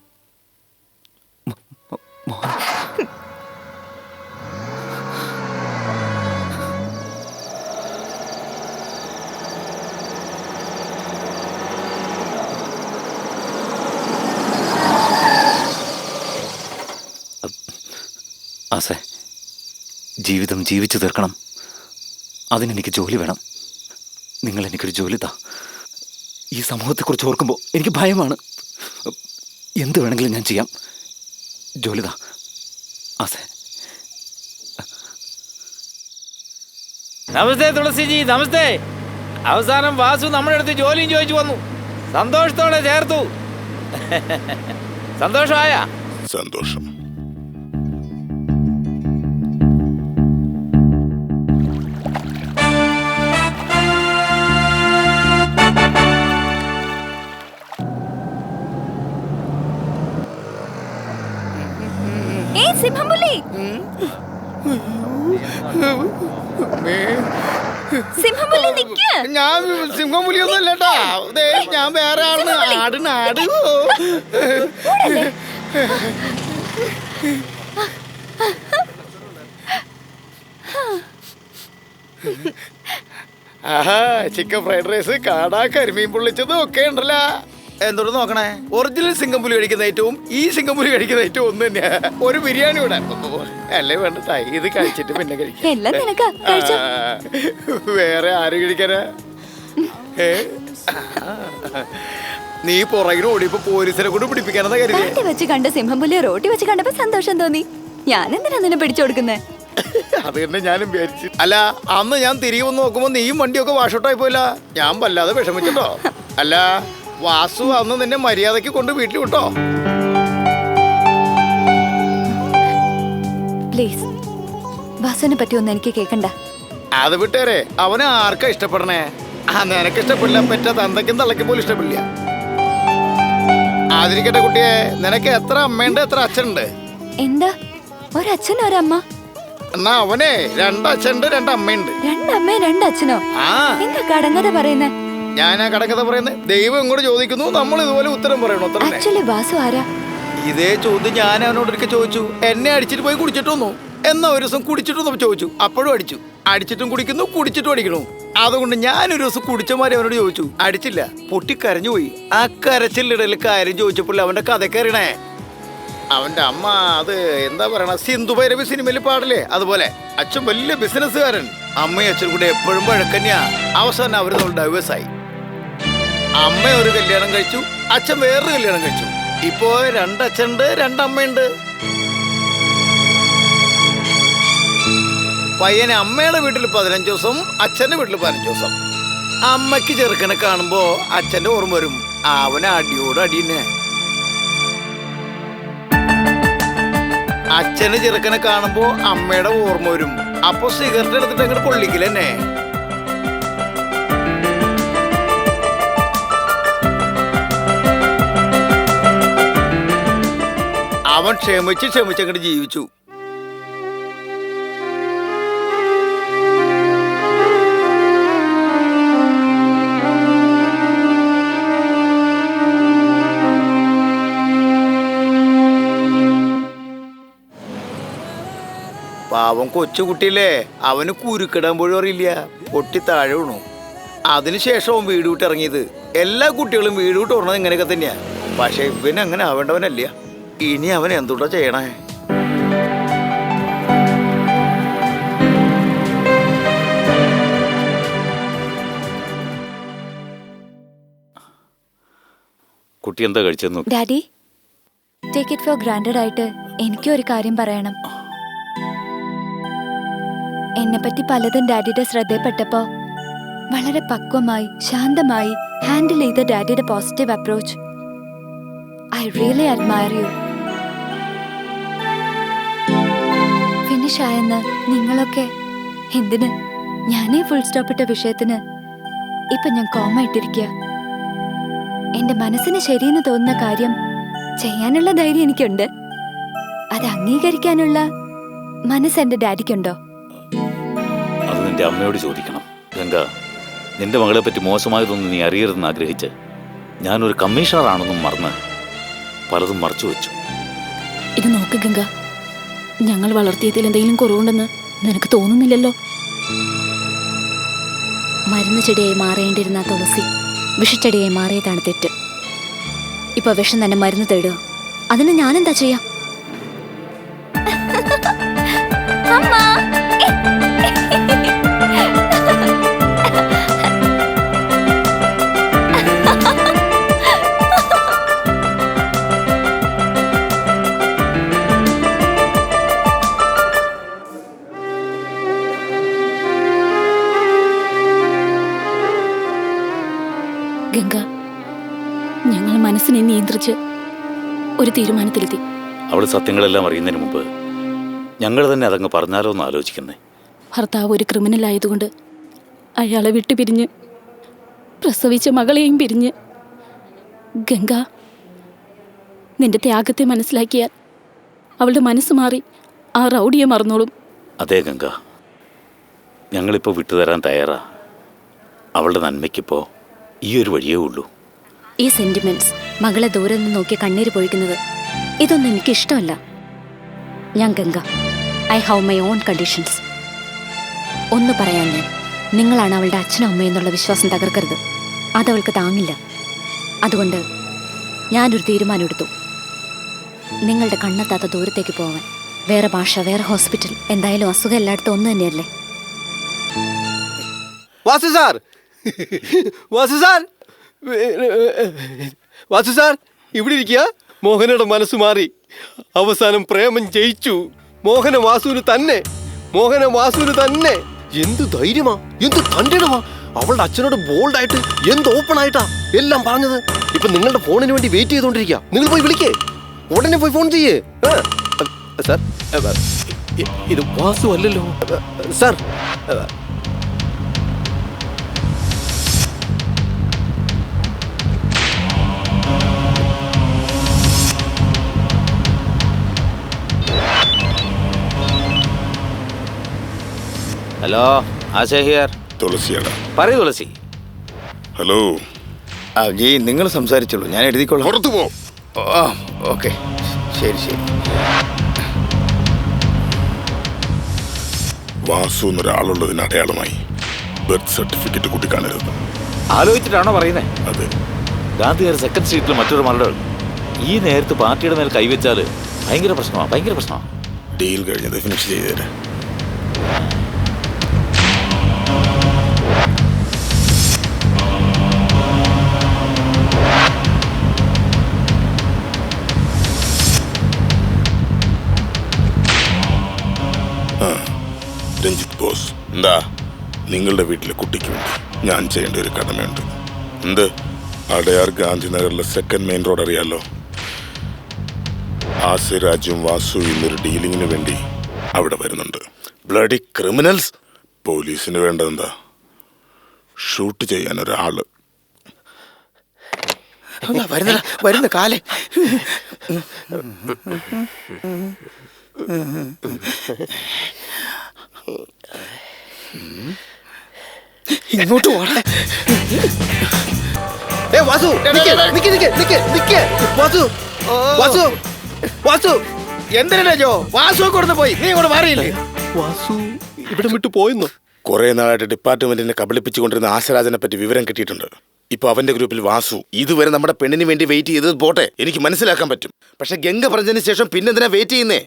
ആസേ, ജീവിതം ജീവിച്ചു തീർക്കണം. അതിനെനിക്ക് ജോലി വേണം. നിങ്ങൾ എനിക്കൊരു ജോലി താ. ഈ സമൂഹത്തെക്കുറിച്ച് ഓർക്കുമ്പോൾ എനിക്ക് ഭയമാണ്. എന്ത് വേണമെങ്കിലും ഞാൻ ചെയ്യാം. ജോലി താ ആസേ. നമസ്തേ തുളസിജി, നമസ്തേ. അവസാനം വാസു നമ്മുടെ അടുത്ത് ജോലിയും ചോദിച്ചു വന്നു. സന്തോഷത്തോടെ ചേർത്തു. സന്തോഷമായ? സന്തോഷം. സിംഹംപുലി, സിംഹംപുലി നിക്ക്. ഞാൻ സിംഹംപുലിയൊന്നും അല്ലട്ടാ, ഞാൻ വേറെ ആളാണ്. ആട്. ആഹാ, ചിക്കൻ ഫ്രൈഡ് റൈസ്, കാട, കരിമീൻ പൊള്ളിച്ചതും ഒക്കെ ഉണ്ടല്ലോ. എന്തോട് നോക്കണേ, ഒറിജിനൽ സിംഗപ്പുലി കഴിക്കുന്ന ഏറ്റവും ഈ സിംഗപ്പുലി കഴിക്കുന്ന ഏറ്റവും ഒന്ന് തന്നെയാ. ഒരു ബിരിയാണി ഇവിടെ അല്ലേ വേണ്ട. ഇത് കഴിച്ചിട്ട് പിന്നെ കഴിക്കാം. വേറെ ആര് കഴിക്കാനാ? നീ പുറകിന് ഓടിയപ്പോ പോലീസിനെ കൊണ്ട് പിടിപ്പിക്കാനെന്നാ കരുതി. വെച്ച് കണ്ട സിംഹംപുലിയെ റോട്ടി വെച്ച് കണ്ടപ്പോ സന്തോഷം തോന്നി. ഞാൻ എന്തിനാ നിന്നെ പിടിച്ചു കൊടുക്കുന്നേ? അത് തന്നെ ഞാനും വിചാരിച്ചു. അല്ല, അന്ന് ഞാൻ തിരികെ വന്ന് നോക്കുമ്പോ നീയും വണ്ടിയൊക്കെ വാഷൗട്ടായി പോയില്ല. ഞാൻ വല്ലാതെ വിഷമിച്ചിട്ടോ. അല്ല, വാസു അന്ന് നിന്നെ മര്യാദക്ക് കൊണ്ട് വീട്ടിൽ വിട്ടോ? പ്ലീസ്, വാസുവിനെ പറ്റി ഒന്നും എനിക്ക് കേൾക്കണ്ട. അത് വിട്ടേരെ, അവനെ ആർക്കാ ഇഷ്ടപ്പെടണേ? നിനക്ക് ഇഷ്ടപ്പെടില്ല, പറ്റ തന്തയ്ക്കും തള്ളയ്ക്കും പോലും ഇഷ്ടപ്പെടില്ല. ആതിരിക്കട്ടെ കുട്ടിയെ, നിനക്ക് എത്ര അമ്മയുണ്ട്, എത്ര അച്ഛനുണ്ട്? എന്താ, ഒരച്ഛനും ഒരമ്മ? എന്നാ അവനെ 2 അച്ഛനുണ്ട്, 2 അമ്മയുണ്ട്. 2 അമ്മയും 2 അച്ഛനോ? എന്താ കടങ്ങത പറയുന്നേ? ഞാനാ കടക്കഥ പറയുന്നത്. ദൈവം ഇങ്ങോട്ട് ചോദിക്കുന്നു, നമ്മൾ ഇതുപോലെ ഉത്തരം പറയണോ? ആക്ച്വലി വാസു ആരാ? ഇതേ ചോദ്യം ഞാൻ അവനോട് ഒരിക്കൽ ചോദിച്ചു. എന്നെ അടിച്ചിട്ട് പോയി കുടിച്ചിട്ടൊന്നു. എന്നാ ഒരു ദിവസം കുടിച്ചിട്ടൊന്നും ചോദിച്ചു. അപ്പോഴും അടിച്ചു. അടിച്ചിട്ടും കുടിക്കുന്നു, കുടിച്ചിട്ടും അടിക്കണു. അതുകൊണ്ട് ഞാനൊരു ദിവസം കുടിച്ചമാരി അവനോട് ചോദിച്ചു. അടിച്ചില്ല, പൊട്ടിക്കരഞ്ഞു പോയി. ആ കരച്ചിലിടയിൽ കാര്യം ചോദിച്ചപ്പോൾ അവന്റെ കഥയൊക്കെ അറിയണേ. അവന്റെ അമ്മ അത് എന്താ പറയണ, സിന്ധു ഭൈരവി സിനിമയിൽ പാടില്ലേ, അതുപോലെ. അച്ഛൻ വലിയ ബിസിനസ്സുകാരൻ, അമ്മയും അച്ഛനും കൂടെ എപ്പോഴും വഴക്കന്നെയാ. അവസാനം അവർ നമ്മൾ ഡൈവേഴ്സായി. അമ്മ ഒരു കല്യാണം കഴിച്ചു, അച്ഛൻ വേറൊരു കല്യാണം കഴിച്ചു. ഇപ്പോ 2 അച്ഛനുണ്ട്, 2 അമ്മയുണ്ട്. പയ്യന് അമ്മയുടെ വീട്ടിൽ 15 ദിവസം, അച്ഛന്റെ വീട്ടിൽ 15 ദിവസം. അമ്മയ്ക്ക് ചെറുക്കനെ കാണുമ്പോ അച്ഛന്റെ ഓർമ്മ വരും. അവന് അടിയോട് അടിയന്നെ. അച്ഛന് ചെറുക്കനെ കാണുമ്പോ അമ്മയുടെ ഓർമ്മ വരും. അപ്പൊ സിഗരറ്റ് എടുത്തിട്ട് അങ്ങോട്ട് കൊള്ളിക്കില്ലെന്നെ. അവൻ ക്ഷമിച്ചങ്ങോട്ട് ജീവിച്ചു. അവൻ കൊച്ചുകുട്ടിയില്ലേ, അവന് കുരുക്കിടാൻ പോലും അറിയില്ല, പൊട്ടി താഴെ വീണു. അതിനുശേഷം അവൻ വീട് വിട്ട് ഇറങ്ങിയത്. എല്ലാ കുട്ടികളും വീട് വിട്ട് ഓർണത് ഇങ്ങനെയൊക്കെ തന്നെയാ. പക്ഷെ ഇവന് അങ്ങനെ ആവേണ്ടവനല്ല. ഇനി അവൻ എന്തുട്ടാ ചെയ്യണേ? കുട്ടി എന്താ കഴിച്ചെന്നു? Daddy, take it for granted ആയിട്ട് എനിക്കും ഒരു കാര്യം പറയണം. എന്നെപ്പറ്റി പലതും ഡാഡിയുടെ ശ്രദ്ധയിൽപ്പെട്ടപ്പോ വളരെ പക്വമായി ശാന്തമായി ഹാൻഡിൽ ചെയ്ത ഡാഡിയുടെ positive approach, I really admire you. Finish ആയെന്ന് നിങ്ങളൊക്കെ എന്തിന്? ഞാനേ ഫുൾ സ്റ്റോപ്പ് ഇട്ട വിഷയത്തിന് ഇപ്പൊ ഞാൻ കോമ ഇട്ടിരിക്കുക. എന്റെ മനസ്സിന് ശരിയെന്ന് തോന്നുന്ന കാര്യം ചെയ്യാനുള്ള ധൈര്യം എനിക്കുണ്ട്. അത് അംഗീകരിക്കാനുള്ള മനസ്സ് എന്റെ ഡാഡിക്കുണ്ടോ? അത് നിന്റെ അമ്മയോട് ചോദിക്കണം. ഗംഗ, നിന്റെ മകളെ പറ്റി മോശമായതൊന്നും നീ അറിയരുതെന്ന് ആഗ്രഹിച്ച് ഞാനൊരു കമ്മീഷണറാണെന്നും മറന്ന് പലതും മറച്ചു വെച്ചു. ഇത് നോക്ക് ഗംഗ, ഞങ്ങൾ വളർത്തിയതിൽ എന്തെങ്കിലും കുറവുണ്ടെന്ന് നിനക്ക് തോന്നുന്നില്ലല്ലോ? മരുന്ന് ചെടിയായി മാറേണ്ടിരുന്ന തുളസി വിഷച്ചെടിയായി മാറിയതാണ് തെറ്റ്. ഇപ്പൊ വിഷം തന്നെ മരുന്ന് തേടുക. അതിന് ഞാനെന്താ ചെയ്യാ? ഗംഗ, ഞങ്ങൾ മനസ്സിനെ നിയന്ത്രിച്ച് ഒരു തീരുമാനത്തിലെത്തി. അവൾ സത്യങ്ങളെല്ലാം അറിയുന്നതിന് മുമ്പ് ഞങ്ങൾ തന്നെ അതങ്ങ് പറഞ്ഞാലോ എന്ന് ആലോചിക്കുന്നേ. ഭർത്താവ് ഒരു ക്രിമിനൽ ആയതുകൊണ്ട് അയാളെ വിട്ടുപിരിഞ്ഞ് പ്രസവിച്ച മകളെയും പിരിഞ്ഞ്, ഗംഗ, നിന്റെ ത്യാഗത്തെ മനസ്സിലാക്കിയാൽ അവളുടെ മനസ്സ് മാറി ആ റൗഡിയെ മറന്നോളും. അതേ ഗംഗ, ഞങ്ങളിപ്പോൾ വിട്ടുതരാൻ തയ്യാറാ. അവളുടെ നന്മയ്ക്കിപ്പോ ഈ ഒരു വഴിയേ ഉള്ളൂ. ഈ സെന്റിമെന്റ്സ്, മകളെ ദൂരെ നിന്ന് നോക്കി കണ്ണീര് പൊഴിക്കുന്നത്, ഇതൊന്നും എനിക്ക് ഇഷ്ടമല്ല. ഞാൻ Ganga, I have my own conditions. ഒന്ന് പറയാൻ ഞാൻ, നിങ്ങളാണ് അവളുടെ അച്ഛനും അമ്മയും എന്നുള്ള വിശ്വാസം തകർക്കരുത്. അതവൾക്ക് താങ്ങില്ല. അതുകൊണ്ട് ഞാനൊരു തീരുമാനം എടുത്തു. നിങ്ങളുടെ കണ്ണെത്താത്ത ദൂരത്തേക്ക് പോവാൻ. വേറെ ഭാഷ, വേറെ ഹോസ്പിറ്റൽ, എന്തായാലും അസുഖം എല്ലായിടത്തും ഒന്ന് തന്നെയല്ലേ. Vasu sir, Vasu sir, Vasu sir, ഇവിടെ ഇരിക്കുക. മോഹനയുടെ മനസ്സ് മാറി. അവസാനം പ്രേമം ജയിച്ചു. മോഹന വാസുവിന് തന്നെ, മോഹന വാസുവിന് തന്നെ. എന്ത് ധൈര്യമാ, എന്ത് തണ്ടിടമാ. അവളുടെ അച്ഛനോട് ബോൾഡായിട്ട്, എന്ത് ഓപ്പൺ ആയിട്ടാ എല്ലാം പറഞ്ഞത്. ഇപ്പൊ നിങ്ങളുടെ ഫോണിന് വേണ്ടി വെയിറ്റ് ചെയ്തോണ്ടിരിക്കുക. നിങ്ങൾ പോയി വിളിക്കേ, ഉടനെ പോയി ഫോൺ ചെയ്യേ. സാർ, ഇത് വാസു അല്ലല്ലോ സാർ. Hello, Asha here. തുളസിയാണ്. പറയൂ തുളസി. ഹലോ. ജി, നിങ്ങൾ സംസാരിച്ചോളൂ, ഞാൻ എഴുതിക്കോളാം. പുറത്തു പോ. ഓക്കെ, ശരി ശരി. വാസു എന്നൊരാളുള്ളതിന് അടയാളമായി ബർത്ത് സർട്ടിഫിക്കറ്റ് കുട്ടി കാണരുത്. ആലോചിച്ചിട്ടാണോ പറയുന്നേ? അതെ. ഗാന്ധിനഗർ സെക്കൻഡ് സ്ട്രീറ്റിൽ മറ്റൊരു മർഡർ. ഈ നേരത്ത് പാർട്ടിയുടെ മേൽ കൈവച്ചാല് ഭയങ്കര പ്രശ്നമാണ്, ഭയങ്കര പ്രശ്നമാണ്. ഡീൽ കഴിഞ്ഞത് ഫിനിഷ് ചെയ്തേരെ. രഞ്ജിത്ത് ബോസ്, എന്താ? നിങ്ങളുടെ വീട്ടിലെ കുട്ടിക്ക് വേണ്ടി ഞാൻ ചെയ്യേണ്ട ഒരു കടമയുണ്ട്. എന്ത്? അടയാർ ഗാന്ധിനഗറിലെ സെക്കൻഡ് മെയിൻ റോഡ് അറിയാലോ? ആസിരാജും വാസു ഇന്നൊരു ഡീലിങ്ങിന് വേണ്ടി അവിടെ വരുന്നുണ്ട്. Bloody criminals. പോലീസിന് വേണ്ടതെന്താ? ഷൂട്ട് ചെയ്യാൻ ഒരാള്. വരുന്ന കാലേ. ഇങ്ങോട്ട് പോടാ. വാസു, വാസു, വാസു, വാസു. എന്തിനാ ജോ? വാസു കൊടുത്ത് പോയി, നീ ഇങ്ങോട്ട് മാറിയില്ലേ? വാസു ഇവിടെ വിട്ടു പോയെന്നോ? കുറെ നാളായിട്ട് ഡിപ്പാർട്ട്മെന്റിനെ കബളിപ്പിച്ചുകൊണ്ടിരുന്ന ആശരാജനെ പറ്റി വിവരം കിട്ടിയിട്ടുണ്ട്. ഇപ്പൊ അവന്റെ ഗ്രൂപ്പിൽ വാസു ഇതുവരെ നമ്മുടെ പെണ്ണിന് വേണ്ടി വെയിറ്റ് ചെയ്തത് പോട്ടെ, എനിക്ക് മനസ്സിലാക്കാൻ പറ്റും. പക്ഷെ ഗംഗ പറഞ്ഞതിന് ശേഷം പിന്നെന്തിനാ വെയിറ്റ് ചെയ്യുന്നേ?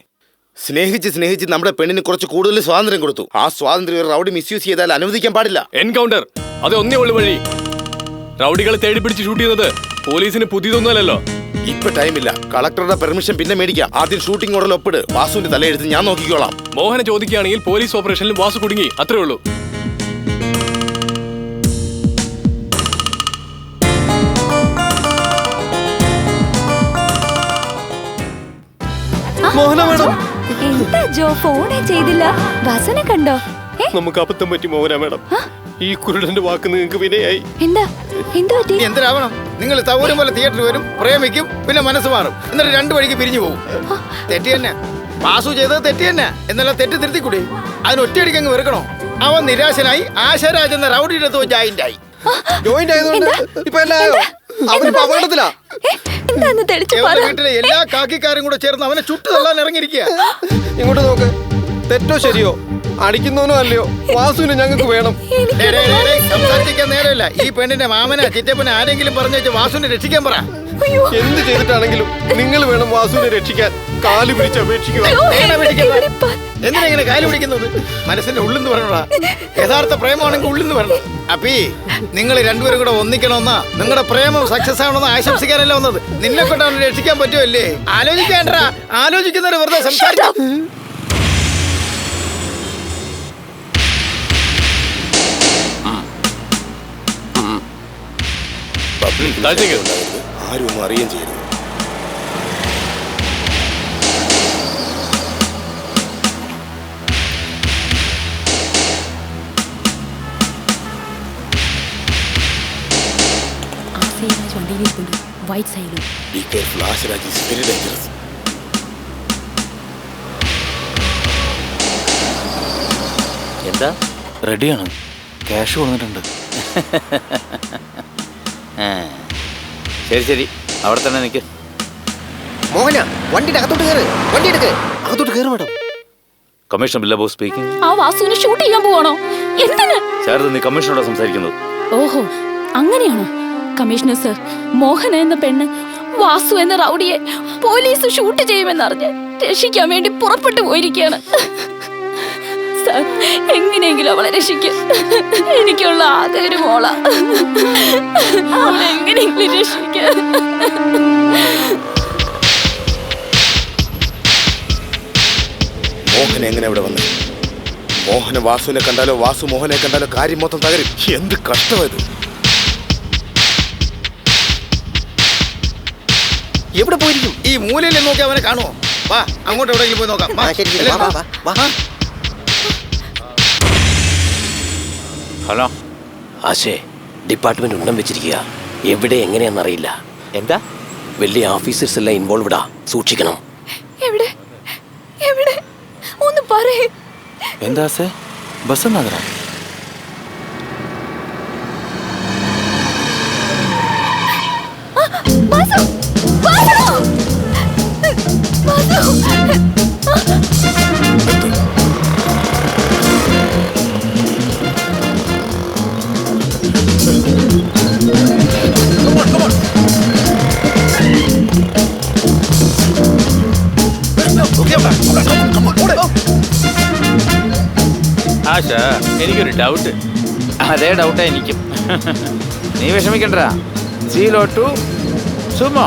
സ്നേഹിച്ച് നമ്മുടെ പെണ്ണിന് കുറച്ച് കൂടുതൽ സ്വാതന്ത്ര്യം കൊടുത്തു. ആ സ്വാതന്ത്ര്യം ഒരു റൗഡി മിസ്യൂസ് ചെയ്താൽ അനുവദിക്കാൻ പാടില്ല. എൻകൗണ്ടർ അത് ഒന്നേ ഉള്ളു വഴി. റൗഡികളെ തേടി പിടിച്ച് ഷൂട്ട് ചെയ്യുന്നത് പോലീസിന് പുതിയതൊന്നുമല്ലല്ലോ. ഇപ്പൊ ടൈമില്ല. കളക്ടറുടെ പെർമിഷൻ പിന്നെ മേടിക്കാം. ആദ്യം ഷൂട്ടിംഗ് ഓർഡർ ഒപ്പിട്. വാസുവിന്റെ തലയെടുത്ത് ഞാൻ നോക്കിക്കോളാം. മോഹനെ ചോദിക്കുകയാണെങ്കിൽ പോലീസ് ഓപ്പറേഷനിൽ വാസു കുടുങ്ങി, അത്രേ ഉള്ളൂ. മോഹന മേഡം, എന്താ ജോ ഫോണേ ചെയ്തില്ല? വസന കണ്ടോ? നമുക്ക് അബദ്ധം പറ്റി മോഹന മേഡം. ഈ കുരുടന്റെ വാക്ക് നിങ്ങൾക്ക് വിനയായി. എന്താ എന്ത് പറ്റി? എന്തിനാവണം? നിങ്ങൾ സൗകര്യം പോലെ തിയേറ്ററിൽ വരും, പ്രേമിക്കും, പിന്നെ മനസ്സ് മാറും, എന്നിട്ട് രണ്ടു വഴിക്ക് പിരിഞ്ഞു പോകും. തെറ്റി തന്നെ വാസു ചെയ്തത്, തെറ്റി തന്നെ. എന്നാലും തെറ്റ് തിരുത്തിക്കൂടി? അതിന് ഒറ്റയടിക്ക് അങ്ങ് വെറുക്കണോ? അവൻ നിരാശനായി ആശാരാജ് എന്ന റൗഡിയുടെ അടുത്ത് ജോയിന്റ് ആയി. ജോയിന്റ് ആയതുകൊണ്ട് ഇപ്പൊ എല്ലായോ? അവനിപ്പോ അപകടത്തിലാ. വീട്ടിലെ എല്ലാ കാക്കിക്കാരും കൂടെ ചേർന്ന് അവനെ ചുട്ടു തള്ളാൻ ഇറങ്ങിയിരിക്കുക. ഇങ്ങോട്ട് നോക്ക്. തെറ്റോ ശരിയോ, അടിക്കുന്നവനോ അല്ലയോ, വാസുവിനെ ഞങ്ങൾക്ക് വേണം. സംസാരിക്കാൻ നേരമില്ല. ഈ പെണ്ണിന്റെ മാമന ചിറ്റപ്പനെ ആരെങ്കിലും പറഞ്ഞു വാസുവിനെ രക്ഷിക്കാൻ പറ. എന്ത് ചെയ്തിട്ടാണെങ്കിലും നിങ്ങൾ വേണം വാസുവിനെ രക്ഷിക്കാൻ. കാല് പിടിച്ച് അപേക്ഷിക്കുക. എന്തിനാ കാല് പിടിക്കുന്നത്? മനസ്സിന്റെ ഉള്ളിന്ന് പറഞ്ഞോടാ. യഥാർത്ഥ പ്രേമമാണെങ്കിൽ ഉള്ളിന്ന് വരണം. അപ്പീ നിങ്ങൾ രണ്ടുപേരും കൂടെ ഒന്നിക്കണമെന്നാ, നിങ്ങളുടെ പ്രേമം സക്സസ് ആവണമെന്ന് ആശംസിക്കാനല്ല വന്നത്. നിന്നെ കൊണ്ട് അവനെ രക്ഷിക്കാൻ പറ്റുമല്ലേ? ആലോചിക്കാണ്ടാ. ആലോചിക്കുന്നവര് വെറുതെ സംസാരിക്കാം. ആരും ഒന്നും അറിയാൻ ചെയ്യരുത്. വൈറ്റ് സൈഡിൽ Be careful, ആശരാജ് is very dangerous. എന്താ റെഡിയാണ്? ക്യാഷ് കൊടുത്തിട്ടുണ്ട്. ശരി ശരി, അവിടെ തന്നെ നിൽക്ക്. മോഹന, വണ്ടിയുടെ അകത്തോട്ട് കയറ്. വണ്ടി എടുക്ക്. അകത്തോട്ട് കയറി മേഡം. Commissioner ബില്ലബോ speaking. ആ വാസുവിനെ ഷൂട്ട് ചെയ്യാൻ പോവാണോ? എന്തിന്? ശാരദ, നീ കമ്മീഷണറോട് സംസാരിക്കുന്നത്. ഓഹോ, അങ്ങനെയാണോ? കമ്മീഷണർ സർ, മോഹന എന്ന പെണ്ണ് വാസു എന്ന റൗഡിയെ പോലീസ് ഷൂട്ട് ചെയ്യുമെന്നറിഞ്ഞ് രക്ഷിക്കാൻ വേണ്ടി പുറപ്പെട്ടു പോയിരിക്കുകയാണ്. സർ, എങ്ങനെയെങ്കിലും അവളെ രക്ഷിക്കും. എനിക്കുള്ള ആകെ ഒരു മോള. അവളെ എങ്ങനെയെങ്കിലും രക്ഷിക്കാൻ. മോഹൻ എങ്ങനെ ഇവിടെ വന്നു? മോഹന വാസുവിനെ കണ്ടാലോ വാസു മോഹനെ കണ്ടാലോ കാര്യം മൊത്തം തകരും. എന്ത് കഷ്ടമായത്! എവിടെ പോയിരിക്കും? ഈ മൂലയിൽ നോക്കി അവനെ കാണുമോ? വാ, അങ്ങോട്ട് എവിടെയെങ്കിലും പോയി നോക്കാം. ഹലോ ആശേ, ഡിപ്പാർട്ട്മെന്റ് ഉന്നം വെച്ചിരിക്കുക. എവിടെ എങ്ങനെയാണെന്നറിയില്ല. എന്താ? വലിയ ഓഫീസേഴ്സ് എല്ലാം ഇൻവോൾവ്ഡാ, സൂക്ഷിക്കണം. എവിടെ എവിടെ ഒന്ന് പറയേ. എന്താ ബസ് നഗര? ആശ, എനിക്കൊരു ഡൗട്ട്. അതേ ഡൗട്ടാ എനിക്കും. നീ വിഷമിക്കണ്ട. സീലോ ടു സുമോ.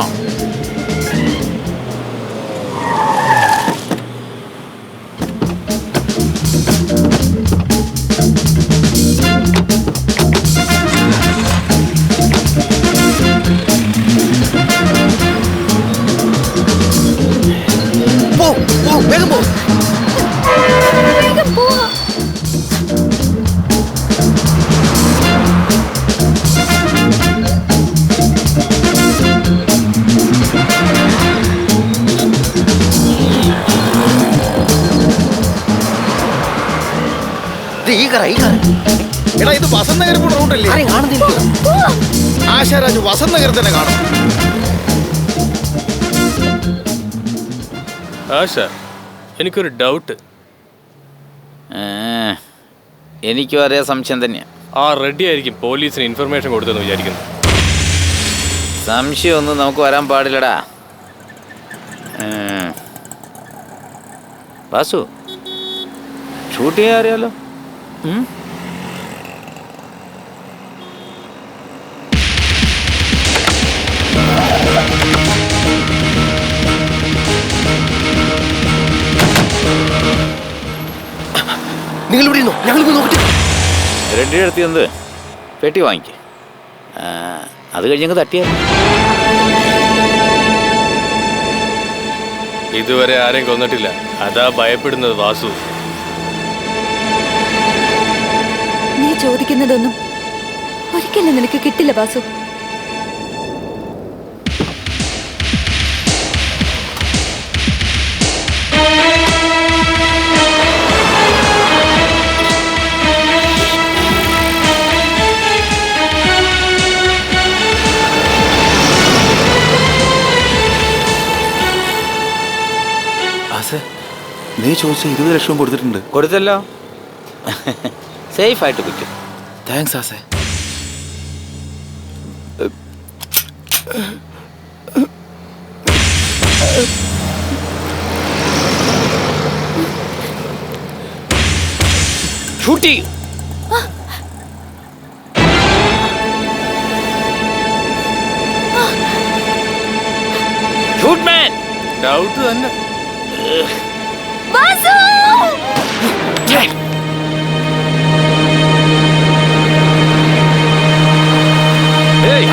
വേഗം പോ. എടാ, ഇത് വസന്ത് നഗർ റൂട്ടല്ലേ? ആശാരാജ് വസന്ത് നഗർ തന്നെ കാണും. ആശ, എനിക്കൊരു ഡൗട്ട്. എനിക്കും അതേ സംശയം തന്നെയാണ്. ആ റെഡി ആയിരിക്കും പോലീസിന് ഇൻഫർമേഷൻ കൊടുത്തെന്ന് വിചാരിക്കുന്നു. സംശയമൊന്നും നമുക്ക് വരാൻ പാടില്ലടാ. വാസു, ഷൂട്ട് ചെയ്യാൻ അറിയാലോ? നിങ്ങൾ ഇവിടെ ഇരുന്നോ, ഞങ്ങൾ പോയി നോക്കട്ടെ. റെഡി എടുത്തി എന്ത് പെട്ടി വാങ്ങിക്കേ. അത് കഴിഞ്ഞങ്ങ് തട്ടിയാ. ഇതുവരെ ആരെയും കൊന്നിട്ടില്ല, അതാ ഭയപ്പെടുന്നത് വാസു. നീ ചോദിക്കുന്നതൊന്നും ഒരിക്കലും നിനക്ക് കിട്ടില്ല ബാസു. നീ ചോദിച്ച 20 ലക്ഷം കൊടുത്തിട്ടുണ്ട്. കൊടുത്തല്ലോ, സേഫ് ആയിട്ട് കിട്ടും. താങ്ക്സ് ആസേ. ഷൂട്ടി ഷൂട്ട്മാൻ. ഡൗട്ട് തന്നെ.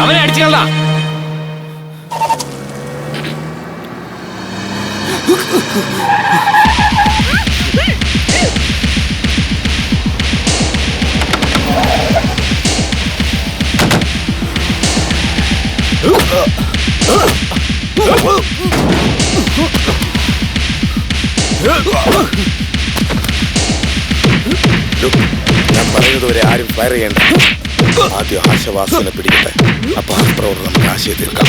അവനെ അടിച്ചുകള. ഞാൻ പറയുന്നതുവരെ ആരും ഫയർ ചെയ്യണ്ട. ആദ്യം ആശവാസനെ പിടിക്കട്ടെ, അപ്പൊ ആ പ്രവർത്തനം നമുക്ക് ആശയം തീർക്കാം.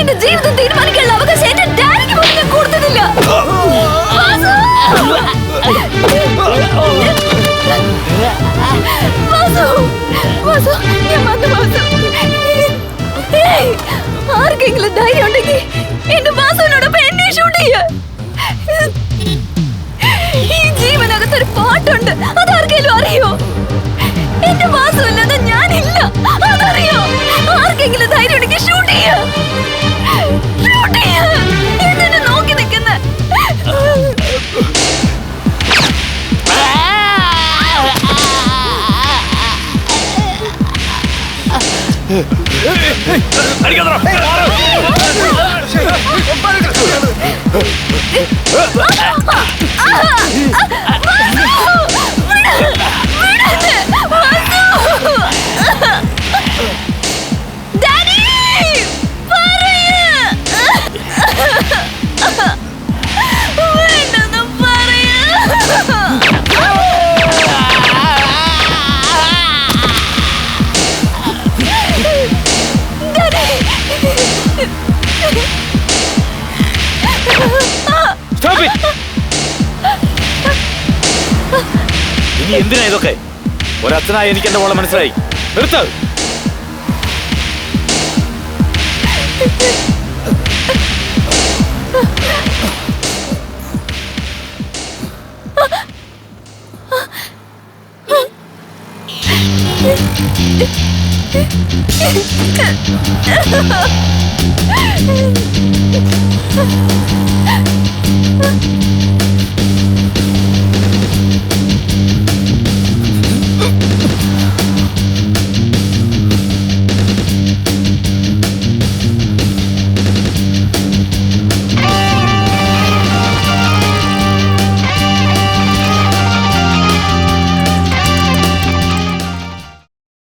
എന്റെ ജീവിതം തീരുമാനിക്കാനുള്ള അവകാശം എന്റെ ഡാഡിക്ക് പോലും ഞാൻ കൊടുത്തിട്ടില്ല. വാസു, വാസു, ഞാൻ വന്നു വാസു. ആർക്കെങ്കിലും ധൈര്യം ഉണ്ടെങ്കിൽ എന്റെ വാസുവിനോടൊപ്പം എന്നെ ഷൂട്ട് ചെയ്യ. ഈ ജീവനകത്തൊരു പാട്ടുണ്ട്, അതാർക്കെങ്കിലും അറിയോ? എന്റെ വാസുവില്ലാതെ ഞാനില്ല, അതറിയോ? ആർക്കെങ്കിലും ധൈര്യം ഉണ്ടെങ്കിൽ ഷൂട്ട് ചെയ്യ. ഷൂട്ട് ചെയ്യ. എന്തിനാ നോക്കി നിൽക്കുന്ന? ഇനി എന്തിനാ ഇതൊക്കെ? ഒരച്ഛനായി എനിക്ക് എന്റെ മോളെ മനസ്സിലായി. നിർത്ത്. Ha